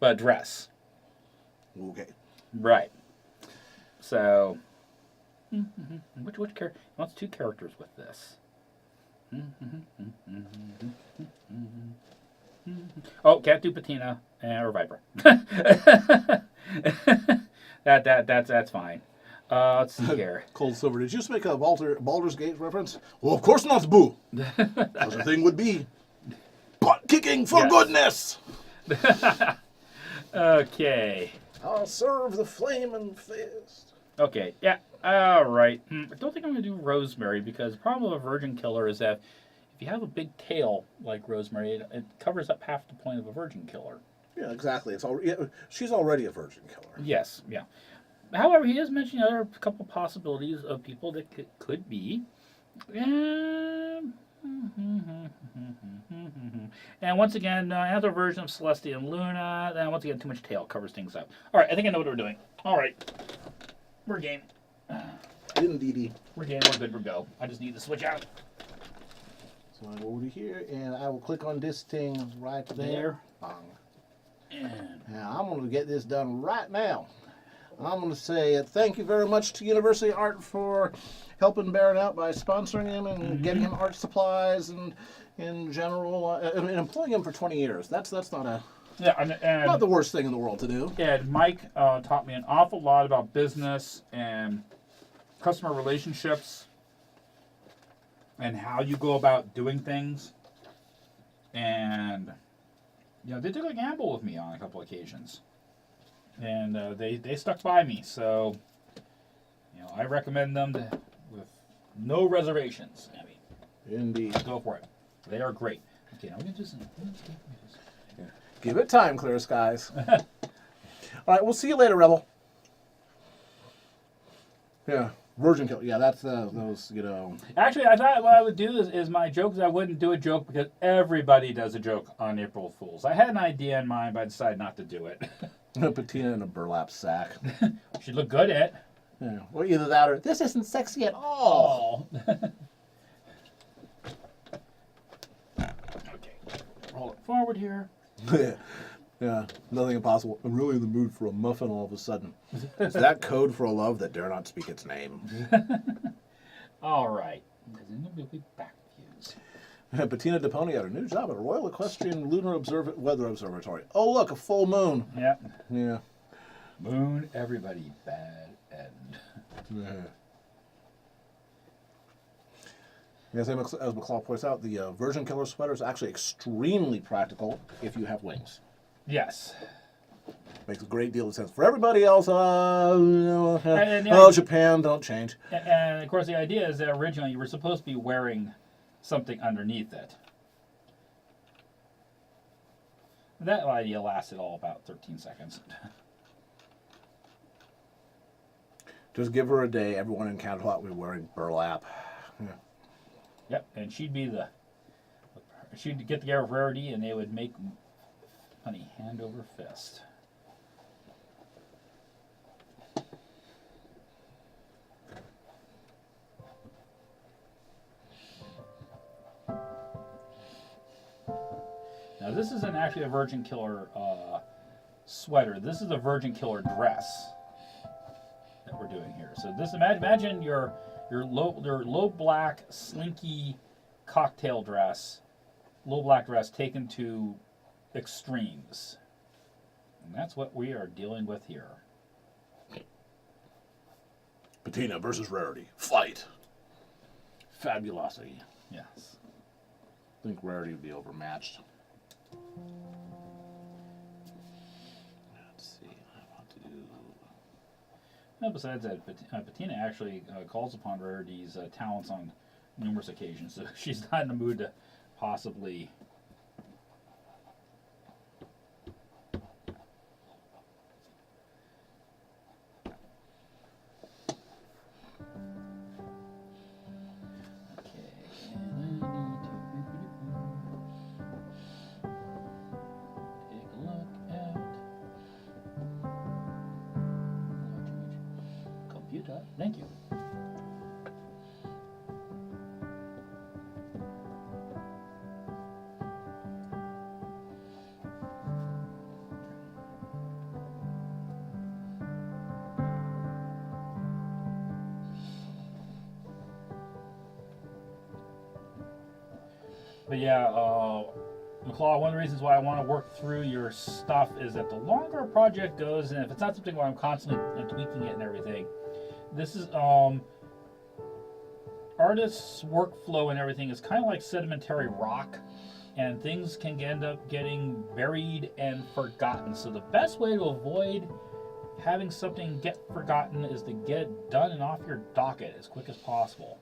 but dress. Okay. Right. So, which character? He wants 2 characters with this. Oh, can't do Patina or Viper. That's fine. Let's see here. Cold Silver, did you just make a Baldur's Gate reference? Well, of course not, Boo. Such a thing would be butt kicking for Yes. goodness. Okay. I'll serve the flaming fist. Okay. Yeah. All right. I don't think I'm going to do Rosemary because the problem with a Virgin Killer is that if you have a big tail like Rosemary, it covers up half the point of a Virgin Killer. Yeah, exactly. She's already a virgin killer. Yes. Yeah. However, he is mentioning other couple possibilities of people that could be. And once again, another version of Celestite and Luna. Then once again, too much tail covers things up. All right, I think I know what we're doing. All right, we're game. Indeedy. We're game. We're good. We're go. I just need to switch out. So I go over here and I will click on this thing right there. Bang. And Now I'm going to get this done right now. I'm going to say thank you very much to University Art for helping Baron out by sponsoring him and getting him art supplies and in general, and employing him for 20 years. That's not a not the worst thing in the world to do. And Mike taught me an awful lot about business and customer relationships and how you go about doing things. And they took a gamble with me on a couple occasions. And they stuck by me, so I recommend them with no reservations. I mean, Indeed. go for it. They are great. Okay, now we're gonna do some. Give it time, Clear Skies. All right, we'll see you later, Rebel. Yeah, Virgin Kill. Yeah, that's those, Actually, I thought what I would do is my joke is I wouldn't do a joke because everybody does a joke on April Fools. I had an idea in mind, but I decided not to do it. Patina in a burlap sack. She'd look good at it. Yeah. Or either that or this isn't sexy at all. Okay, roll it forward here. Yeah, nothing impossible. I'm really in the mood for a muffin all of a sudden. Is that code for a love that dare not speak its name? All right. We'll be back with you. Patina DePony got a new job at a Royal Equestrian Lunar Weather Observatory. Oh, look, a full moon. Yeah. Yeah. Moon, everybody, bad end. Yeah. Yes, as McClaw points out, the Virgin Killer sweater is actually extremely practical if you have wings. Yes. Makes a great deal of sense. For everybody else, Japan, don't change. And of course, the idea is that originally you were supposed to be wearing something underneath it. That idea lasted all about 13 seconds. Just give her a day. Everyone in Canterlot will be wearing burlap. Yeah. Yep, and she'd get the air of rarity, and they would make money hand over fist. Now this isn't actually a Virgin Killer sweater. This is a Virgin Killer dress that we're doing here. So this, imagine your low black slinky cocktail dress, low black dress taken to extremes, and that's what we are dealing with here. Patina versus Rarity. Fight. Fabulosity. Yes. I think Rarity would be overmatched. Let's see. I want to do. Now, besides that, Patina actually calls upon Rarity's talents on numerous occasions, so she's not in the mood to possibly. Thank you. But yeah, McClaw, one of the reasons why I want to work through your stuff is that the longer a project goes, and if it's not something where I'm constantly tweaking it and everything, this is artists' workflow and everything is kind of like sedimentary rock, and things can end up getting buried and forgotten. So the best way to avoid having something get forgotten is to get it done and off your docket as quick as possible.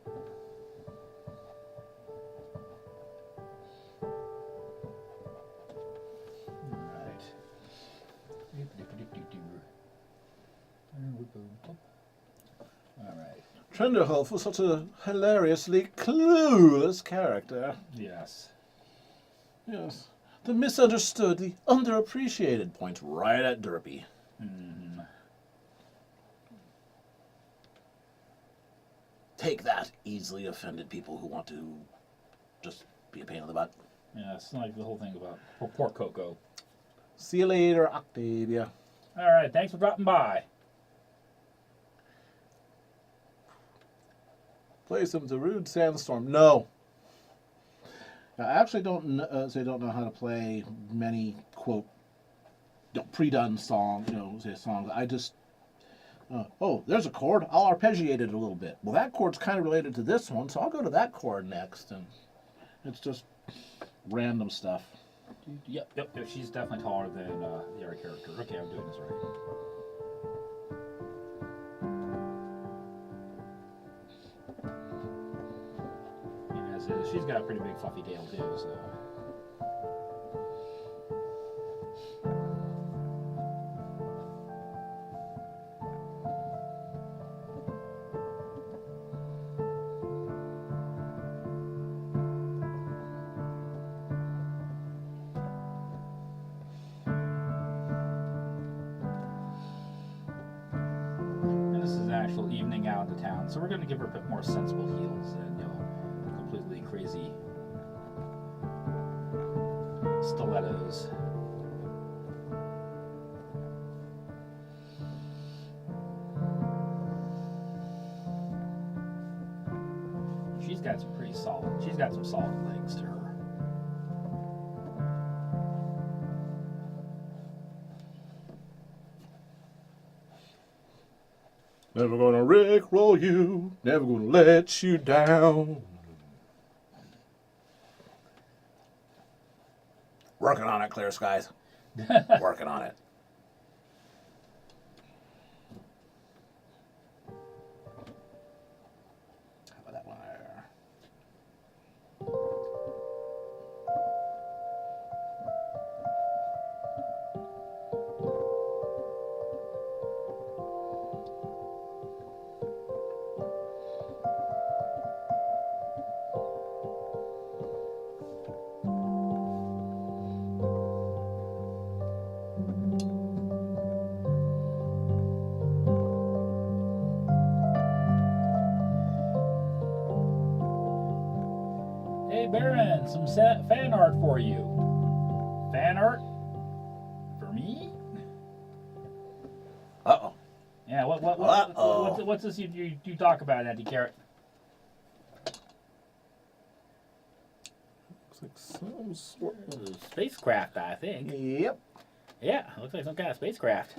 Alright. Trenderholf was such a hilariously clueless character. Yes. Yes. The misunderstood, the underappreciated. Points right at Derpy. Take that, easily offended people who want to just be a pain in the butt. Yeah, it's like the whole thing about poor Coco. See you later, Octavia. Alright, thanks for dropping by. Play some Darude Sandstorm. No. I actually don't know how to play many, quote, pre-done songs, say songs. I just, oh, there's a chord. I'll arpeggiate it a little bit. Well, that chord's kind of related to this one, so I'll go to that chord next. And it's just random stuff. Yep, she's definitely taller than the other character. Okay, I'm doing this right. She's got a pretty big fluffy tail too, so. And this is an actual evening out into town, so we're going to give her a bit more sensible heels than completely crazy stilettos. She's got some solid legs to her. Never gonna rickroll you, never gonna let you down. Working on it, Clear Skies. Working on it. How about that one there? Hey Baron, some fan art for you. Fan art? For me? Uh-oh. Yeah, what's this you talk about, Andy Carrot? Looks like some sort of... Spacecraft, I think. Yep. Yeah, looks like some kind of spacecraft.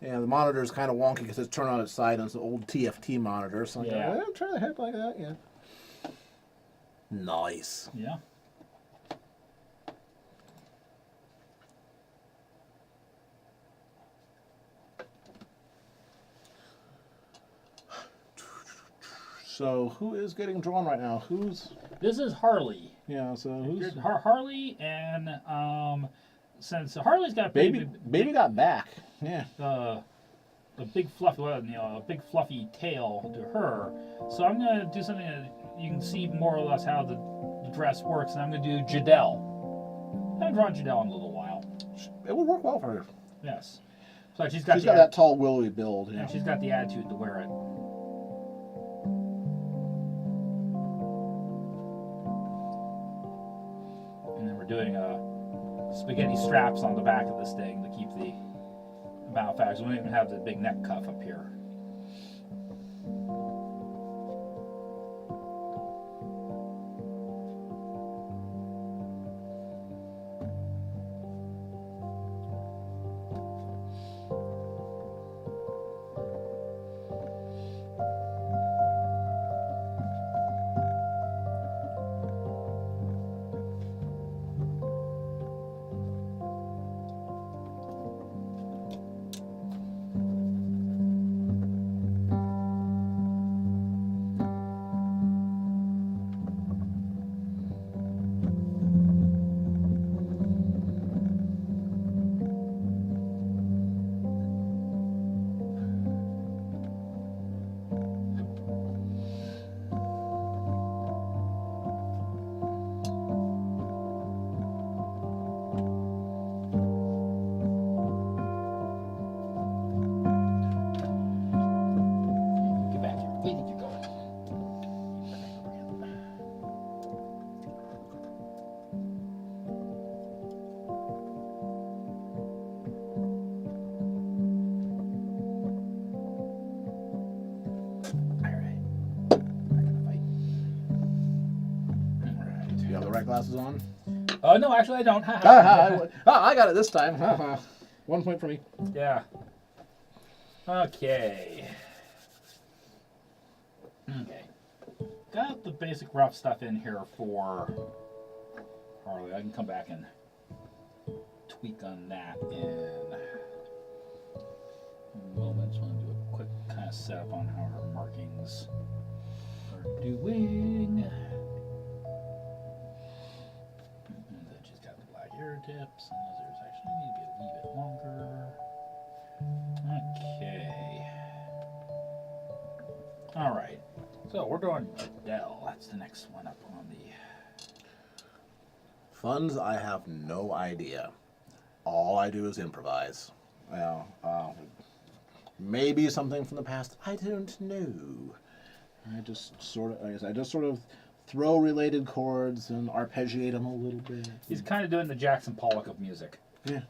Yeah, the monitor is kind of wonky because it's turned on its side and it's an old TFT monitor. So Yeah. I'm trying to heck like that, yeah. Nice. Yeah. So who is getting drawn right now? This is Harley. Yeah, so who's... Harley, and since Harley's got Baby got back. Yeah. A big fluffy tail to her. So I'm gonna do something that you can see more or less how the dress works, and I'm gonna do Jadelle. I haven't drawn Jadelle in a little while. It would work well for her. Yes. So she's got that tall, willowy build. and she's got the attitude to wear it. we're doing spaghetti straps on the back of this thing to keep the mouth out. So we don't even have the big neck cuff up here. You have the right glasses on? No, actually I don't. I got it this time. 1 point for me. Yeah. Okay. Okay. Got the basic rough stuff in here for Harley. I can come back and tweak on that in a moment. Just want to do a quick kind of setup on how our markings are doing. And then she's got the black hair tips, and those actually need to be a wee bit longer. Okay. All right. So we're doing Jadell. That's the next one up on the. Funds, I have no idea. All I do is improvise. Well, maybe something from the past. I don't know. I just sort of throw related chords and arpeggiate them a little bit. He's kind of doing the Jackson Pollock of music. Yeah.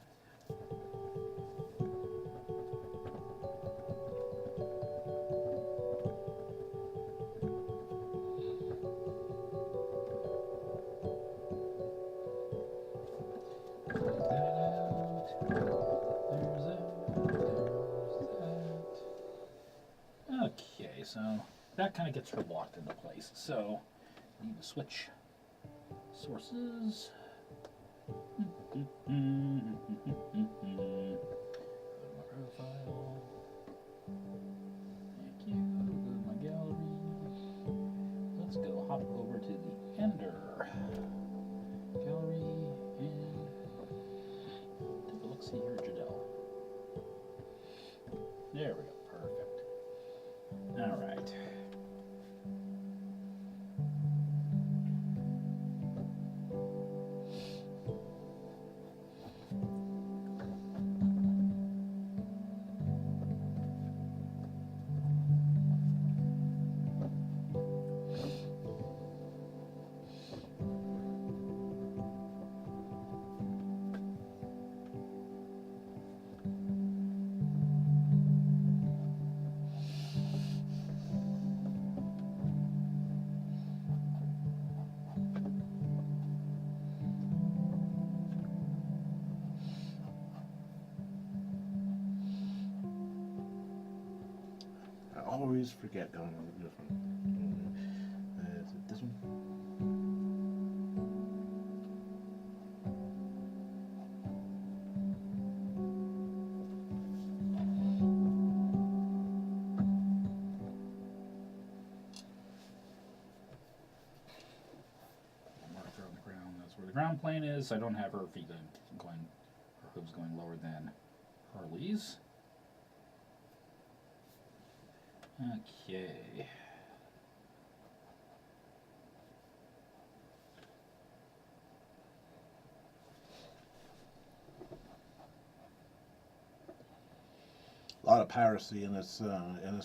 Okay, so that kind of gets her locked into place. So, need to switch sources. Go to my profile. Thank you. Go to my gallery. Let's go hop over to the Ender gallery and take a look. See here, Jadell. There we go. Perfect. All right. I always forget going on the different. Is it this one? Marker on the ground. That's where the ground plane is. I don't have her feet going, her hooves going lower than Harley's. Okay. A lot of piracy in this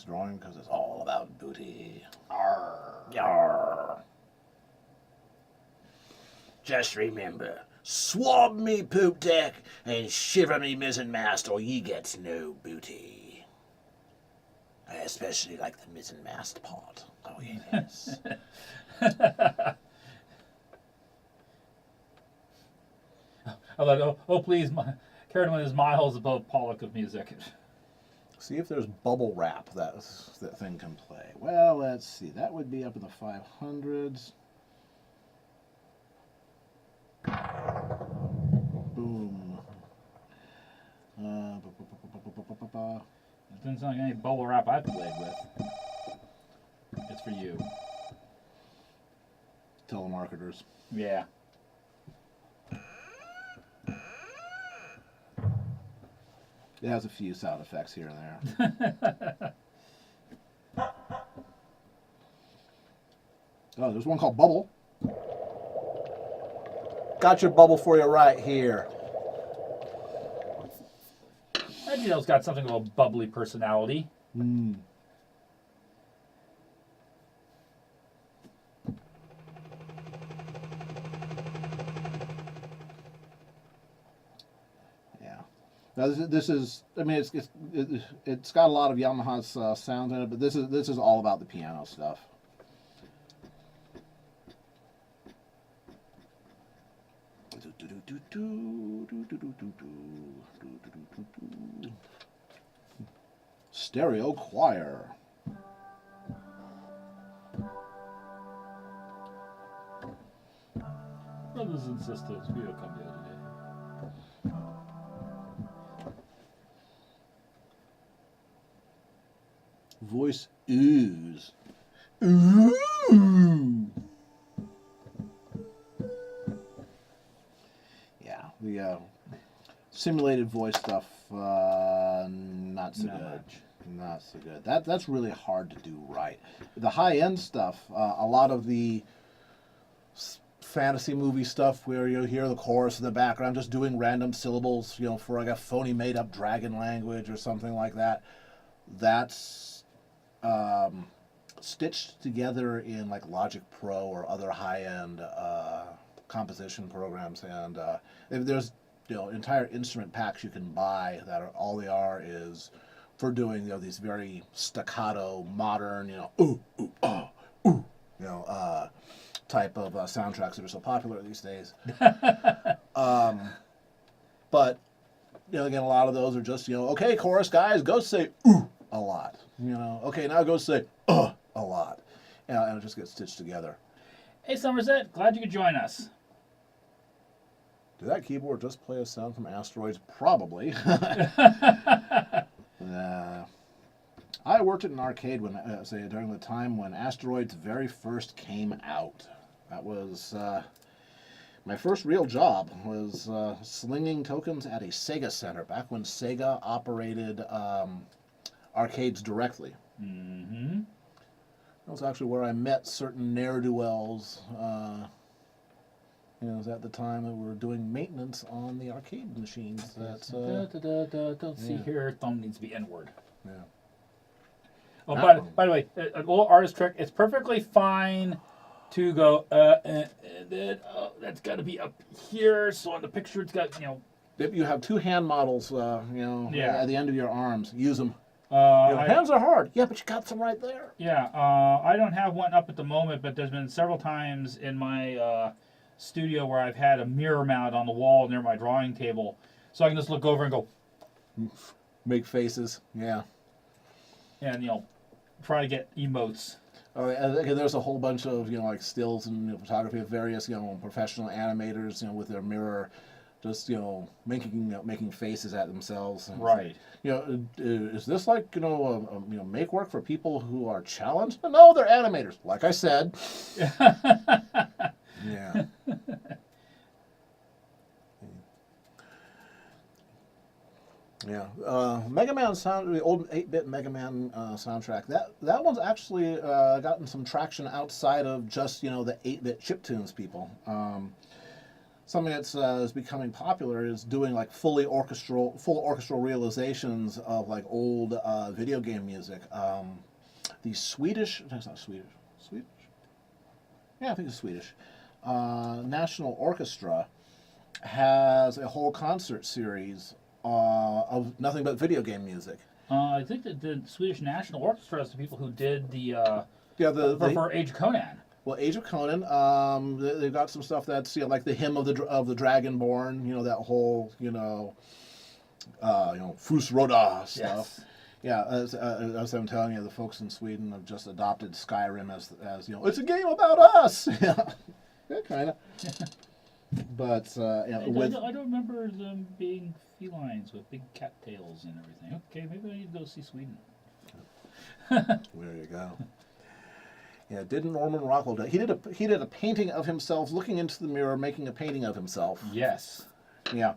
drawing because it's all about booty. Arr. Yarr. Just remember, Swab me poop deck and shiver me mizzen mast, or ye gets no booty. I especially like the mizzen mast part. Oh yes. I thought, oh please, Carolyn is miles above Pollock of music. See if there's bubble wrap that thing can play. Well, let's see. That would be up in the 500s. Boom. It doesn't sound like any bubble wrap I've played with. It's for you. Telemarketers. Yeah. It has a few sound effects here and there. Oh, there's one called Bubble. Got your bubble for you right here. Reginald's got something of a bubbly personality. Mm. Yeah. Now this is. I mean, it's got a lot of Yamaha's sound in it, but this is all about the piano stuff. Stereo choir. Brothers and sisters, we will come here today. Voice ooze. Ooh. Yeah, the simulated voice stuff, not so good. Much. Not so good. That's really hard to do right. The high end stuff, a lot of the fantasy movie stuff where you hear the chorus in the background just doing random syllables, for like a phony made up dragon language or something like that. That's stitched together in like Logic Pro or other high end composition programs, and there's entire instrument packs you can buy that are all they are is for doing these very staccato modern ooh ooh oh ooh type of soundtracks that are so popular these days. But again, a lot of those are just okay, chorus guys, go say ooh a lot. Okay, now go say a lot, and it just gets stitched together. Hey Somerset, glad you could join us. Did that keyboard just play a sound from Asteroids? Probably. I worked at an arcade during the time when Asteroids very first came out. That was my first real job. Was slinging tokens at a Sega Center back when Sega operated arcades directly. Mm-hmm. That was actually where I met certain ne'er-do-wells. It was at the time that we were doing maintenance on the arcade machines. That's Don't see here. Thumb needs to be N-word. yeah. Oh, by the way, an little artist trick. It's perfectly fine to go. That's got to be up here. So on the picture, it's got If you have two hand models, Yeah. at the end of your arms, use them. I- hands are hard. Yeah, but you got some right there. Yeah, I don't have one up at the moment, but there's been several times in my studio where I've had a mirror mount on the wall near my drawing table, so I can just look over and go, Make faces. Yeah. and try to get emotes. And again, there's a whole bunch of like stills and photography of various professional animators with their mirror, just making faces at themselves. And Right. is this like make work for people who are challenged? No, they're animators. Like I said. Yeah. Yeah, Mega Man sound, the old 8-bit Mega Man soundtrack. That one's actually gotten some traction outside of just the 8-bit chiptunes people. Something that's is becoming popular is doing like full orchestral realizations of like old video game music. The Swedish, that's not Swedish, Swedish. Yeah, I think it's Swedish. National Orchestra has a whole concert series of nothing but video game music. I think that the Swedish National Orchestra is the people who did the Yeah, for Age of Conan. well, Age of Conan. They've got some stuff that's like the hymn of the Dragonborn. That whole Fus Roda stuff. Yes. Yeah, as I'm telling you, the folks in Sweden have just adopted Skyrim as it's a game about us. Yeah, kind of. But I with don't remember them being felines with big cattails and everything. Okay, maybe I need to go see Sweden. there you go. Yeah, didn't Norman Rockwell do? He did a painting of himself looking into the mirror, making a painting of himself. Yes. Yeah.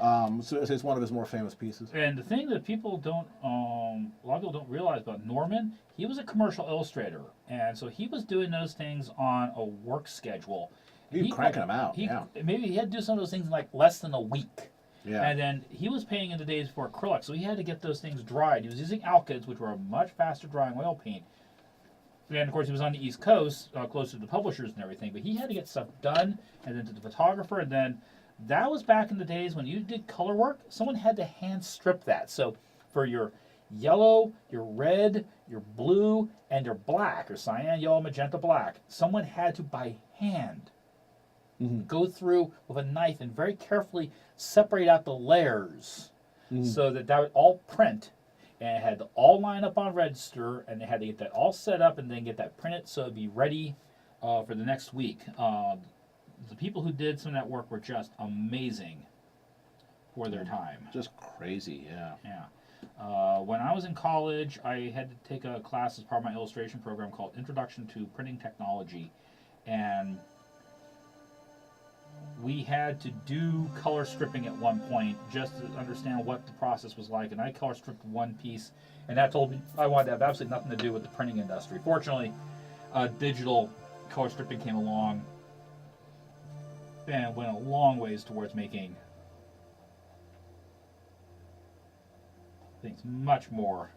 So it's one of his more famous pieces. And the thing that people don't, a lot of people don't realize about Norman, he was a commercial illustrator, and so he was doing those things on a work schedule. He was cranking them out. Maybe he had to do some of those things in like less than a week. Yeah. And then he was painting in the days before acrylic, so he had to get those things dried. He was using alkyds, which were a much faster drying oil paint. And of course, he was on the East Coast, close to the publishers and everything, but he had to get stuff done, and then to the photographer, and then that was back in the days when you did color work, someone had to hand strip that. So for your yellow, your red, your blue, and your black, or cyan, yellow, magenta, black, someone had to, by hand, go through with a knife and very carefully separate out the layers so that would all print, and it had to all line up on register, and they had to get that all set up and then get that printed so it'd be ready for the next week. The people who did some of that work were just amazing for their time. Just crazy, yeah. Yeah. When I was in college, I had to take a class as part of my illustration program called Introduction to Printing Technology, and we had to do color stripping at one point just to understand what the process was like, and I color stripped one piece, and that told me I wanted to have absolutely nothing to do with the printing industry. Fortunately, digital color stripping came along and went a long ways towards making things much more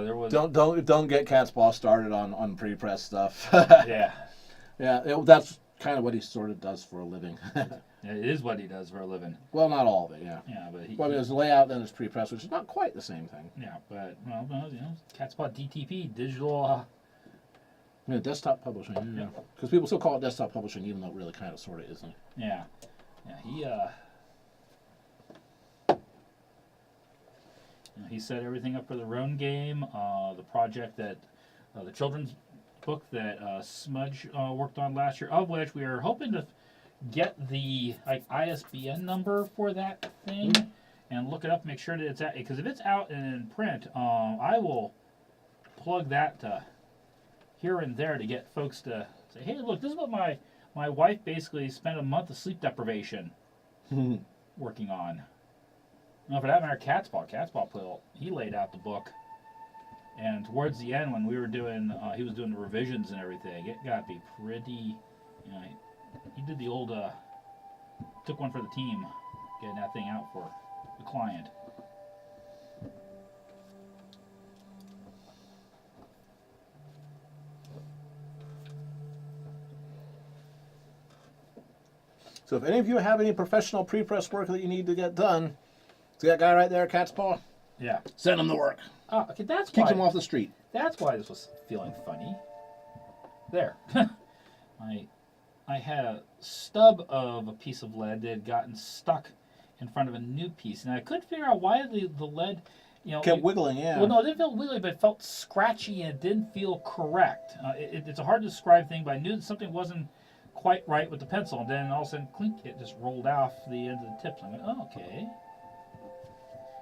there was Don't get Cat's Paw started on pre-press stuff. yeah. That's kind of what he sort of does for a living. It is what he does for a living. Well, not all of it, yeah. Yeah, but Well, there's layout, then there's pre-press, which is not quite the same thing. yeah, but Cat's Paw DTP, digital. Desktop publishing, yeah. Yeah. Because people still call it desktop publishing, even though it really kind of sort of isn't. Yeah, he set everything up for the Roan game, the project that, the children's book that Smudge worked on last year, of which we are hoping to get the ISBN number for that thing and look it up, make sure that it's out, because if it's out in print, I will plug that here and there to get folks to say, hey, look, this is what my wife basically spent a month of sleep deprivation working on. No, for that matter, Cat's Paw he laid out the book, and towards the end when we were doing, he was doing the revisions and everything, it got to be pretty, he did the old, took one for the team, getting that thing out for the client. So if any of you have any professional pre-press work that you need to get done, see that guy right there, Cat's Paw? Yeah. Send him the work. Oh, okay, that's Keeps why. him off the street. That's why this was feeling funny. There. I had a stub of a piece of lead that had gotten stuck in front of a new piece, and I couldn't figure out why the lead, Kept wiggling, yeah. Well, no, it didn't feel wiggly, but it felt scratchy and it didn't feel correct. It's a hard to describe thing, but I knew that something wasn't quite right with the pencil, and then all of a sudden, clink, it just rolled off the end of the tips. I went, oh, okay.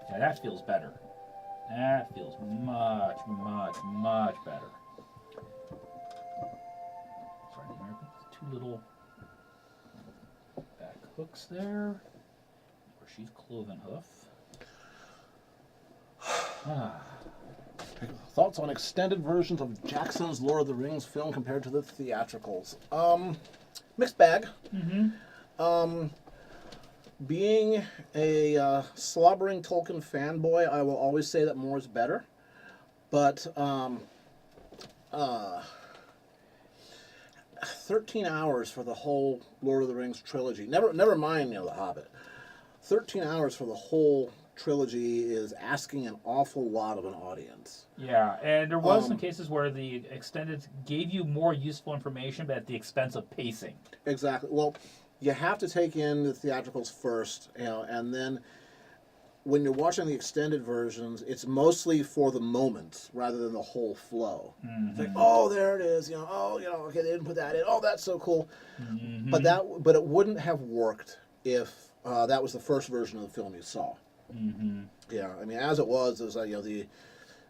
Yeah, that feels better. That feels much, much, much better. Sorry, I put two little back hooks there. Where she's cloven hoof. Thoughts on extended versions of Jackson's Lord of the Rings film compared to the theatricals? Mixed bag. Being a slobbering Tolkien fanboy, I will always say that more is better. But 13 hours for the whole Lord of the Rings trilogy. Never mind, The Hobbit. 13 hours for the whole trilogy is asking an awful lot of an audience. Yeah, and there was some cases where the extended gave you more useful information, but at the expense of pacing. Exactly. Well, you have to take in the theatricals first, and then when you're watching the extended versions, it's mostly for the moments rather than the whole flow. It's like, oh, there it is. Okay, they didn't put that in. Oh, that's so cool. But it wouldn't have worked if that was the first version of the film you saw. Yeah, I mean, as it was the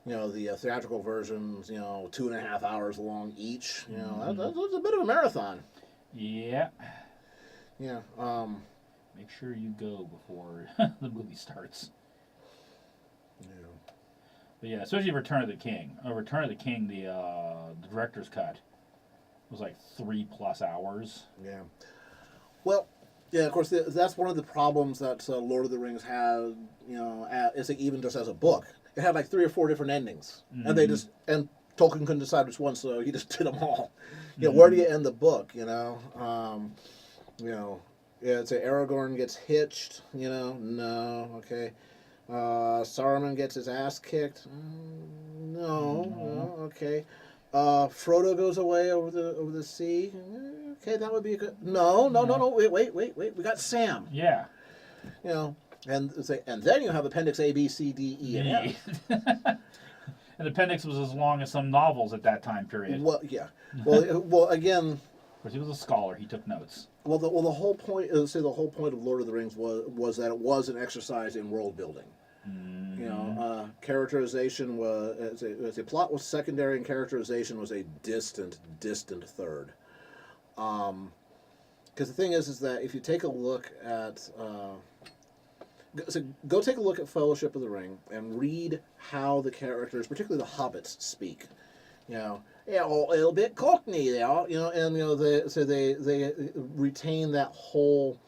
theatrical versions, 2.5 hours long each. That was a bit of a marathon. Yeah. Yeah. Make sure you go before the movie starts. Yeah. But yeah, especially Return of the King. Return of the King, the director's cut was like 3+ hours. Yeah. Well, yeah, of course, that's one of the problems that Lord of the Rings had, is like even just as a book. It had like 3 or 4 different endings. And Tolkien couldn't decide which one, so he just did them all. Where do you end the book, Yeah, it's Aragorn gets hitched, no, okay. Saruman gets his ass kicked, no, okay. Frodo goes away over the sea, okay, that would be a good. No, wait, we got Sam. Yeah. And then you have Appendix A, B, C, D, E, and F. And the appendix was as long as some novels at that time period. Well, yeah. Well, again. Of course, he was a scholar. He took notes. Well, the whole point, the whole point of Lord of the Rings was that it was an exercise in world building. Characterization was the plot was secondary, and characterization was a distant third. Because the thing is that if you take a look at go take a look at Fellowship of the Ring and read how the characters, particularly the hobbits, speak. A little bit Cockney there, and they retain that whole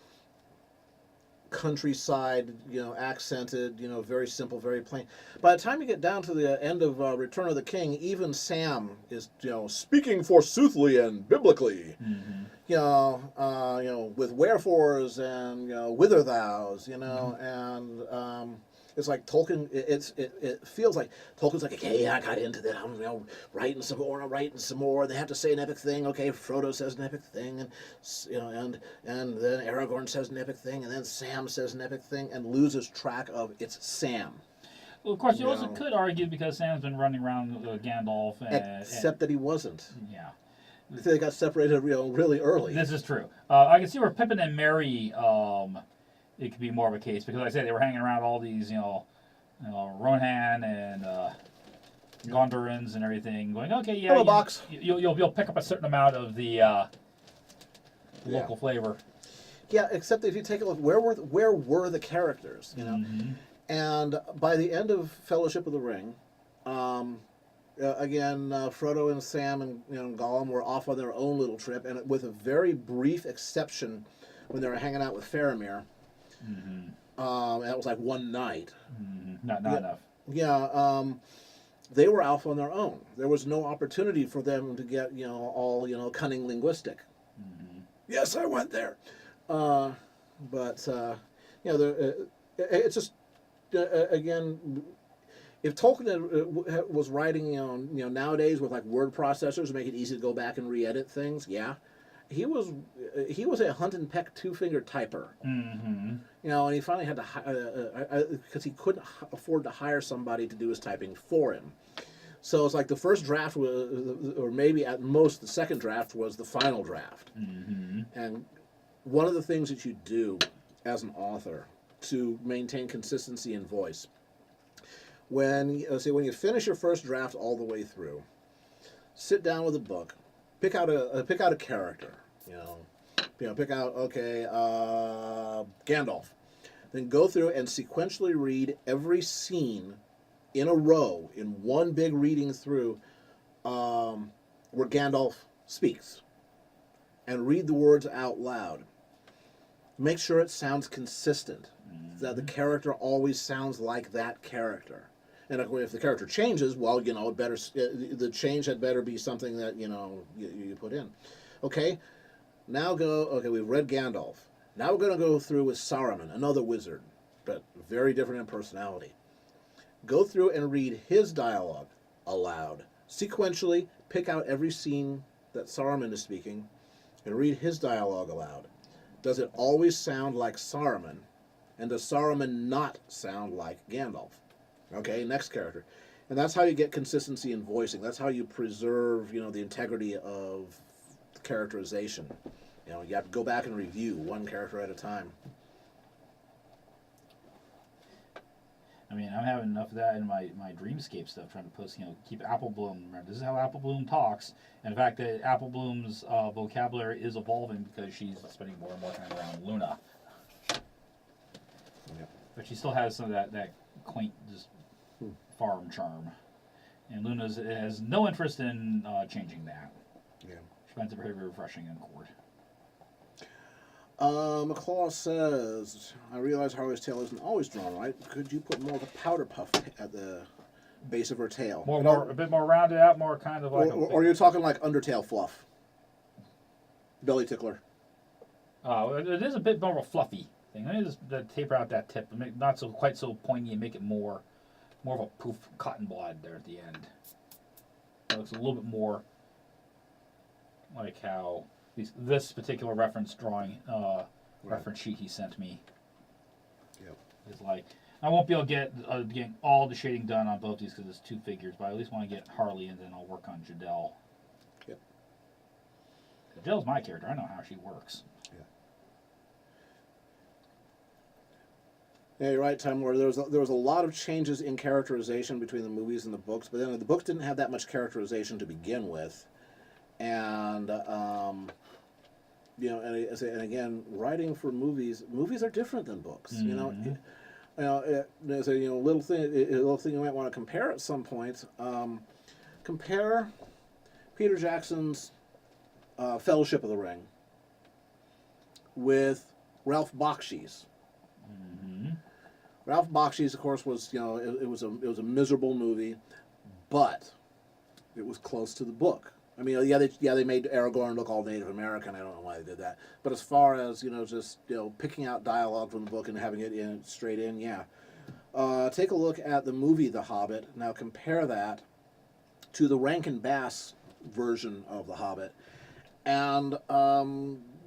countryside, accented, very simple, very plain. By the time you get down to the end of Return of the King, even Sam is, speaking forsoothly and biblically, with wherefores and whither thous, and it's like Tolkien. It feels like Tolkien's like, okay, I got into that. I'm writing some more. They have to say an epic thing. Okay, Frodo says an epic thing, and then Aragorn says an epic thing, and then Sam says an epic thing, and loses track of it's Sam. Well, of course, you also could argue because Sam's been running around with Gandalf, except that he wasn't. Yeah. They got separated, really early. This is true. I can see where Pippin and Merry. It could be more of a case because, like I said, they were hanging around all these, Rohan and Gondorans and everything, going, okay, yeah, Hello, box. You'll pick up a certain amount of the local flavor. Yeah, except if you take a look, where were the characters, And by the end of Fellowship of the Ring, again, Frodo and Sam and Gollum were off on their own little trip, and with a very brief exception when they were hanging out with Faramir. That was like one night. Not enough. Yeah, they were off on their own. There was no opportunity for them to get all cunning linguistic. Yes, I went there, but it's just again, if Tolkien was writing nowadays with like word processors to make it easy to go back and re-edit things, he was a hunt and peck 2-finger typer. And he finally had to because he couldn't afford to hire somebody to do his typing for him. So it's like the first draft was, or maybe at most the second draft was the final draft. And one of the things that you do as an author to maintain consistency in voice, when you finish your first draft all the way through, sit down with a book. Pick out a character, pick out, Gandalf. Then go through and sequentially read every scene in a row, in one big reading through, where Gandalf speaks, and read the words out loud. Make sure it sounds consistent, that the character always sounds like that character. And if the character changes, well, it better, the change had better be something that you put in. Okay, we've read Gandalf. Now we're going to go through with Saruman, another wizard, but very different in personality. Go through and read his dialogue aloud. Sequentially, pick out every scene that Saruman is speaking and read his dialogue aloud. Does it always sound like Saruman? And does Saruman not sound like Gandalf? Okay, next character. And that's how you get consistency in voicing. That's how you preserve, the integrity of the characterization. You have to go back and review one character at a time. I mean, I'm having enough of that in my Dreamscape stuff, trying to post, keep Apple Bloom. Remember, this is how Apple Bloom talks. And the fact that Apple Bloom's vocabulary is evolving because she's spending more and more time around Luna. Yep. But she still has some of that quaint, just farm charm. And Luna has no interest in changing that. Yeah. She finds it very refreshing in court. McClaw says, I realize Harley's tail isn't always drawn right. Could you put more of a powder puff at the base of her tail? A bit more rounded out, more kind of like or you're talking like undertail fluff? Belly tickler. It is a bit more of a fluffy thing. Let me just taper out that tip, and make not quite so pointy, and make it more of a poof cotton blad there at the end. It looks a little bit more like how this particular reference drawing reference sheet he sent me. Yep. Is like. I won't be able to get all the shading done on both these because it's two figures, but I at least want to get Harley, and then I'll work on Jadelle. Yep. Jadelle's my character. I know how she works. Yeah, you're right, Time Lord. There was a lot of changes in characterization between the movies and the books, but then the books didn't have that much characterization to begin with, and and again, writing for movies are different than books. Mm-hmm. There's a little thing you might want to compare at some point. Compare Peter Jackson's Fellowship of the Ring with Ralph Bakshi's. Mm-hmm. Ralph Bakshi's, of course, was it was a miserable movie, but it was close to the book. I mean, they made Aragorn look all Native American. I don't know why they did that. But as far as just picking out dialogue from the book and having it straight in, yeah. Take a look at the movie The Hobbit. Now compare that to the Rankin Bass version of The Hobbit, and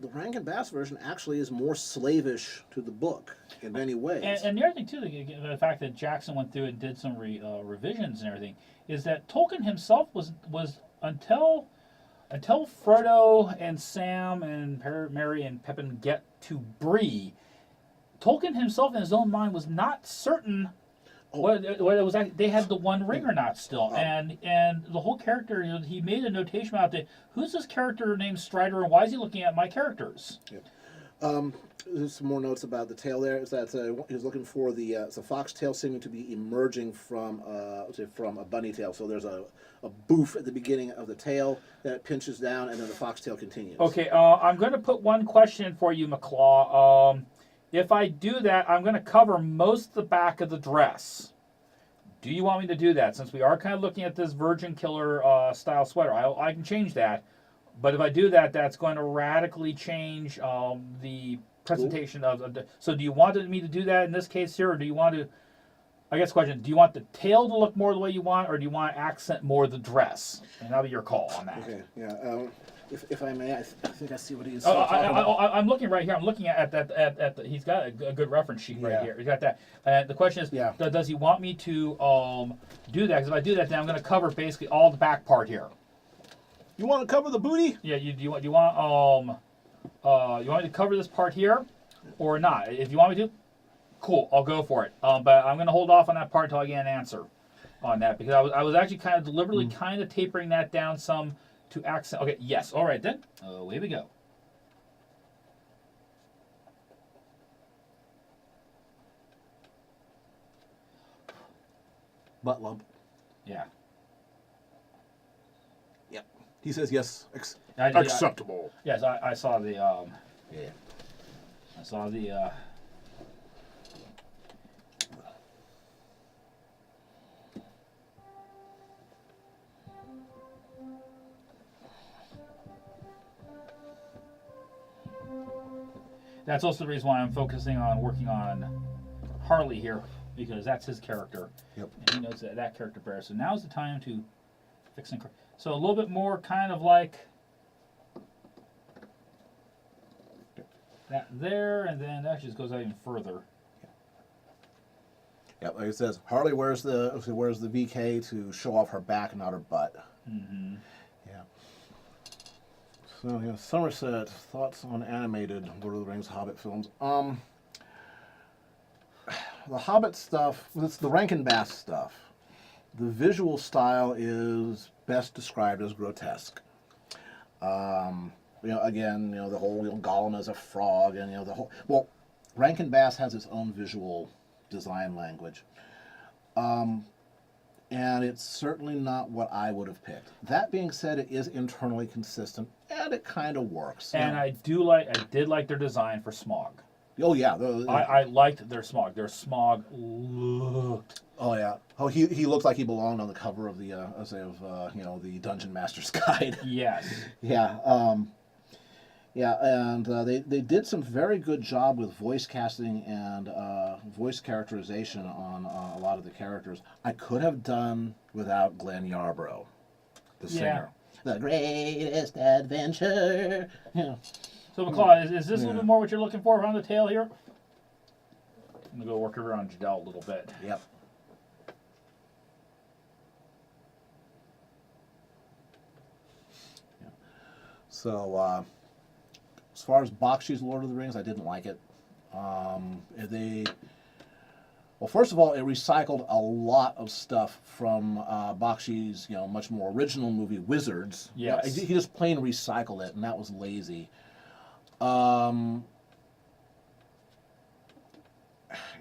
the Rankin Bass version actually is more slavish to the book in many ways. And the other thing too, the fact that Jackson went through and did some revisions and everything, is that Tolkien himself was until Frodo and Sam and Merry and Pippin get to Bree, Tolkien himself in his own mind was not certain whether it was they had the One Ring or not still, and the whole character, he made a notation about who's this character named Strider and why is he looking at my characters? Yep. There's some more notes about the tail there. Is that he was looking for it's a fox tail seeming to be emerging from a bunny tail. So there's a boof at the beginning of the tail that it pinches down, and then the fox tail continues. Okay, I'm going to put one question for you, McClaw. If I do that, I'm going to cover most of the back of the dress. Do you want me to do that? Since we are kind of looking at this Virgin Killer style sweater, I can change that. But if I do that, that's going to radically change the presentation of the... So do you want me to do that in this case here, or do you want to... I guess question, do you want the tail to look more the way you want, or do you want to accent more the dress? And that'll be your call on that. Okay, yeah. If I may, I think I see what he's I'm looking right here. I'm looking at the he's got a good reference sheet right here. He's got that. And the question is, does he want me to do that? Because if I do that, then I'm going to cover basically all the back part here. You want to cover the booty? Yeah. You want you want me to cover this part here, or not? If you want me to, cool. I'll go for it. But I'm going to hold off on that part until I get an answer on that, because I was actually kind of deliberately kind of tapering that down some. To accent. Okay, yes. All right, then. Away we go. Butt lump. Yeah. Yep. He says yes. Acceptable. Yes, I saw the. Yeah. I saw the. That's also the reason why I'm focusing on working on Harley here, because that's his character. Yep. And he knows that character better. So now's the time to fix and correct. So a little bit more kind of like that there, and then that just goes out even further. Yep. Like it says, Harley wears the VK to show off her back, not her butt. Mm-hmm. Yeah. So, Somerset, thoughts on animated Lord of the Rings Hobbit films? The Hobbit stuff, it's the Rankin Bass stuff. The visual style is best described as grotesque. Again, the whole Gollum as a frog, and the whole. Well, Rankin Bass has its own visual design language. And it's certainly not what I would have picked. That being said, it is internally consistent, and it kind of works. And I did like their design for Smaug. Oh yeah, I liked their Smaug. Their Smaug looked. Oh yeah. Oh, he looked like he belonged on the cover of the the Dungeon Master's Guide. Yes. Yeah. And they did some very good job with voice casting and voice characterization on a lot of the characters. I could have done without Glenn Yarbrough, the singer. The greatest adventure. Yeah. So McClaw, is this a little bit more what you're looking for around the tail here? I'm gonna go work around Jadel a little bit. Yep. Yeah. So, as far as Bakshi's Lord of the Rings, I didn't like it. Well, first of all, it recycled a lot of stuff from Bakshi's, much more original movie, Wizards. Yes. He just plain recycled it, and that was lazy. Again,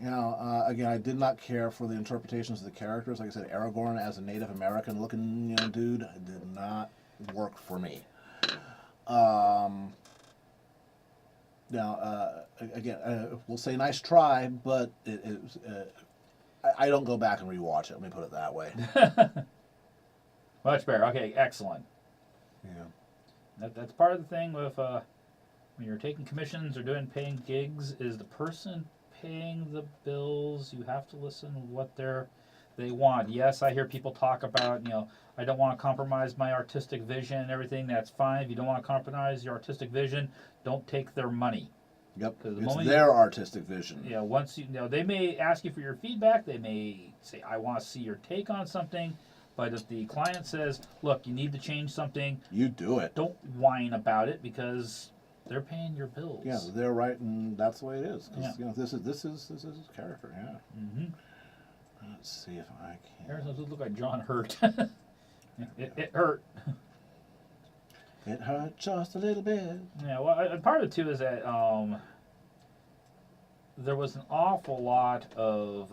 I did not care for the interpretations of the characters. Like I said, Aragorn as a Native American looking dude did not work for me. We'll say nice try, but I don't go back and rewatch it. Let me put it that way. Much better. Okay, excellent. Yeah. That's part of the thing with when you're taking commissions or paying gigs, is the person paying the bills. You have to listen to what they want. Yes, I hear people talk about, I don't want to compromise my artistic vision and everything. That's fine. If you don't want to compromise your artistic vision, don't take their money. Yep, The it's their artistic vision. Once they may ask you for your feedback. They may say, I want to see your take on something. But if the client says, look, you need to change something, you do it. Don't whine about it, because they're paying your bills. Yeah, they're right, and that's the way it is. 'Cause, Yeah. This is his character. Yeah. Mm-hmm. Let's see if I can. Harrison does look like John hurt. it hurt. It hurt just a little bit. Yeah, well, part of it too is that there was an awful lot of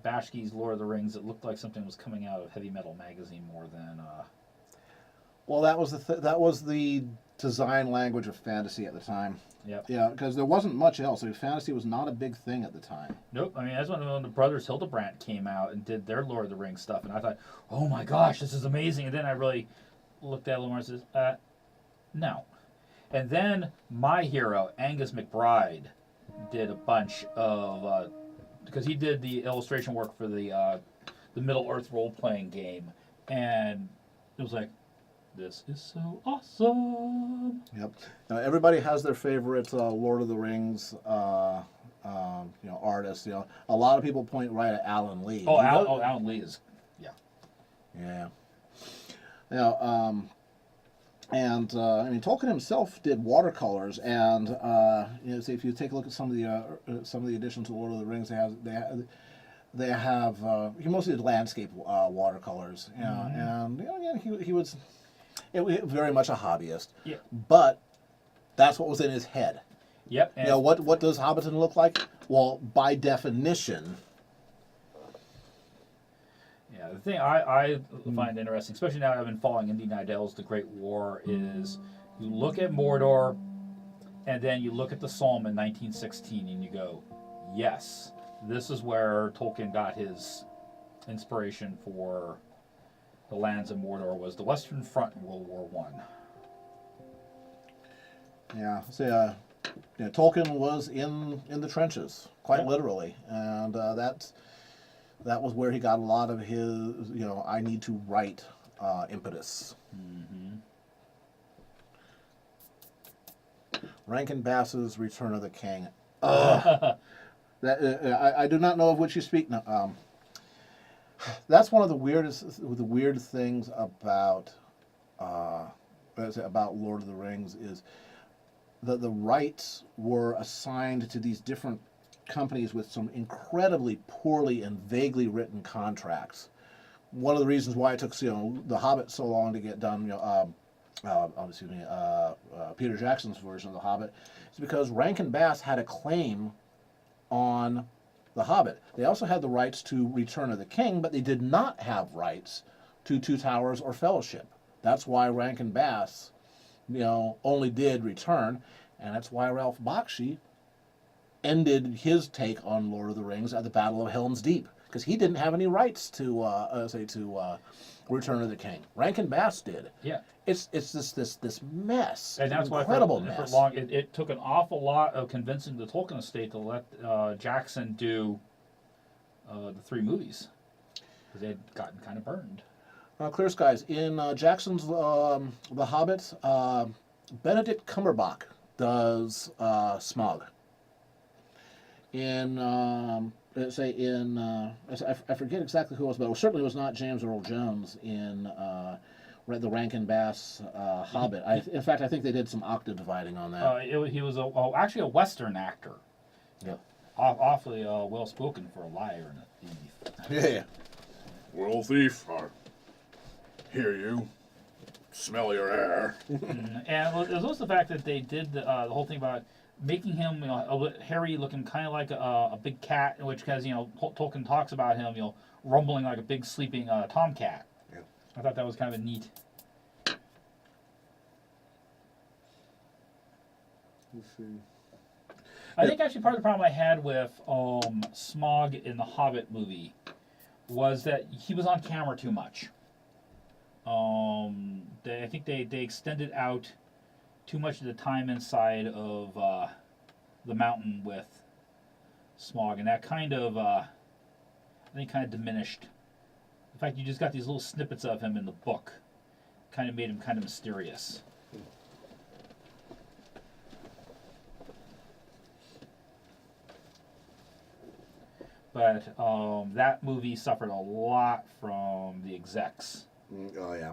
Bashki's Lord of the Rings. It looked like something was coming out of Heavy Metal magazine more than. Well, that was the design language of fantasy at the time. Yep. Yeah, because there wasn't much else. Fantasy was not a big thing at the time. Nope. I mean, that's when the brothers Hildebrandt came out and did their Lord of the Rings stuff, and I thought, oh my gosh, this is amazing. And then I really looked at it a little more and says, no. And then my hero, Angus McBride, did a bunch of because he did the illustration work for the Middle Earth role-playing game, and it was like, this is so awesome. Yep. Now, everybody has their favorite Lord of the Rings artist. A lot of people point right at Alan Lee. Alan Lee is, yeah. Yeah. Now, Tolkien himself did watercolors, and so if you take a look at some of the additions to Lord of the Rings, they have he mostly did landscape watercolors. And again, he was very much a hobbyist. Yeah. But that's what was in his head. Yep. You know, what does Hobbiton look like? Well, by definition, Yeah, the thing I find interesting, especially now that I've been following Indian Idylls, The Great War, is you look at Mordor, and then you look at the Psalm in 1916, and you go, yes, this is where Tolkien got his inspiration for the lands of Mordor, was the Western Front in World War One. yeah. So, you know, Tolkien was in the trenches, quite Yeah. literally, and that was where he got a lot of his, you know, I need to write impetus. Mm-hmm. Rankin Bass's Return of the King. Ugh. I do not know of which you speak now. That's one of the weird things about Lord of the Rings is that the rights were assigned to these different companies with some incredibly poorly and vaguely written contracts. One of the reasons why it took The Hobbit so long to get done, Peter Jackson's version of The Hobbit, is because Rankin Bass had a claim on The Hobbit. They also had the rights to Return of the King, but they did not have rights to Two Towers or Fellowship. That's why Rankin Bass, only did Return, and that's why Ralph Bakshi ended his take on Lord of the Rings at the Battle of Helm's Deep, because he didn't have any rights to Return of the King. Rankin Bass did. Yeah. It's this mess. And that's incredible why mess. for long it took an awful lot of convincing the Tolkien estate to let Jackson do the 3 movies, because they had gotten kind of burned. Clear skies. In Jackson's The Hobbit, Benedict Cumberbatch does Smaug. In I forget exactly who it was, but it certainly was not James Earl Jones in the Rankin Bass Hobbit. In fact, I think they did some octave dividing on that. He was actually a Western actor. Yep. Awfully well spoken for a liar and a thief. Yeah. Well, thief, I hear you. Smell your air. And it was also the fact that they did the whole thing about making him, a bit hairy, looking kind of like a big cat, which has, Tolkien talks about him, rumbling like a big sleeping tomcat. Yeah. I thought that was kind of a neat. Let's see. I think actually part of the problem I had with Smaug in the Hobbit movie was that he was on camera too much. I think they extended out too much of the time inside of the mountain with Smaug, and that kind of I think kind of diminished. In fact, you just got these little snippets of him in the book, kind of made him kind of mysterious. But that movie suffered a lot from the execs. Oh yeah,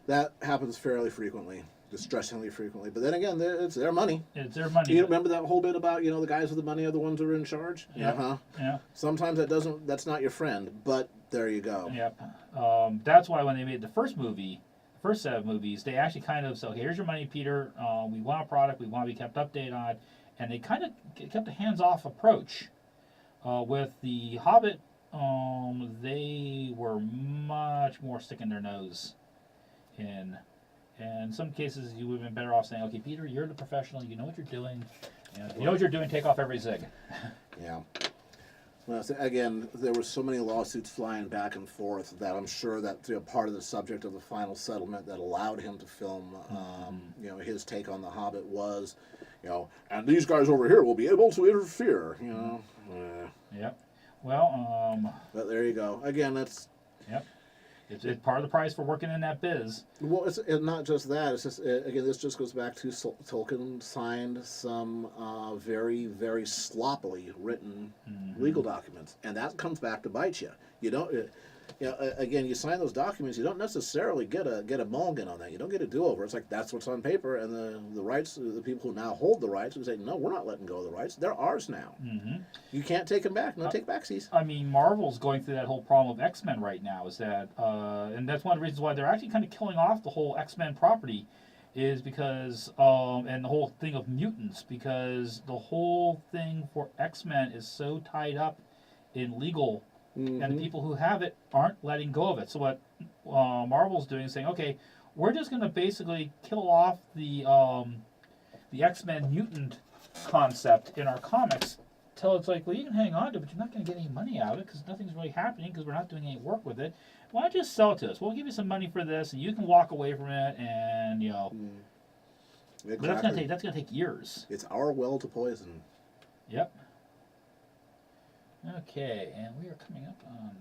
that happens fairly frequently, distressingly frequently. But then again, it's their money. It's their money. You remember that whole bit about the guys with the money are the ones who are in charge? Yeah. Yeah. Sometimes that's not your friend, but there you go. Yep. That's why when they made the first set of movies, they actually kind of said, here's your money, Peter. We want a product. We want to be kept updated on it. And they kind of kept a hands-off approach. With the Hobbit, they were much more sticking their nose in. And in some cases, you would have been better off saying, okay, Peter, you're the professional. You know what you're doing. You know what you're doing. Take off every zig. Yeah. Well, so again, there were so many lawsuits flying back and forth that I'm sure that part of the subject of the final settlement that allowed him to film, his take on The Hobbit was, and these guys over here will be able to interfere, Yep. Well, But there you go. Again, that's... Yep. It's part of the price for working in that biz. Well, it's not just that. It's just, again, this just goes back to Tolkien signed some very, very sloppily written legal documents. And that comes back to bite you. You don't... again, you sign those documents, you don't necessarily get a mulligan on that. You don't get a do-over. It's like, that's what's on paper, and the rights, the people who now hold the rights, would say, no, we're not letting go of the rights. They're ours now. Mm-hmm. You can't take them back. No take-backsies. I mean, Marvel's going through that whole problem of X-Men right now, is that, and that's one of the reasons why they're actually kind of killing off the whole X-Men property, is because and the whole thing of mutants, because the whole thing for X-Men is so tied up in legal, and the people who have it aren't letting go of it. So what Marvel's doing is saying, okay, we're just going to basically kill off the X-Men mutant concept in our comics till it's like, well, you can hang on to it, but you're not going to get any money out of it because nothing's really happening because we're not doing any work with it. Why don't you just sell it to us? We'll give you some money for this, and you can walk away from it, and Exactly. But that's gonna take years. It's our well to poison. Yep. Okay, and we are coming up on the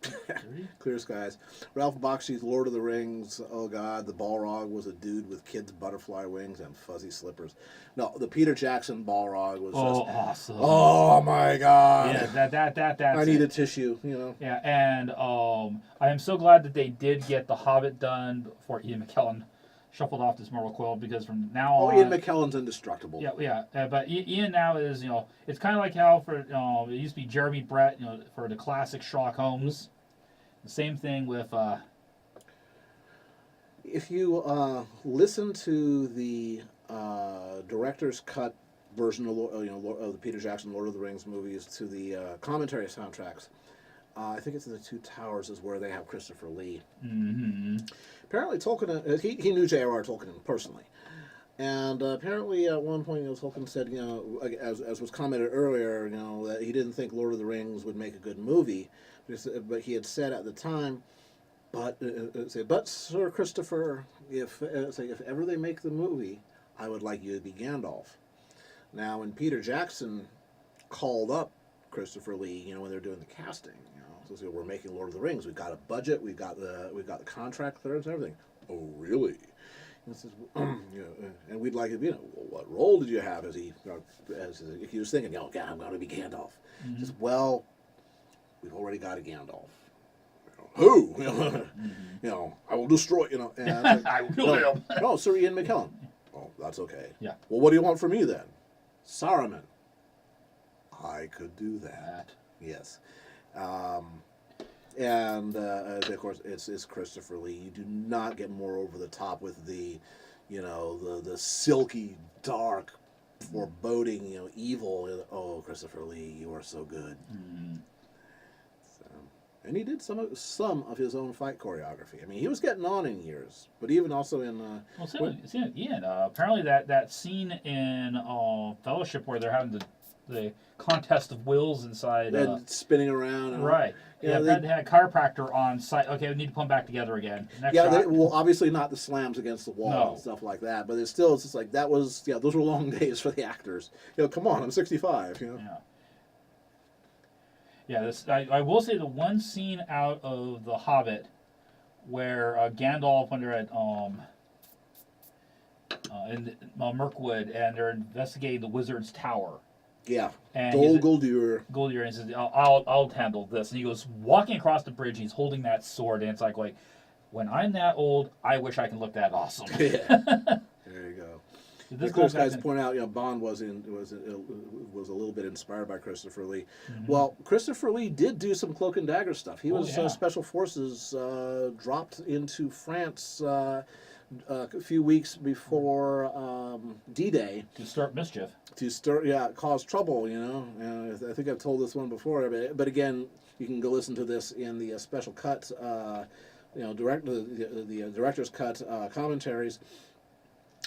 30. Clear skies. Ralph Bakshi's Lord of the Rings. Oh God, the Balrog was a dude with kids' butterfly wings and fuzzy slippers. No, the Peter Jackson Balrog was just. Awesome. Oh my God. Yeah, that's I need it. a tissue. You know. Yeah, and I am so glad that they did get The Hobbit done before Ian McKellen shuffled off this Marvel quill, because from now on. Oh, Ian McKellen's indestructible. Yeah. But Ian now is, it's kind of like how for it used to be Jeremy Brett, for the classic Sherlock Holmes. The same thing with. If you listen to the director's cut version of of the Peter Jackson Lord of the Rings movies, to the commentary soundtracks, I think it's in the Two Towers is where they have Christopher Lee. Mm-hmm. Apparently, Tolkien he knew J.R.R. Tolkien personally, and apparently at one point, Tolkien said, as was commented earlier, that he didn't think Lord of the Rings would make a good movie, but he had said at the time, but Sir Christopher, if ever they make the movie, I would like you to be Gandalf. Now, when Peter Jackson called up Christopher Lee, when they're doing the casting, so we're making Lord of the Rings. We've got a budget. We've got the contract clearance and everything. Oh, really? And says, and we'd like it. Well, what role did you have? As he was thinking, God, I'm going to be Gandalf. He says, well, we've already got a Gandalf. Who? I will destroy. And I will. No, Sir Ian McKellen. Oh, that's okay. Yeah. Well, what do you want from me then? Saruman. I could do that. Yes. And of course, it's Christopher Lee. You do not get more over the top with the silky, dark, foreboding, evil. Oh, Christopher Lee, you are so good. Mm-hmm. And he did some of his own fight choreography. I mean, he was getting on in years, but even also in. Well, see, Ian. Apparently, that scene in Fellowship where they're having the contest of wills inside. And spinning around. Right. Yeah, they had a chiropractor on site. Okay, we need to put them back together again. Next shot. Well, obviously not the slams against the wall No. and stuff like that, but it's just like that was. Yeah, those were long days for the actors. Come on, I'm 65. Yeah. Yeah, I will say the one scene out of The Hobbit where Gandalf, when they're at in Mirkwood and they're investigating the wizard's tower. Yeah, And Guldur. Guldur, and he says, I'll handle this. And he goes walking across the bridge, and he's holding that sword, and it's like, when I'm that old, I wish I can look that awesome. Yeah. There you go. This Those guys point out, Bond was a little bit inspired by Christopher Lee. Mm-hmm. Well, Christopher Lee did do some cloak and dagger stuff. He was special forces dropped into France a few weeks before D-Day to start mischief. Cause trouble. And I think I've told this one before, but again, you can go listen to this in the special cut. The director's cut commentaries.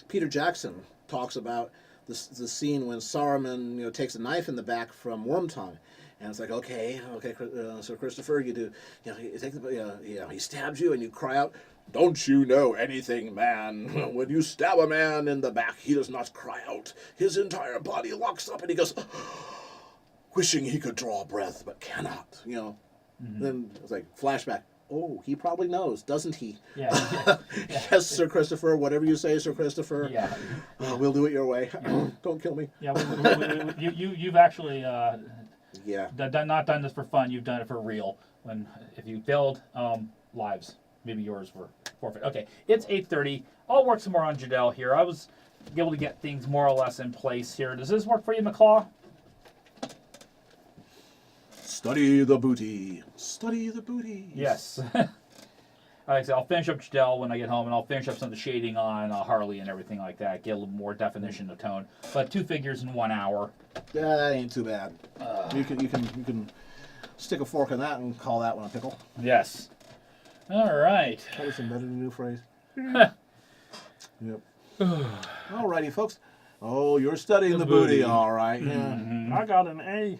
Peter Jackson talks about the scene when Saruman takes a knife in the back from Wormtongue, and it's like okay, Sir Christopher, you do, you take he stabs you and you cry out, "Don't you know anything, man? When you stab a man in the back, he does not cry out. His entire body locks up and he goes, wishing he could draw a breath but cannot." Mm-hmm. Then it's like flashback. Oh, he probably knows, doesn't he? Yeah. Yes, Sir Christopher. Whatever you say, Sir Christopher. Yeah. We'll do it your way. Don't kill me. Yeah. You've actually not done this for fun. You've done it for real. If you build lives, maybe yours were forfeit. Okay, it's 8:30. I'll work some more on Jadel here. I was able to get things more or less in place here. Does this work for you, McClaw? Study the booty. Study the booty. Yes. like I said, I'll finish up Jadell when I get home, and I'll finish up some of the shading on Harley and everything like that. Get a little more definition of tone. But 2 figures in 1 hour. Yeah, that ain't too bad. You can stick a fork in that and call that one a pickle. Yes. All right. That was invented a new phrase. Yep. Alrighty, folks. Oh, you're studying the booty, all right. Yeah. I got an A.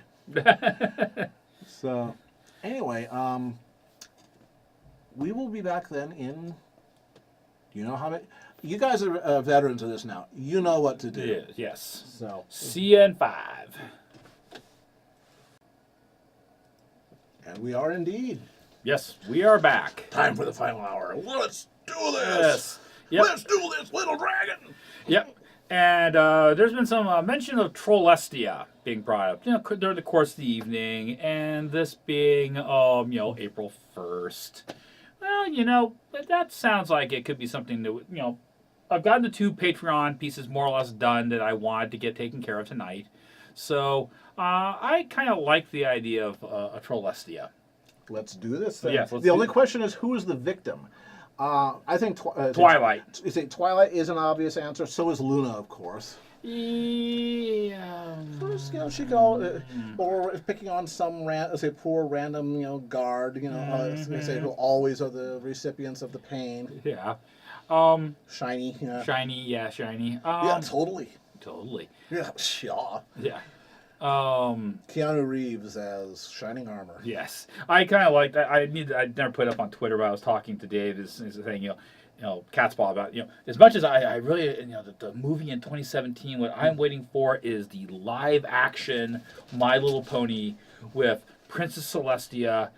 So, anyway, we will be back then in. You know how many? You guys are veterans of this now. You know what to do. Yes. So, See you in 5. and we are indeed. Yes, we are back. Time for the final hour. Let's do this. Yes. Yep. Let's do this, little dragon. Yep. And there's been some mention of Trollestia being brought up, during the course of the evening, and this being, April 1st. Well, that sounds like it could be something that, I've gotten the 2 Patreon pieces more or less done that I wanted to get taken care of tonight. So I kind of like the idea of a Trollestia. Let's do this then. Yes, the only question is, who is the victim? I think Twilight. You think Twilight is an obvious answer. So is Luna, of course. Yeah. First, she could all, or picking on some poor random, guard, say who always are the recipients of the pain. Yeah. Shiny. Shiny, yeah, shiny. Yeah, totally. Totally. Yeah, sure. Yeah. Keanu Reeves as Shining Armor. Yes, I kind of like that. I never put it up on Twitter, but I was talking to Dave. Is saying cat's paw about as much as I really the movie in 2017. What I'm waiting for is the live action My Little Pony with Princess Celestia,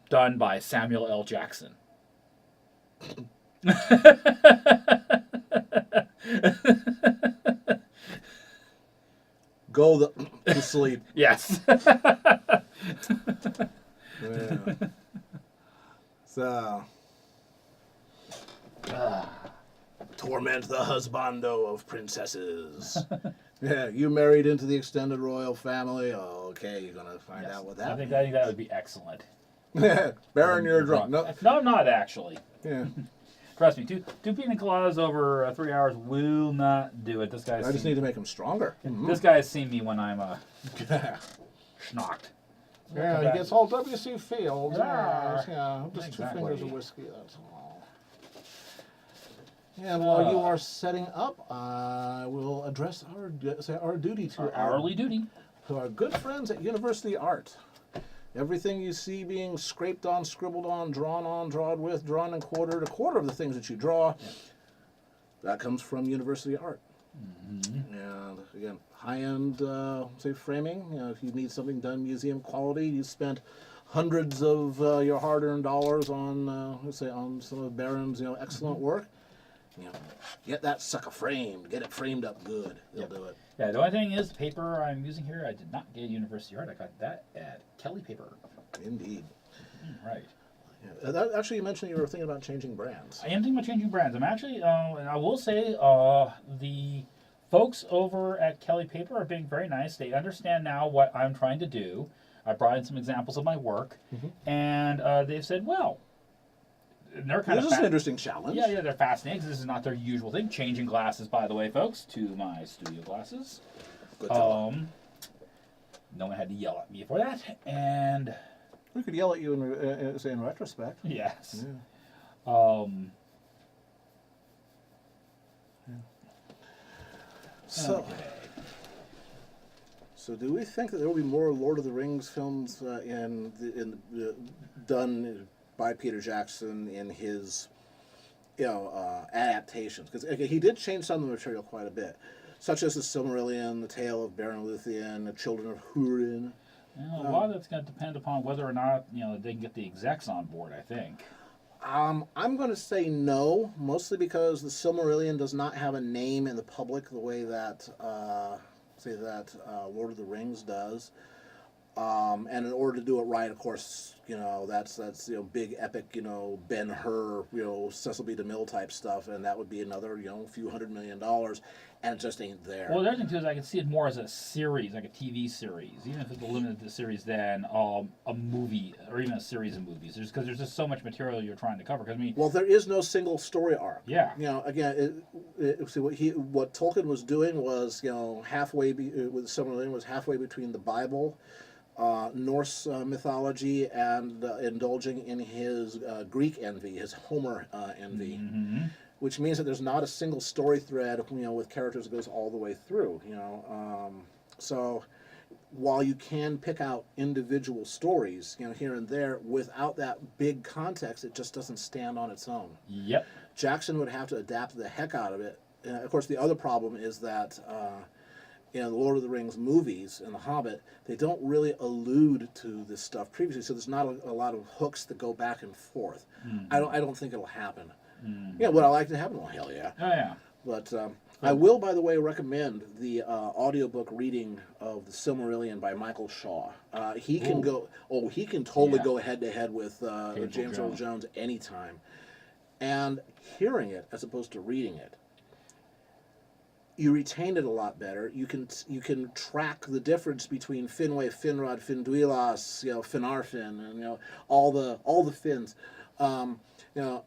done by Samuel L. Jackson. Go to sleep. Yes. Yeah. So, torment the husbando of princesses. Yeah, you married into the extended royal family. Oh, okay, you're gonna find out what that. I think that would be excellent. Baron, you're drunk. No, I'm not actually. yeah. Trust me, two pina coladas over 3 hours will not do it. This guy's. I just need to make them stronger. This guy has seen me when I'm schnocked. Yeah, he gets all W.C. Fields. Yeah. Yeah, just Exactly. 2 fingers of whiskey. That's all. And while you are setting up, I will address our duty to Our hourly duty. to our good friends at University Art. Everything you see being scraped on, scribbled on, drawn with, drawn and quartered, a quarter of the things that you draw, that comes from University Art. Mm-hmm. And again, high-end, framing. If you need something done museum quality, you spent hundreds of your hard-earned dollars on, on some of Baron's, excellent work. Get that sucker framed. Get it framed up good. They'll do it. Yeah, the only thing is, the paper I'm using here, I did not get at University Art. I got that at Kelly Paper. Indeed. Right. Yeah. Actually, you mentioned you were thinking about changing brands. I am thinking about changing brands. I'm actually, and I will say, the folks over at Kelly Paper are being very nice. They understand now what I'm trying to do. I brought in some examples of my work, and they've said, well, and they're kind This of is an interesting challenge. Yeah, they're fascinating. This is not their usual thing. Changing glasses, by the way, folks, to my studio glasses. Good job. No one had to yell at me for that, and We could yell at you in retrospect. yes. Yeah. So do we think that there will be more Lord of the Rings films done by Peter Jackson in his adaptations? Because he did change some of the material quite a bit, such as the Silmarillion, the Tale of Beren Luthien, the Children of Húrin. A lot of that's going to depend upon whether or not they can get the execs on board, I think. I'm going to say no, mostly because the Silmarillion does not have a name in the public the way that Lord of the Rings does. And in order to do it right, of course, that's big epic, Ben-Hur, Cecil B. DeMille type stuff, and that would be another, few $100 million. and it just ain't there. Well, the other thing too is I can see it more as a series, like a TV series, even if it's limited to series than a movie or even a series of movies. Because there's just so much material you're trying to cover. Because I mean, Well, there is no single story arc. yeah, You know, again, see what Tolkien was doing was, you know, with Silmarillion was halfway between the Bible, Norse mythology, and indulging in his Greek envy, his Homer envy, which means that there's not a single story thread, you know, with characters that goes all the way through. You know, so while you can pick out individual stories, you know, here and there, without that big context, it just doesn't stand on its own. yep, Jackson would have to adapt the heck out of it. Of course, the other problem is that in the Lord of the Rings movies and The Hobbit, they don't really allude to this stuff previously, so there's not a lot of hooks that go back and forth. I don't think it'll happen. Yeah, would I like to happen? Well, hell yeah. oh yeah, But I will, by the way, recommend the audiobook reading of the Silmarillion by Michael Shaw. He can he can totally Yeah. go head to head with James Earl Jones anytime. And hearing it as opposed to reading it, you retain it a lot better. You can track the difference between Finwë, Finrod, Finduilas, you know, Finarfin, and you know all the Finns. You know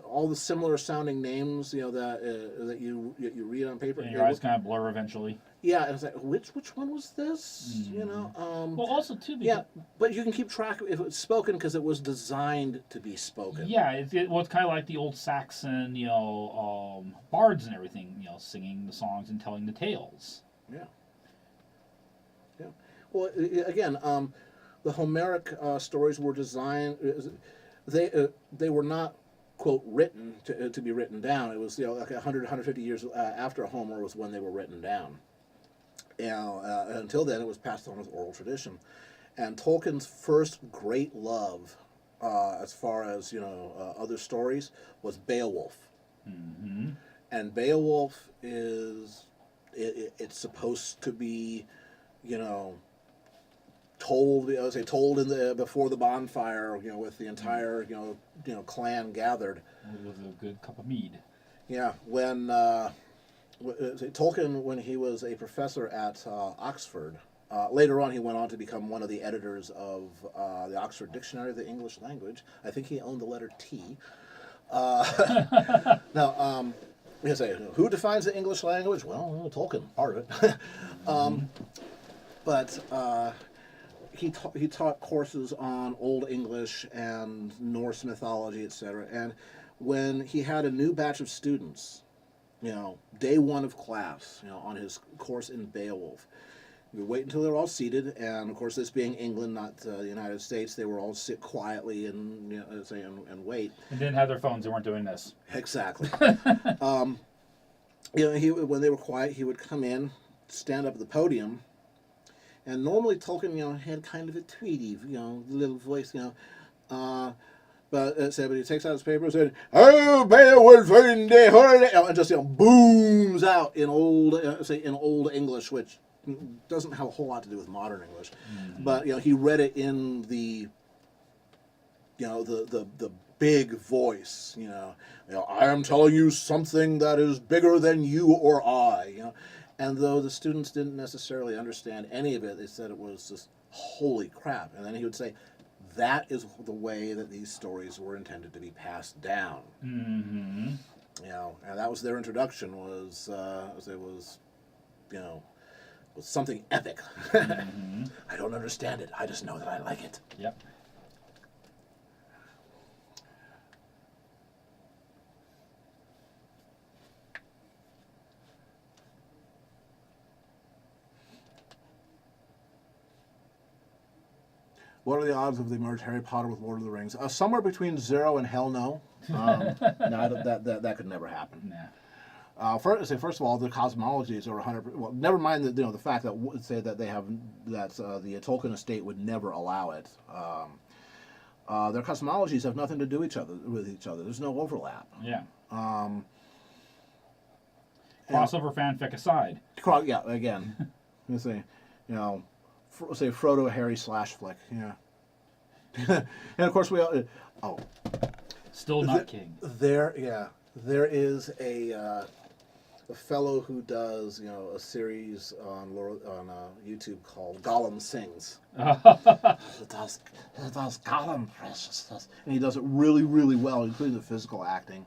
all the similar sounding names, you know, that you read on paper. and your eyes kind of blur eventually. Yeah, and it's like which one was this? You know. Well, also too, because Yeah, but you can keep track if it's spoken because it was designed to be spoken. yeah, it's kind of like the old Saxon, you know, bards and everything, you know, singing the songs and telling the tales. Yeah. Yeah. Well, again, the Homeric stories were designed. They were not, quote, written to be written down. It was, you know, like 100, 150 years after Homer was when they were written down. You know, until then, it was passed on as oral tradition. And Tolkien's first great love, as far as, you know, other stories, was Beowulf. Mm-hmm. And Beowulf is, it's supposed to be, you know, told in the before the bonfire, you know, with the entire you know clan gathered. With a good cup of mead. Yeah, when Tolkien, when he was a professor at Oxford, later on he went on to become one of the editors of the Oxford Dictionary of the English Language. I think he owned the letter T. Now, you say, who defines the English language? Well, Tolkien, part of it. But he taught courses on Old English and Norse mythology, etc. And when he had a new batch of students, you know, day one of class, you know, on his course in Beowulf, we wait until they're all seated, and of course, this being England, not the United States, they were all sit quietly and you know, and wait. And didn't have their phones. They weren't doing this. Exactly. You know, when they were quiet, he would come in, stand up at the podium. And normally Tolkien, you know, had kind of a tweedy, you know, little voice, you know. But he takes out his paper and said, "Oh, Beowulf, and just, you know, booms out in old English, which doesn't have a whole lot to do with modern English. Mm-hmm. But, you know, he read it in the, you know, the big voice, you know, I am telling you something that is bigger than you or I, you know. And though the students didn't necessarily understand any of it, they said it was just holy crap. And then he would say, that is the way that these stories were intended to be passed down. Mm-hmm. You know, and that was their introduction. Was you know, was something epic. Mm-hmm. I don't understand it. I just know that I like it. Yep. What are the odds of they merge Harry Potter with Lord of the Rings? Somewhere between 0 and hell no. No, that could never happen. Nah. First of all, the cosmologies are 100%. Well, never mind the fact that say that they have that the Tolkien estate would never allow it. Their cosmologies have nothing to do with each other. There's no overlap. Yeah. Crossover fanfic aside. Yeah. Again, you say, you know. Say Frodo, Harry / flick, yeah. And of course we all. Still not king. There is a a fellow who does, a series on YouTube called Gollum Sings. It does Gollum preciousness, and he does it really, really well, including the physical acting.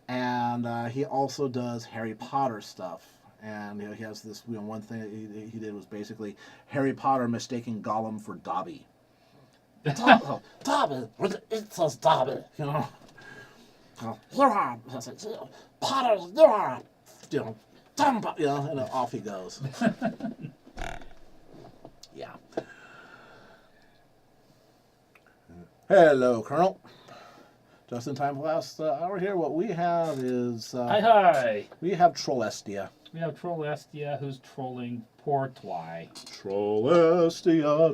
And he also does Harry Potter stuff. And he has this, one thing that he did was basically Harry Potter mistaking Gollum for Dobby. Dobby, it says Dobby, Potter, and off he goes. Yeah. Hello, Colonel. Just in time for last hour here. What we have is Hi. we have Trollestia. We have Trollestia who's trolling poor Twy. Trollestia.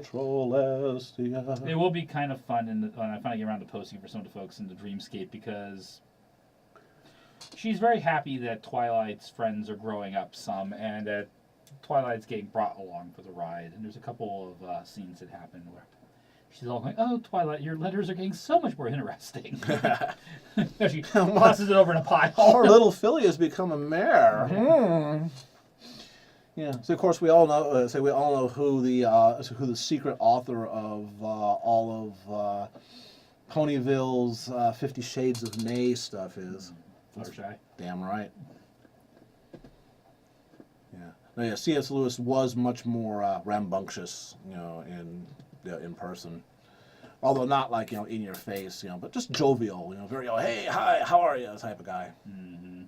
It will be kind of fun when I finally get around to posting for some of the folks in the Dreamscape, because she's very happy that Twilight's friends are growing up some and that Twilight's getting brought along for the ride. And there's a couple of scenes that happen where she's all going, "Oh, Twilight, your letters are getting so much more interesting." She tosses it over in a pile. Our little filly has become a mare. Yeah. So of course we all know who the secret author of all of Ponyville's 50 Shades of May stuff is. Fluttershy. Damn right. Yeah. No, yeah. C.S. Lewis was much more rambunctious, in person. Although not like, in your face, but just jovial, very, hey, hi, how are you, type of guy. Mm-hmm.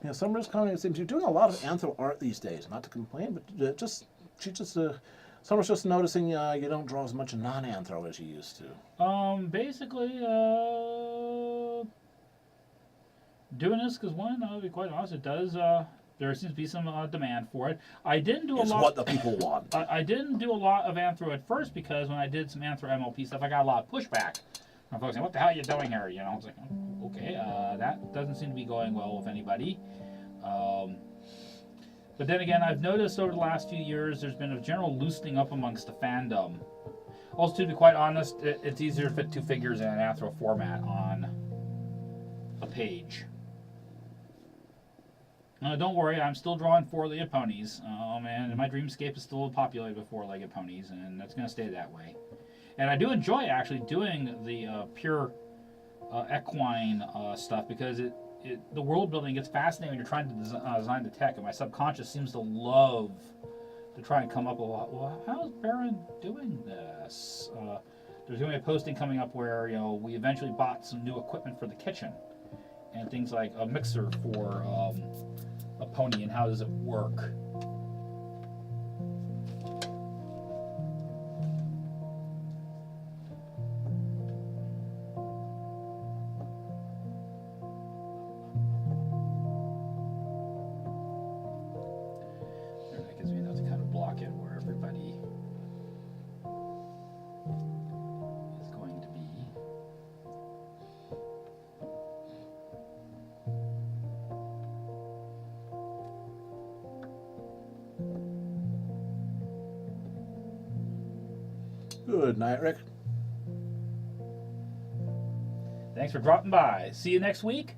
Yeah, Summer's County seems you're doing a lot of anthro art these days. Not to complain, but Summer's just noticing you don't draw as much non-anthro as you used to. Basically, doing this because one, I'll be quite honest, it does. There seems to be some demand for it. I didn't do a lot. It's what the people want. I didn't do a lot of anthro at first because when I did some anthro MLP stuff, I got a lot of pushback from folks saying, "What the hell are you doing here?" I was like, oh, "Okay, that doesn't seem to be going well with anybody." But then again, I've noticed over the last few years there's been a general loosening up amongst the fandom. Also, to be quite honest, it's easier to fit two figures in an anthro format on a page. Don't worry, I'm still drawing four-legged ponies, and my Dreamscape is still populated with four-legged ponies, and that's going to stay that way. And I do enjoy actually doing the pure equine stuff, because the world building gets fascinating when you're trying to design the tech, and my subconscious seems to love to try and come up with, well, how's Baron doing this? There's going to be a posting coming up where we eventually bought some new equipment for the kitchen, and things like a mixer for a pony, and how does it work. That gives me enough to kind of block in where everybody is going to be. Good night, Rick. Thanks for dropping by. See you next week.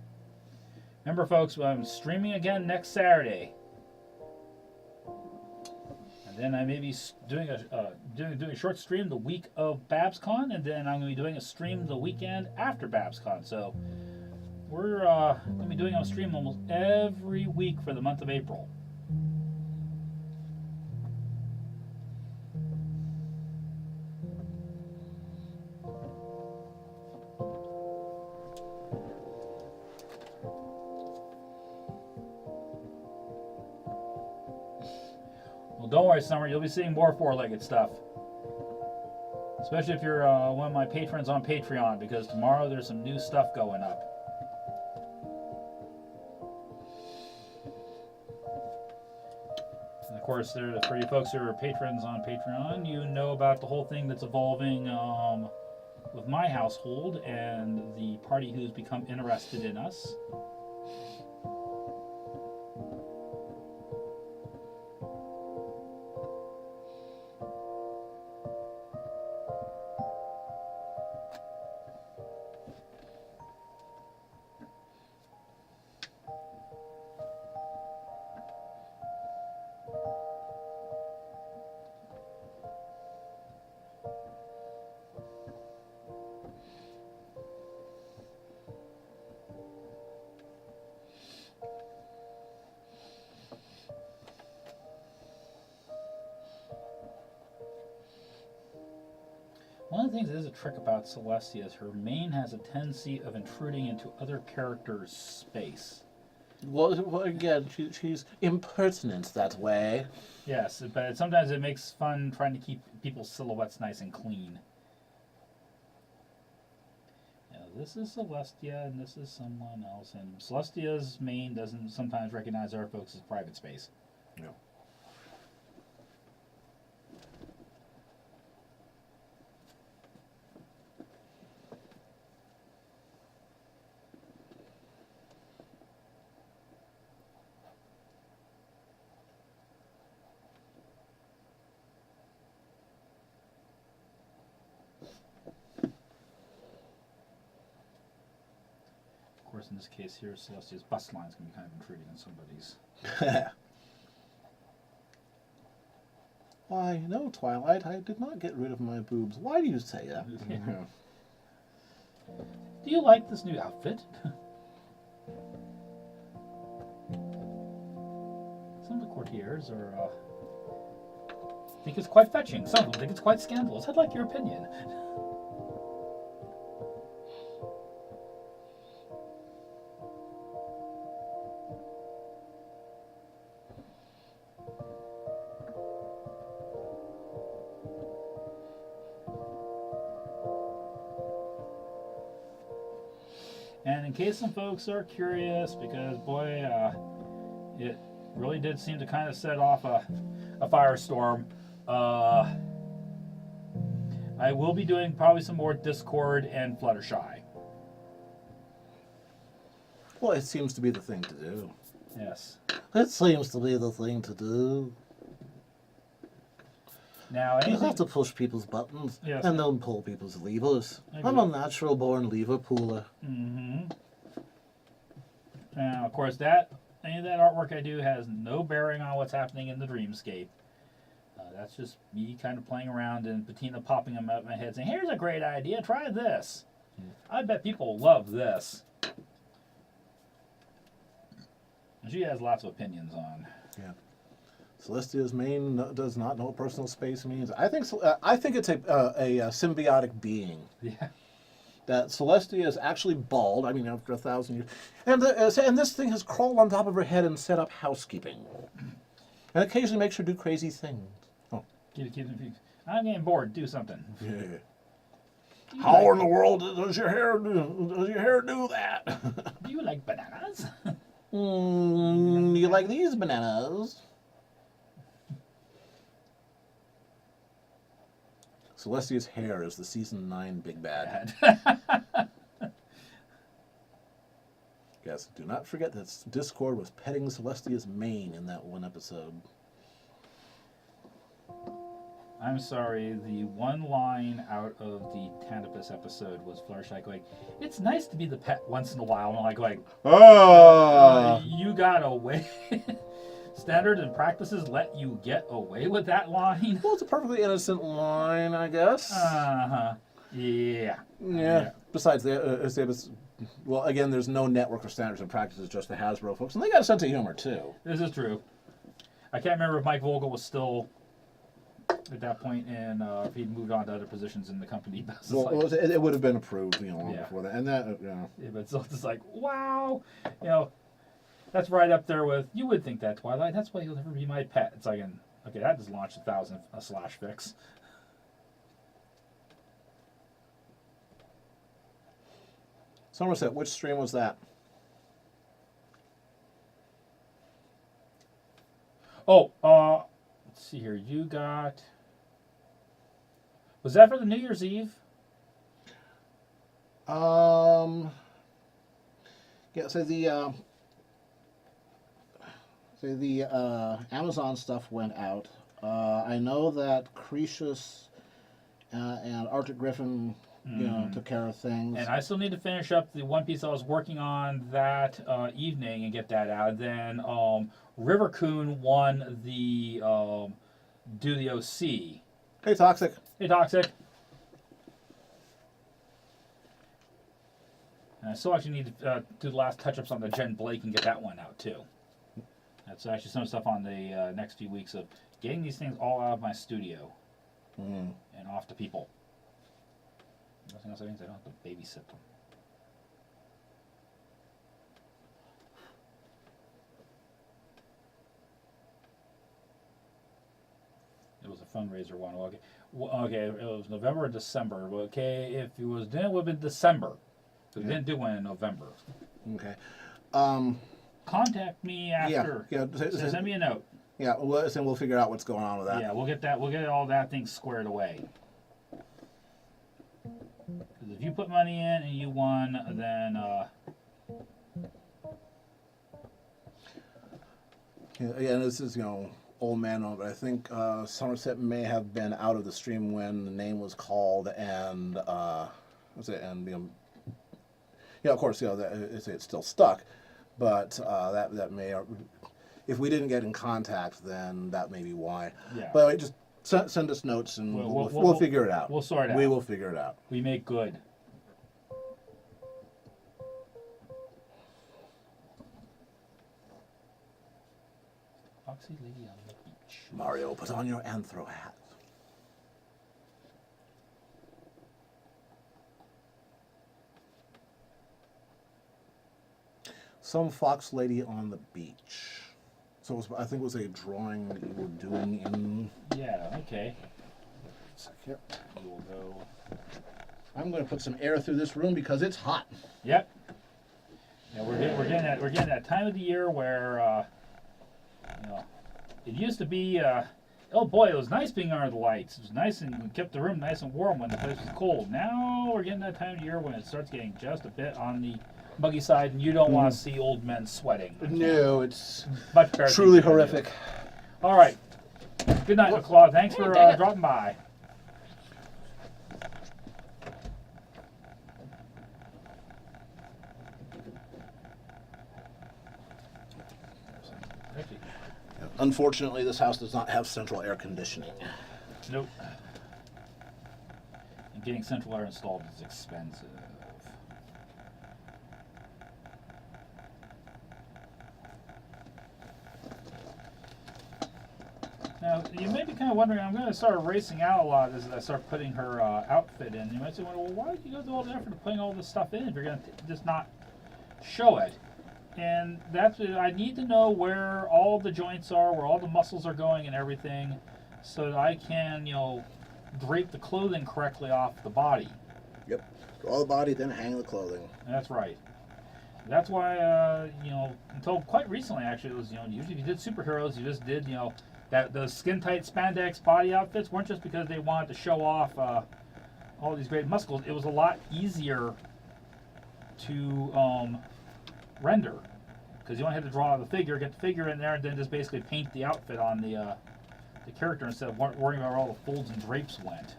Remember, folks, I'm streaming again next Saturday. And then I may be doing a short stream the week of BabsCon, and then I'm going to be doing a stream the weekend after BabsCon. So we're going to be doing a stream almost every week for the month of April. Don't worry, Summer, you'll be seeing more four-legged stuff. Especially if you're one of my patrons on Patreon, because tomorrow there's some new stuff going up. And of course, for you folks who are patrons on Patreon, you know about the whole thing that's evolving with my household and the party who's become interested in us. One of the things that is a trick about Celestia is her main has a tendency of intruding into other characters' space. Well, again, she's impertinent that way. Yes, but sometimes it makes fun trying to keep people's silhouettes nice and clean. Now, this is Celestia, and this is someone else. And Celestia's main doesn't sometimes recognize our folks' private space. No. Of course, in this case here, Celestia's bust line is going to be kind of intruding on somebody's. Why, no, Twilight, I did not get rid of my boobs. Why do you say that? Do you like this new outfit? Some of the courtiers are think it's quite fetching. Some of them think it's quite scandalous. I'd like your opinion. And in case some folks are curious, because boy, it really did seem to kind of set off a firestorm. I will be doing probably some more Discord and Fluttershy. Well, it seems to be the thing to do. Yes. It seems to be the thing to do. Now, You anything, have to push people's buttons Yes. and then pull people's levers. I I'm a agree. natural-born lever puller. Now, of course, any of that artwork I do has no bearing on what's happening in the dreamscape. That's just me kind of playing around and Patina popping them out of my head saying, here's a great idea, try this. I bet people love this. And she has lots of opinions on. Yeah. Celestia's main does not know what personal space means. I think it's a symbiotic being. Yeah. That Celestia is actually bald. I mean, after 1,000 years, and this thing has crawled on top of her head and set up housekeeping, and occasionally makes her do crazy things. Oh, I'm getting bored. Do something. yeah. How in the world does your hair do that? Do you like bananas? You like these bananas? Celestia's hair is the season 9 big bad. Yes, do not forget that Discord was petting Celestia's mane in that one episode. I'm sorry, the one line out of the Tanipus episode was Fluttershy going, it's nice to be the pet once in a while. And I'm like, you got away. Standards and practices let you get away with that line? Well, it's a perfectly innocent line, I guess. Uh-huh. Yeah. Yeah. Besides, well, again, there's no network for standards and practices, just the Hasbro folks, and they got a sense of humor too. This is true. I can't remember if Mike Vogel was still at that point, and if he'd moved on to other positions in the company. But it's Well, like, it would have been approved, long Yeah. before that, and that, yeah, but it's just like, wow, that's right up there with, you would think that, Twilight, that's why you'll never be my pet. It's like, okay, that just launched a slash fix. Somerset, which stream was that? Oh, let's see here. You got, was that for the New Year's Eve? Yeah, so the Amazon stuff went out. I know that Cretius and Arctic Griffin, took care of things. And I still need to finish up the one piece I was working on that evening and get that out. Then River Coon won the Do the OC. Hey, Toxic. Hey, Toxic. And I still actually need to do the last touch-ups on the Jen Blake and get that one out, too. That's actually some stuff on the next few weeks of getting these things all out of my studio and off to people. Nothing else that means I don't have to babysit them. It was a fundraiser one. Okay, okay. It was November or December. Okay, if it was then, it would have been December. We didn't do one in November. Okay. Contact me after. Yeah. Send me a note. Yeah. Then we'll figure out what's going on with that. Yeah, we'll get that. We'll get all that thing squared away. Because if you put money in and you won, then Yeah, and this is old man on, but I think Somerset may have been out of the stream when the name was called, and what's it? And of course, it's still stuck, but that may, if we didn't get in contact, then that may be why. Yeah. But anyway, just send us notes, and we'll figure it out. We'll sort it out. We will figure it out. We make good. Foxy lady on the beach. Mario, put on your anthro hat. Some fox lady on the beach. So I think it was a drawing that you were doing in. Yeah. Okay. Here. We will go. I'm going to put some air through this room because it's hot. Yep. Yeah, we're getting that time of the year where it used to be oh boy, it was nice being under the lights. It was nice and kept the room nice and warm when the place was cold. Now we're getting that time of year when it starts getting just a bit on the muggy side, and you don't want to see old men sweating. No, it's Much better. truly horrific. All right. Good night, McClaw. Thanks for dropping by. Unfortunately, this house does not have central air conditioning. Nope. And getting central air installed is expensive. Now, you may be kind of wondering, I'm going to start racing out a lot as I start putting her outfit in. You might say, well, why did you go through all the effort of putting all this stuff in if you're going to just not show it? And that's what I need to know where all the joints are, where all the muscles are going and everything, so that I can, drape the clothing correctly off the body. Yep. Draw the body, then hang the clothing. That's right. That's why, until quite recently, actually, it was, usually if you did superheroes, you just did, that those skin-tight spandex body outfits weren't just because they wanted to show off all these great muscles. It was a lot easier to render, because you only had to draw the figure, get the figure in there, and then just basically paint the outfit on the character instead of worrying about where all the folds and drapes went.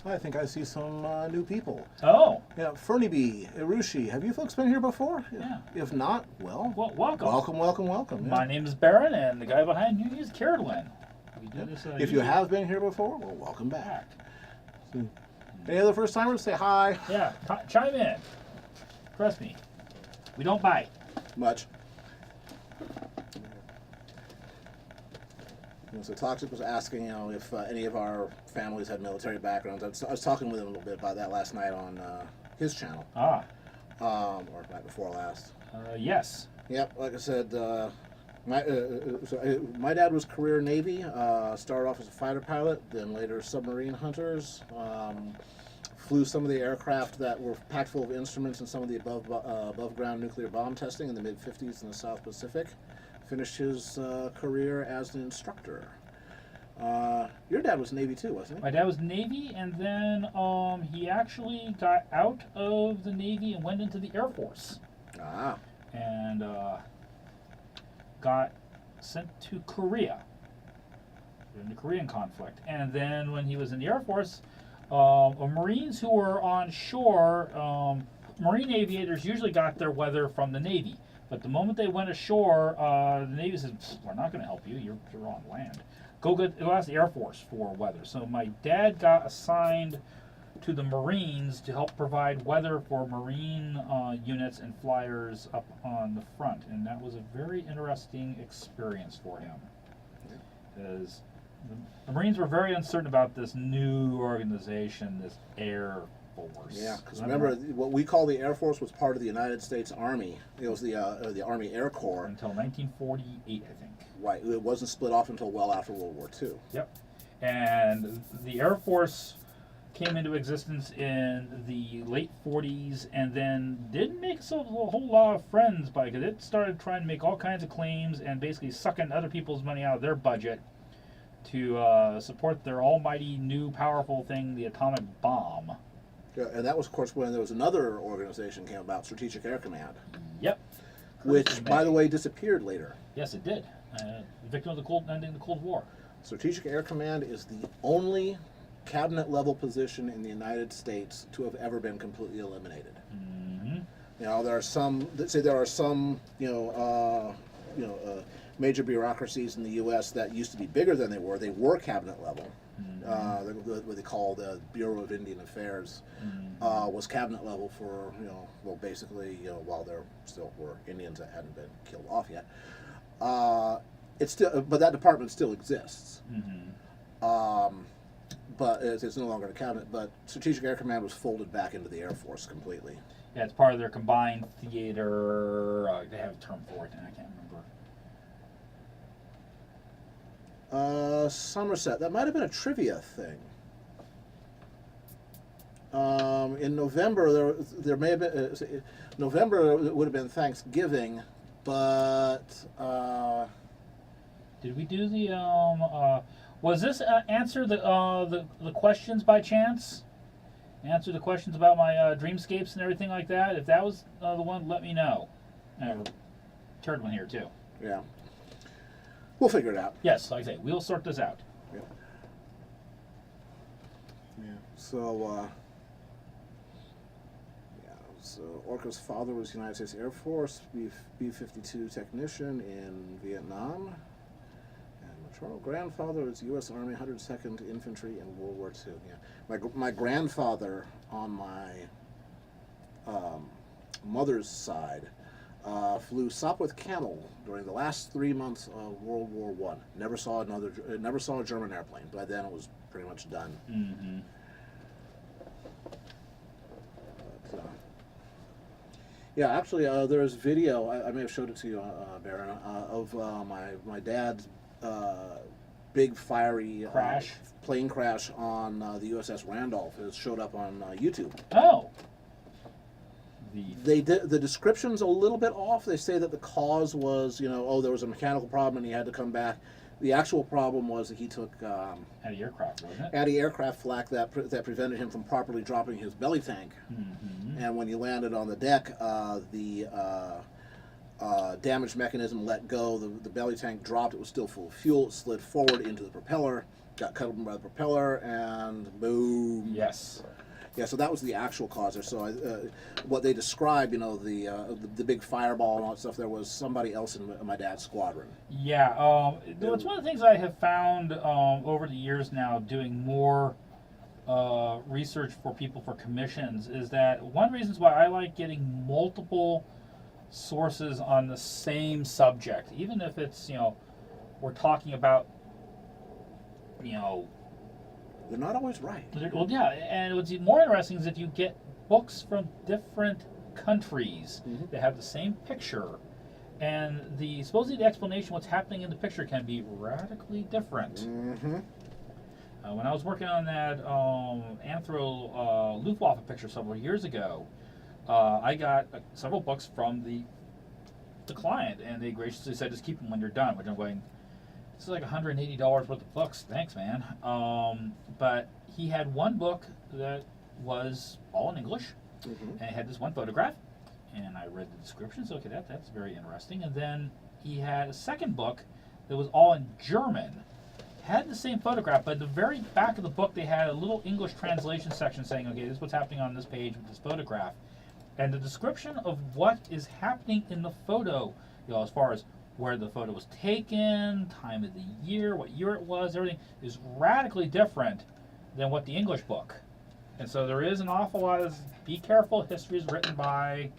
I think I see some new people. Oh, Yeah, Fernibee, Irushi, have you folks been here before? Yeah. If not, well, welcome. welcome. My name is Baron, and the guy behind you is Carolyn. We did this, If you have been here before, well, welcome back. Any other first timers? Say hi. Yeah, chime in. Trust me, we don't bite. Much. So Toxic was asking, if any of our families had military backgrounds. I was talking with him a little bit about that last night on his channel. Ah, Or night before last. yes. Yep, like I said, my dad was career Navy. Started off as a fighter pilot, then later submarine hunters. Flew some of the aircraft that were packed full of instruments and some of the above ground nuclear bomb testing in the mid-50s in the South Pacific. Finished his career as an instructor. Your dad was Navy too, wasn't he? My dad was Navy, and then he actually got out of the Navy and went into the Air Force. Ah. And got sent to Korea during the Korean conflict. And then when he was in the Air Force, Marines who were on shore, Marine aviators usually got their weather from the Navy. But the moment they went ashore, the Navy said, "We're not going to help you. You're on land. Go ask the Air Force for weather." So my dad got assigned to the Marines to help provide weather for Marine units and flyers up on the front, and that was a very interesting experience for him. Because the Marines were very uncertain about this new organization, this Air Force. Yeah, because remember, what we call the Air Force was part of the United States Army. It was the Army Air Corps. Until 1948, I think. Right. It wasn't split off until well after World War II. Yep. And the Air Force came into existence in the late 40s and then didn't make itself a whole lot of friends because it started trying to make all kinds of claims and basically sucking other people's money out of their budget to support their almighty new powerful thing, the atomic bomb. Yeah, and that was, of course, when there was another organization came about, Strategic Air Command, Yep. which, by the way, disappeared later. Yes, it did. Victim of the ending the Cold War. Strategic Air Command is the only cabinet-level position in the United States to have ever been completely eliminated. Mm-hmm. You know, there are some that say there are some, major bureaucracies in the U.S. that used to be bigger than they were. They were cabinet level. What they call the Bureau of Indian Affairs was cabinet level for basically while there still were Indians that hadn't been killed off yet. It's still, but that department still exists. But it's no longer a cabinet. But Strategic Air Command was folded back into the Air Force completely. Yeah, it's part of their combined theater. They have a term for it, and I can't remember. Somerset. That might have been a trivia thing. In November, there may have been November would have been Thanksgiving, but Did we do the was this answer the questions by chance? Answer the questions about my dreamscapes and everything like that. If that was the one, let me know. I have a third one here too. yeah, we'll figure it out. Yes, like I say, we'll sort this out. Yeah. So, Orca's father was United States Air Force, B-52 technician in Vietnam, and maternal grandfather was U.S. Army 102nd Infantry in World War II. Yeah, my grandfather on my mother's side flew Sopwith Camel during the last 3 months of World War I. Never saw a German airplane. By then, it was pretty much done. Mm-hmm. But, yeah, actually, there's video. I may have showed it to you, Baron, of my dad's big fiery plane crash on the USS Randolph. It showed up on YouTube. Oh. The description's a little bit off. They say that the cause was, there was a mechanical problem and he had to come back. The actual problem was that he took anti-aircraft, wasn't it? Anti-aircraft flak that prevented him from properly dropping his belly tank. Mm-hmm. And when you landed on the deck, the damage mechanism let go. The belly tank dropped. It was still full of fuel. It slid forward into the propeller, got cut open by the propeller, and boom. Yes. Yeah, so that was the actual cause there. So what they described, the big fireball and all that stuff, there was somebody else in my dad's squadron. Yeah, it's one of the things I have found over the years now, doing more research for people for commissions, is that one of the reasons why I like getting multiple sources on the same subject, even if it's, we're talking about, They're not always right. well, yeah, and what's even more interesting is that you get books from different countries that have the same picture, and supposedly the explanation what's happening in the picture can be radically different. Mm-hmm. When I was working on that Anthro Luftwaffe picture several years ago, I got several books from the client, and they graciously said, just keep them when you're done, which I'm going, this is like $180 worth of books. Thanks, man. But he had one book that was all in English, and it had this one photograph, and I read the description, so okay, that's very interesting. And then he had a second book that was all in German, had the same photograph, but at the very back of the book they had a little English translation section saying, okay, this is what's happening on this page with this photograph. And the description of what is happening in the photo, as far as where the photo was taken, time of the year, what year it was, everything is radically different than what the English book. And so there is an awful lot of, be careful, history is written by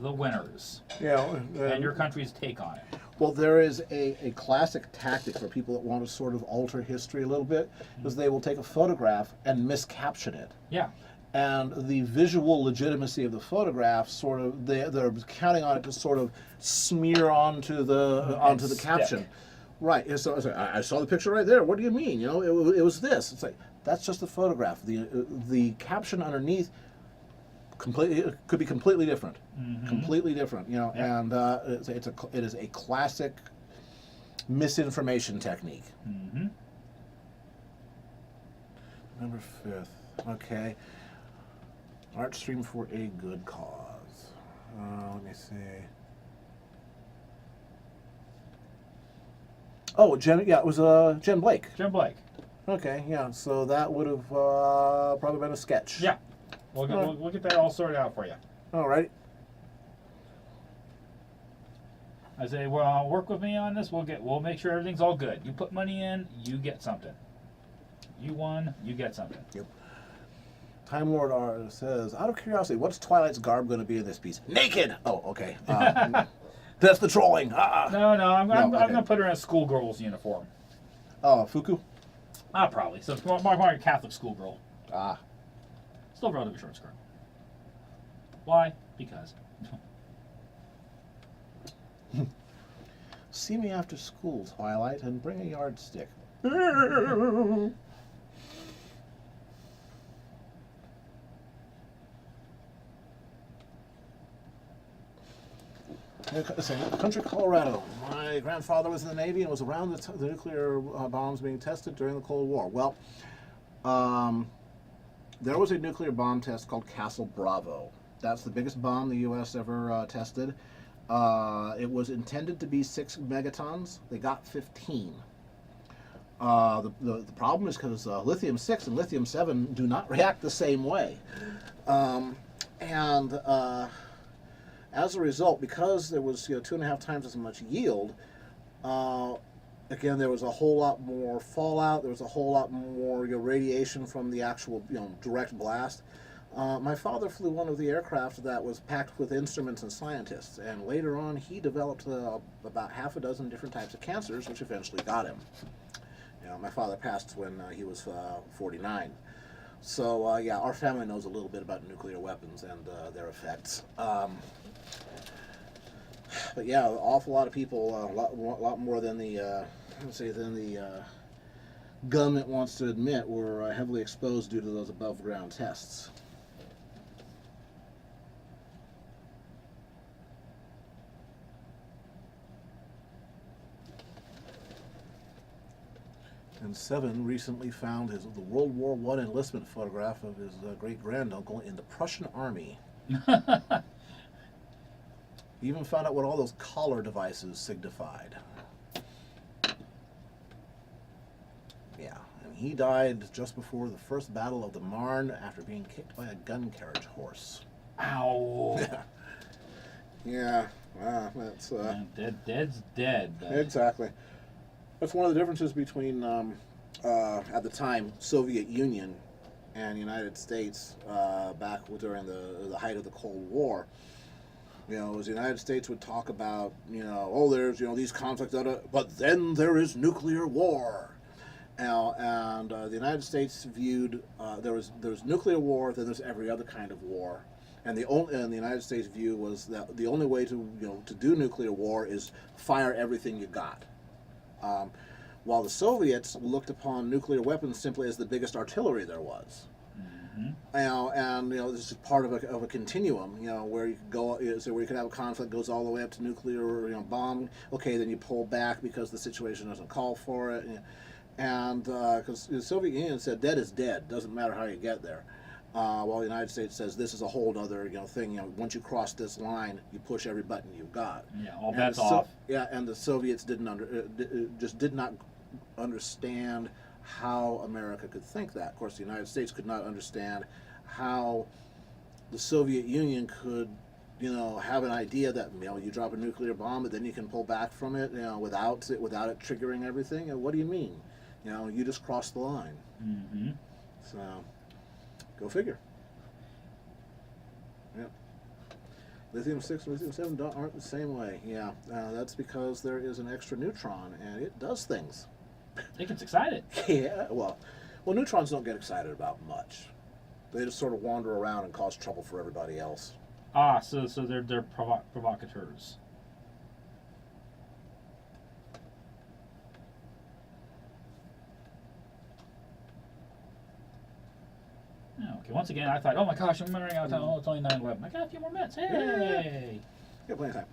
the winners Yeah. and your country's take on it. Well, there is a classic tactic for people that want to sort of alter history a little bit, is they will take a photograph and miscaption it. Yeah. And the visual legitimacy of the photograph, sort of, they're counting on it to sort of smear onto the stick. caption. Right. And so I saw the picture right there. What do you mean? You know, it was this. It's like, that's just a photograph. The caption underneath could be completely different. Completely different. You know, Yeah. and it is a classic misinformation technique. November 5th. Okay. Art stream for a good cause. Let me see. Oh, Jen. Yeah, it was Jen Blake. Jim Blake. Okay, yeah. So that would have probably been a sketch. Yeah. We'll get that all sorted out for you. All right. I say, well, work with me on this. We'll make sure everything's all good. You put money in, you get something. You won, you get something. Yep. Time Lord R says, out of curiosity, what's Twilight's garb going to be in this piece? Naked. Oh, okay. That's the trolling. No, I'm okay. going to put her in a schoolgirl's uniform. Oh, Fuku. Probably. So it's more a Catholic schoolgirl. Ah. Still relatively short skirt. Why? Because. See me after school, Twilight, and bring a yardstick. Country, Colorado. My grandfather was in the Navy and was around the nuclear bombs being tested during the Cold War. Well, there was a nuclear bomb test called Castle Bravo. That's the biggest bomb the U.S. ever tested. It was intended to be 6 megatons. They got 15. The problem is because lithium-6 and lithium-7 do not react the same way. As a result, because there was 2.5 times as much yield, again, there was a whole lot more fallout. There was a whole lot more radiation from the actual direct blast. My father flew one of the aircraft that was packed with instruments and scientists, and later on he developed about half a dozen different types of cancers, which eventually got him. My father passed when he was 49. So yeah, our family knows a little bit about nuclear weapons and their effects. But yeah, an awful lot of people, a lot more than the government wants to admit, were heavily exposed due to those above-ground tests. And Seven recently found the World War I enlistment photograph of his great-granduncle in the Prussian army. He even found out what all those collar devices signified. Yeah, and he died just before the First Battle of the Marne after being kicked by a gun carriage horse. Ow. Yeah, that's... Dead's dead. Exactly. That's one of the differences between, at the time, Soviet Union and United States back during the height of the Cold War. As the United States would talk about, there's, these conflicts, but then there is nuclear war. And the United States viewed, there was nuclear war, then there's every other kind of war. And the United States view was that the only way to do nuclear war is fire everything you got. While the Soviets looked upon nuclear weapons simply as the biggest artillery there was. And this is part of a continuum, where you could go, where you could have a conflict goes all the way up to nuclear, bomb. Okay, then you pull back because the situation doesn't call for it, and because the Soviet Union said dead is dead, doesn't matter how you get there. While the United States says this is a whole other thing. Once you cross this line, you push every button you've got. Yeah, all bets off. Yeah, and the Soviets did not understand how America could think that. Of course, the United States could not understand how the Soviet Union could, have an idea that you drop a nuclear bomb, but then you can pull back from it, without it triggering everything. What do you mean? You just crossed the line. Mm-hmm. So, go figure. Yeah. Lithium-6 and lithium-7 aren't the same way. Yeah, that's because there is an extra neutron, and it does things. It gets excited. Yeah, well, neutrons don't get excited about much. They just sort of wander around and cause trouble for everybody else. Ah, so they're provocateurs. Okay, once again, I thought, oh my gosh, I'm running out of time. Oh, it's only 9:11. I got a few more minutes. Hey! Yeah, plenty of time.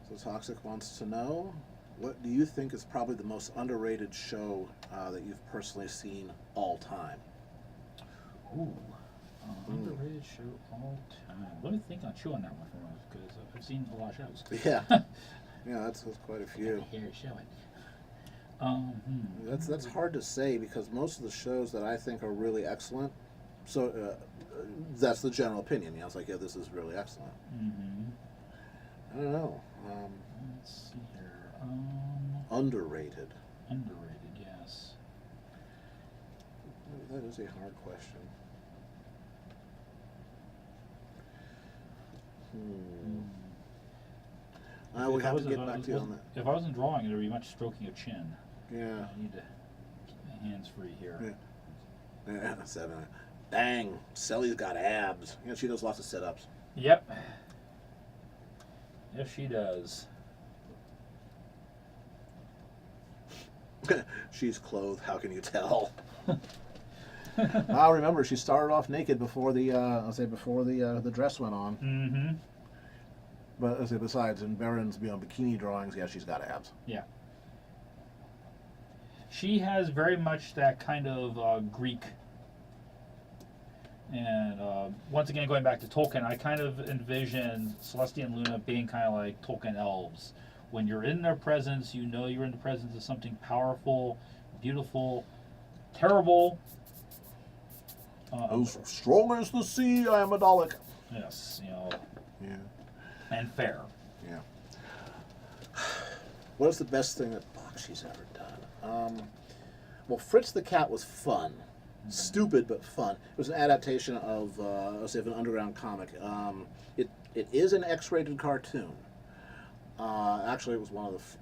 So Toxic wants to know, what do you think is probably the most underrated show that you've personally seen all time? Ooh. Underrated show all time. Let me think on chewing that one for a moment, because I've seen a lot of shows. Yeah. Yeah, that's quite a few. Here, show it. That's hard to say because most of the shows that I think are really excellent, so that's the general opinion. It's like, yeah, this is really excellent. I don't know. Let's see here. Underrated. Underrated, yes. That is a hard question. We have to get back to you on that. If I wasn't drawing, there would be much stroking of chin. Yeah. I need to keep my hands free here. Yeah. 7. Dang, Sally's got abs. She does lots of sit-ups. Yep. Yes, she does. She's clothed. How can you tell? I remember she started off naked before the the dress went on. Mm-hmm. But besides, in Baron's bikini drawings, yeah, she's got abs. Yeah. She has very much that kind of Greek. And once again, going back to Tolkien, I kind of envision Celestite and Luna being kind of like Tolkien elves. When you're in their presence, you know you're in the presence of something powerful, beautiful, terrible. As strong as the sea, I am a Dalek. Yes, Yeah. and fair. Yeah. What is the best thing that Bakshi's ever done? Well, Fritz the Cat was fun. Stupid, but fun. It was an adaptation of, an underground comic. It is an X-rated cartoon. Actually, it was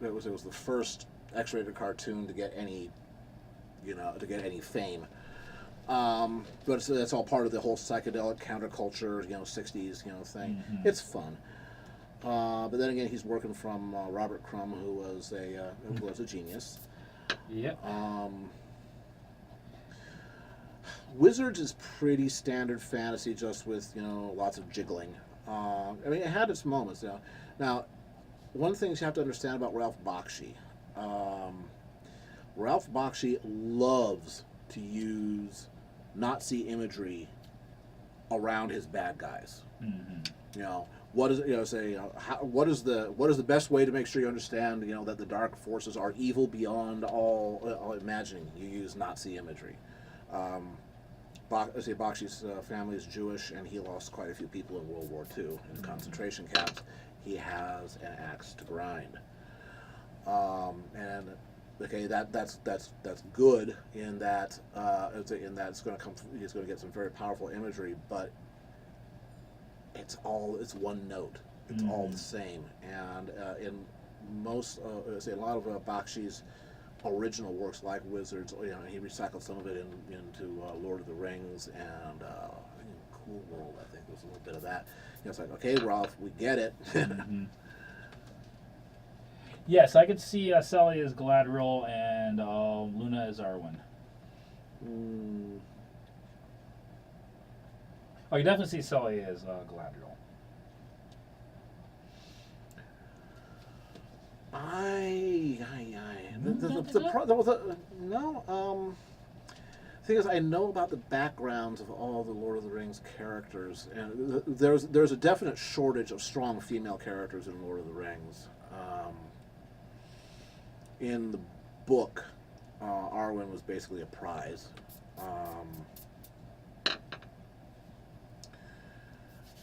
it was the first X-rated cartoon to get any, fame. But that's all part of the whole psychedelic counterculture, 60s, thing. Mm-hmm. It's fun. But then again, he's working from Robert Crumb, who was a genius. Yep. Wizards is pretty standard fantasy, just with lots of jiggling. It had its moments. Now, one thing you have to understand about Ralph Bakshi. Ralph Bakshi loves to use Nazi imagery around his bad guys. Mm-hmm. What is what is the best way to make sure you understand that the dark forces are evil beyond all imagining? You use Nazi imagery. Bakshi's family is Jewish, and he lost quite a few people in World War II in concentration camps. He has an axe to grind, and that's good in that it's going to come. He's going to get some very powerful imagery, but it's one note. It's all the same, and in most a lot of Bakshi's original works like Wizards, he recycled some of it into Lord of the Rings and Cool World. I think there was a little bit of that. It's like, okay, Ralph, we get it. Mm-hmm. Yes, I could see Sally as Galadriel and Luna as Arwen. Oh, you definitely see Sally as Galadriel. Thing is, I know about the backgrounds of all the Lord of the Rings characters, and there's a definite shortage of strong female characters in Lord of the Rings. In the book, Arwen was basically a prize.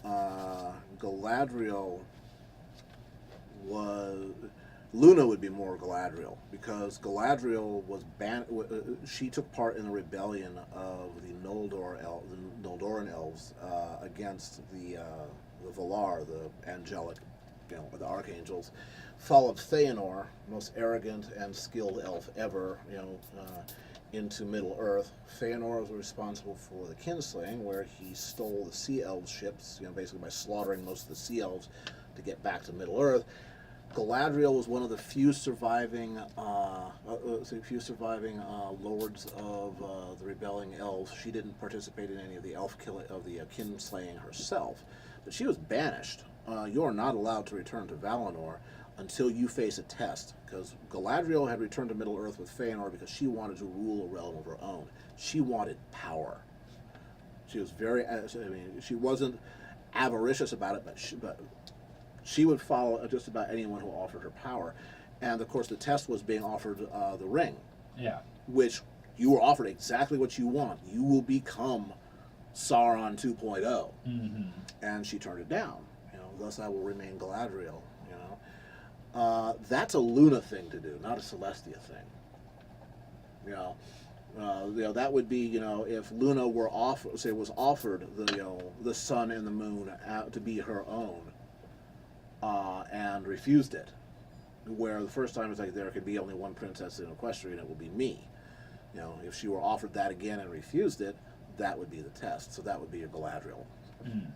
Galadriel was Luna would be more Galadriel, because Galadriel was she took part in the rebellion of the Noldoran elves against the Valar, the angelic, the archangels. Followed Feanor, most arrogant and skilled elf ever, into Middle Earth. Feanor was responsible for the kinslaying, where he stole the sea elves' ships, basically by slaughtering most of the sea elves to get back to Middle Earth. Galadriel was one of the few surviving lords of the rebelling elves. She didn't participate in any of the kinslaying herself, but she was banished. You are not allowed to return to Valinor until you face a test, because Galadriel had returned to Middle Earth with Feanor because she wanted to rule a realm of her own. She wanted power. She was she wasn't avaricious about it, but she would follow just about anyone who offered her power. And of course the test was being offered the ring. Yeah. Which you were offered exactly what you want. You will become Sauron 2.0. Mm-hmm. And she turned it down. Thus I will remain Galadriel. That's a Luna thing to do, not a Celestia thing. That would be, if Luna were was offered the sun and the moon to be her own, and refused it. Where the first time it's like there could be only one princess in Equestria, and it will be me. If she were offered that again and refused it, that would be the test. So that would be your Galadriel. Mm.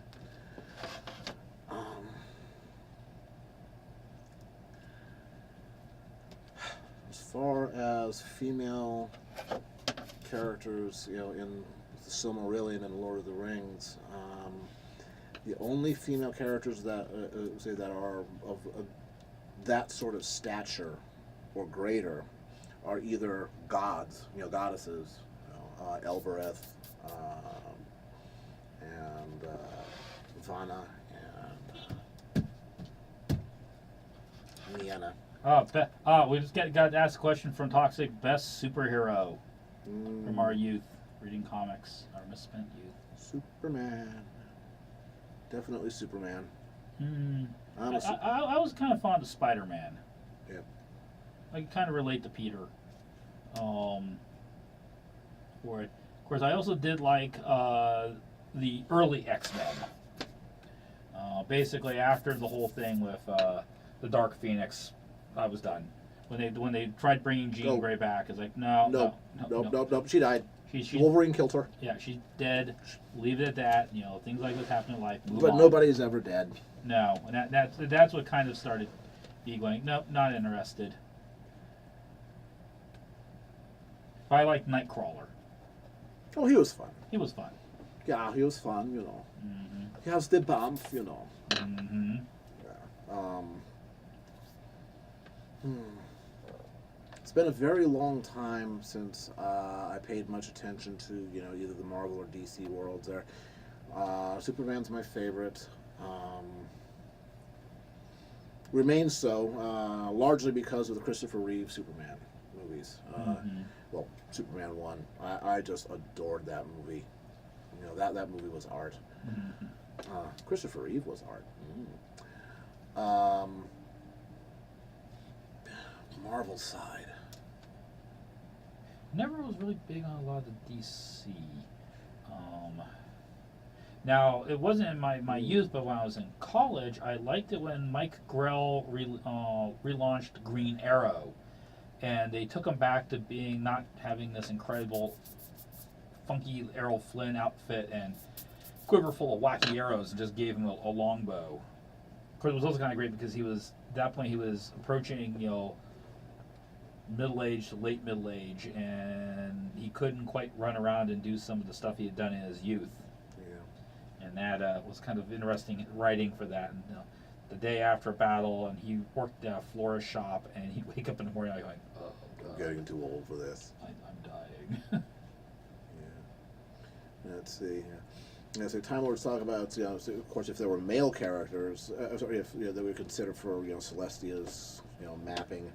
As far as female characters, in the Silmarillion and Lord of the Rings, the only female characters that that are of that sort of stature or greater are either gods, goddesses, Elbereth, and Vanna, and Nienna. We just got to ask a question from Toxic. Best superhero from our youth, reading comics, our misspent youth. Superman. Definitely Superman. Honestly, I was kind of fond of Spider-Man. Yeah. I can kind of relate to Peter. For it. Of course, I also did like the early X-Men. Basically, after the whole thing with the Dark Phoenix, I was done. When they tried bringing Jean Grey back, it's like no. She died. Wolverine killed her. Yeah, she's dead. Leave it at that. Things like this happen in life. Move But on. nobody's ever dead. No, and that's what kind of started me going. Nope, not interested. But I like Nightcrawler. Oh, he was fun. He was fun. Yeah, he was fun. Mm-hmm. He has the bump. Mm-hmm. Yeah. It's been a very long time since I paid much attention to either the Marvel or DC worlds. There, Superman's my favorite. Remains so, largely because of the Christopher Reeve Superman movies. Well, Superman 1. I just adored that movie. That movie was art. Christopher Reeve was art. Marvel side. Never was really big on a lot of the DC. Now, it wasn't in my youth, but when I was in college, I liked it when Mike Grell relaunched Green Arrow. And they took him back to not having this incredible, funky Errol Flynn outfit and quiver full of wacky arrows, and just gave him a longbow. Of course, it was also kind of great because at that point he was approaching, middle age to late middle age, and he couldn't quite run around and do some of the stuff he had done in his youth. Yeah. And that was kind of interesting writing for that. And, the day after a battle, and he worked at a florist shop, and he'd wake up in the morning going, "Oh, God, I'm getting too old for this." I'm dying. Yeah. Let's see. So Time Lord's talking about, of course, if there were male characters, if that we consider for Celestia's, mapping.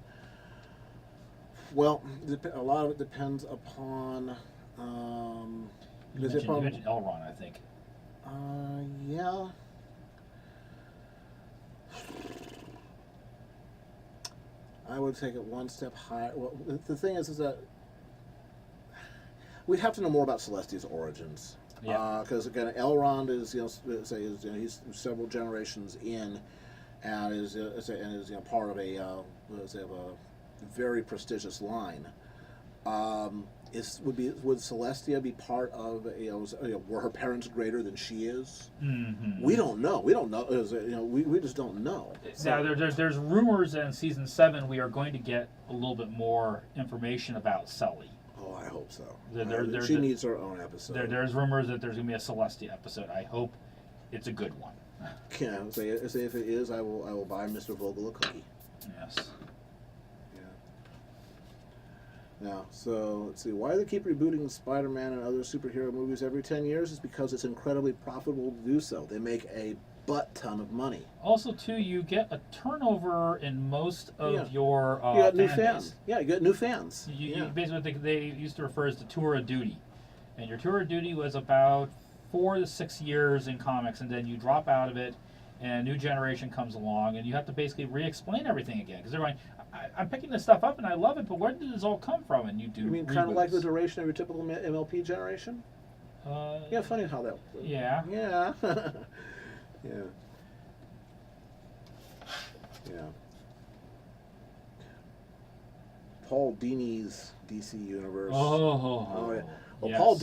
Well, a lot of it depends upon. You mentioned Elrond, I think. Yeah. I would take it one step higher. Well, the thing is that we'd have to know more about Celestia's origins. Yeah. Because again, Elrond is he's several generations in, and is part of a very prestigious line. Would Celestia be part of were her parents greater than she is? Mm-hmm. We don't know. We don't know. We just don't know. Now there's rumors that in season 7 we are going to get a little bit more information about Sully. Oh, I hope so. She needs her own episode. There's rumors that there's going to be a Celestia episode. I hope it's a good one. Yeah, say if it is, I will buy Mr. Vogel a cookie. Yes. Now, so let's see. Why they keep rebooting Spider-Man and other superhero movies every 10 years is because it's incredibly profitable to do so. They make a butt ton of money. Also, too, you get a turnover in most of your you got new fan fans. base. Yeah, you got new fans. You basically, they used to refer as the tour of duty, and your tour of duty was about 4 to 6 years in comics, and then you drop out of it, and a new generation comes along, and you have to basically re-explain everything again because they're going, I'm picking this stuff up and I love it, but where did this all come from? And you do. You mean kind of like the duration of your typical MLP generation? Yeah, funny how that. Yeah. Yeah. Yeah. Paul Dini's DC Universe. Oh yeah. Well, yes. Paul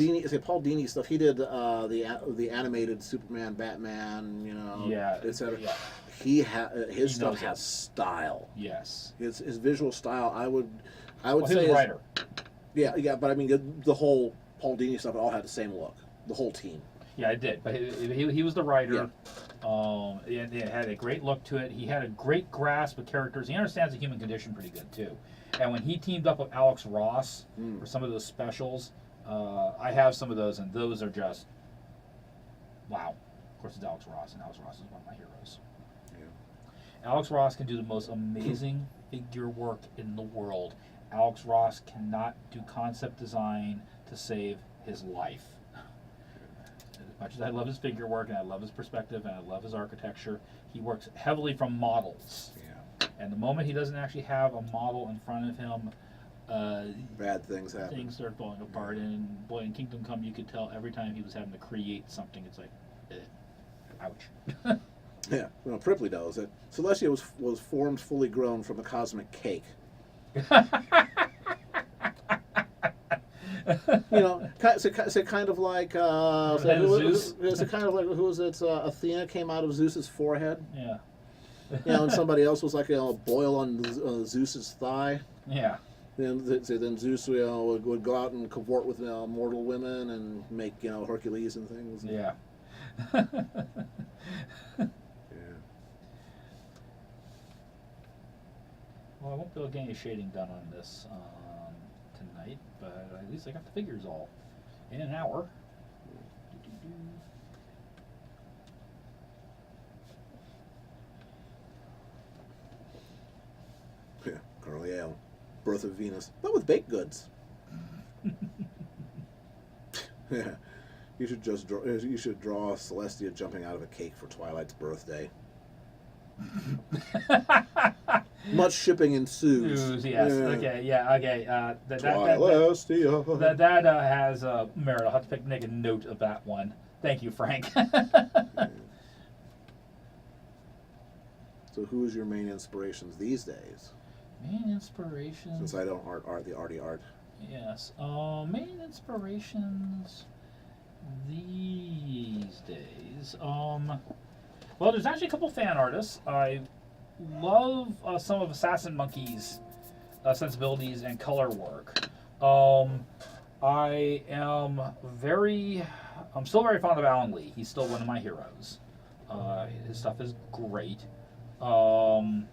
Dini stuff. He did the animated Superman, Batman, etc. Yeah. His stuff has style. Yes. His visual style. I would Well, he say. was a writer. Yeah, but I mean the whole Paul Dini stuff all had the same look. The whole team. Yeah, it did. But he was the writer. Yeah. It had a great look to it. He had a great grasp of characters. He understands the human condition pretty good too. And when he teamed up with Alex Ross for some of those specials, I have some of those, and those are just wow. Of course, it's Alex Ross, and Alex Ross is one of my heroes. Yeah. Alex Ross can do the most amazing figure work in the world. Alex Ross cannot do concept design to save his life. As much as I love his figure work, and I love his perspective, and I love his architecture, he works heavily from models. Yeah. And the moment he doesn't actually have a model in front of him, bad things happen. Things start falling apart. And boy, in Kingdom Come, you could tell every time he was having to create something, it's like, ouch. Yeah, well, Pripley knows it. Celestia was formed fully grown from a cosmic cake. It's kind of like Zeus. It's kind of like who was it? Athena came out of Zeus's forehead. Yeah. And somebody else was like a boil on Zeus's thigh. Yeah. Then Zeus would go out and cavort with mortal women and make Hercules and things. Yeah. Well, I won't be able to get any shading done on this tonight, but at least I got the figures all in an hour. Yeah, Carly Ale, Birth of Venus, but with baked goods. Yeah, you should draw Celestia jumping out of a cake for Twilight's birthday. Much shipping ensues. Yes. Yeah. Okay. Yeah. Okay. Celestia. That has merit. I'll have to make a note of that one. Thank you, Frank. So, who is your main inspirations these days? Main inspirations. Since I don't art the arty art. Yes. Main inspirations these days. Well, there's actually a couple fan artists. I love some of Assassin Monkey's sensibilities and color work. I'm still very fond of Alan Lee. He's still one of my heroes. His stuff is great. I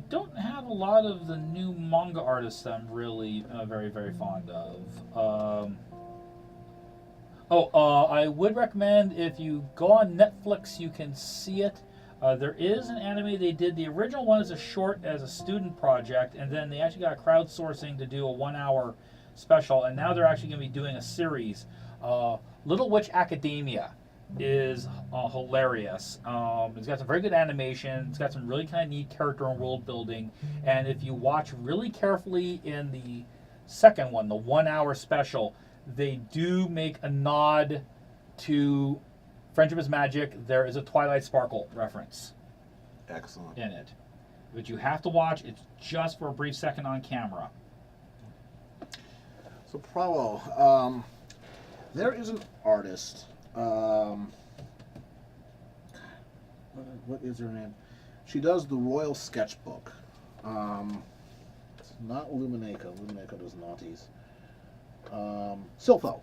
don't have a lot of the new manga artists that I'm really very, very fond of. I would recommend if you go on Netflix, you can see it. There is an anime they did. The original one is a short as a student project, and then they actually got crowdsourcing to do a 1-hour special, and now they're actually going to be doing a series, Little Witch Academia. is hilarious. It's got some very good animation. It's got some really kind of neat character and world building. And if you watch really carefully in the second one, the 1 hour special, they do make a nod to Friendship is Magic. There is a Twilight Sparkle reference Excellent. in it. But you have to watch. It's just for a brief second on camera. So Provo, there is an artist. What is her name? She does the Royal Sketchbook. It's not Luminaco. Luminaco does naughties. Silpho.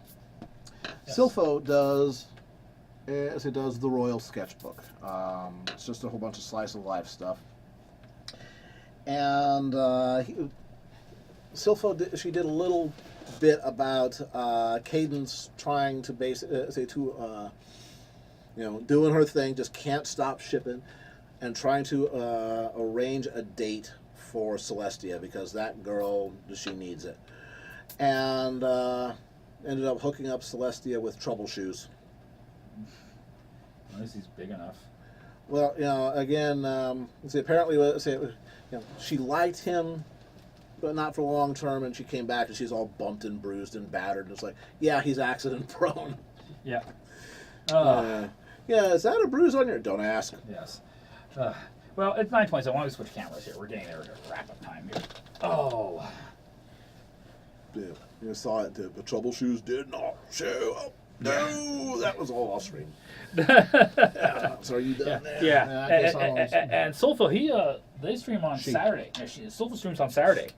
Yes. Silpho does. It does the Royal Sketchbook. It's just a whole bunch of slice of life stuff. And Silpho, she did a little bit about Cadence trying to doing her thing, just can't stop shipping, and trying to arrange a date for Celestia because that girl, she needs it. And ended up hooking up Celestia with Trouble Shoes. At least he's big enough. Well, again, apparently, she liked him, but not for long term, and she came back and she's all bumped and bruised and battered. And it's like, yeah, he's accident prone. Yeah. Yeah, is that a bruise on your? Don't ask. Yes. Well, it's 9:27. Why don't we switch cameras here? We're getting there to wrap up time here. Oh. Yeah, you saw it. The Trouble Shoes did not show up. No, that was all off screen. So are you done there? Yeah. I guess And Sulfo, they stream on Saturday. Sulfo streams on Saturday.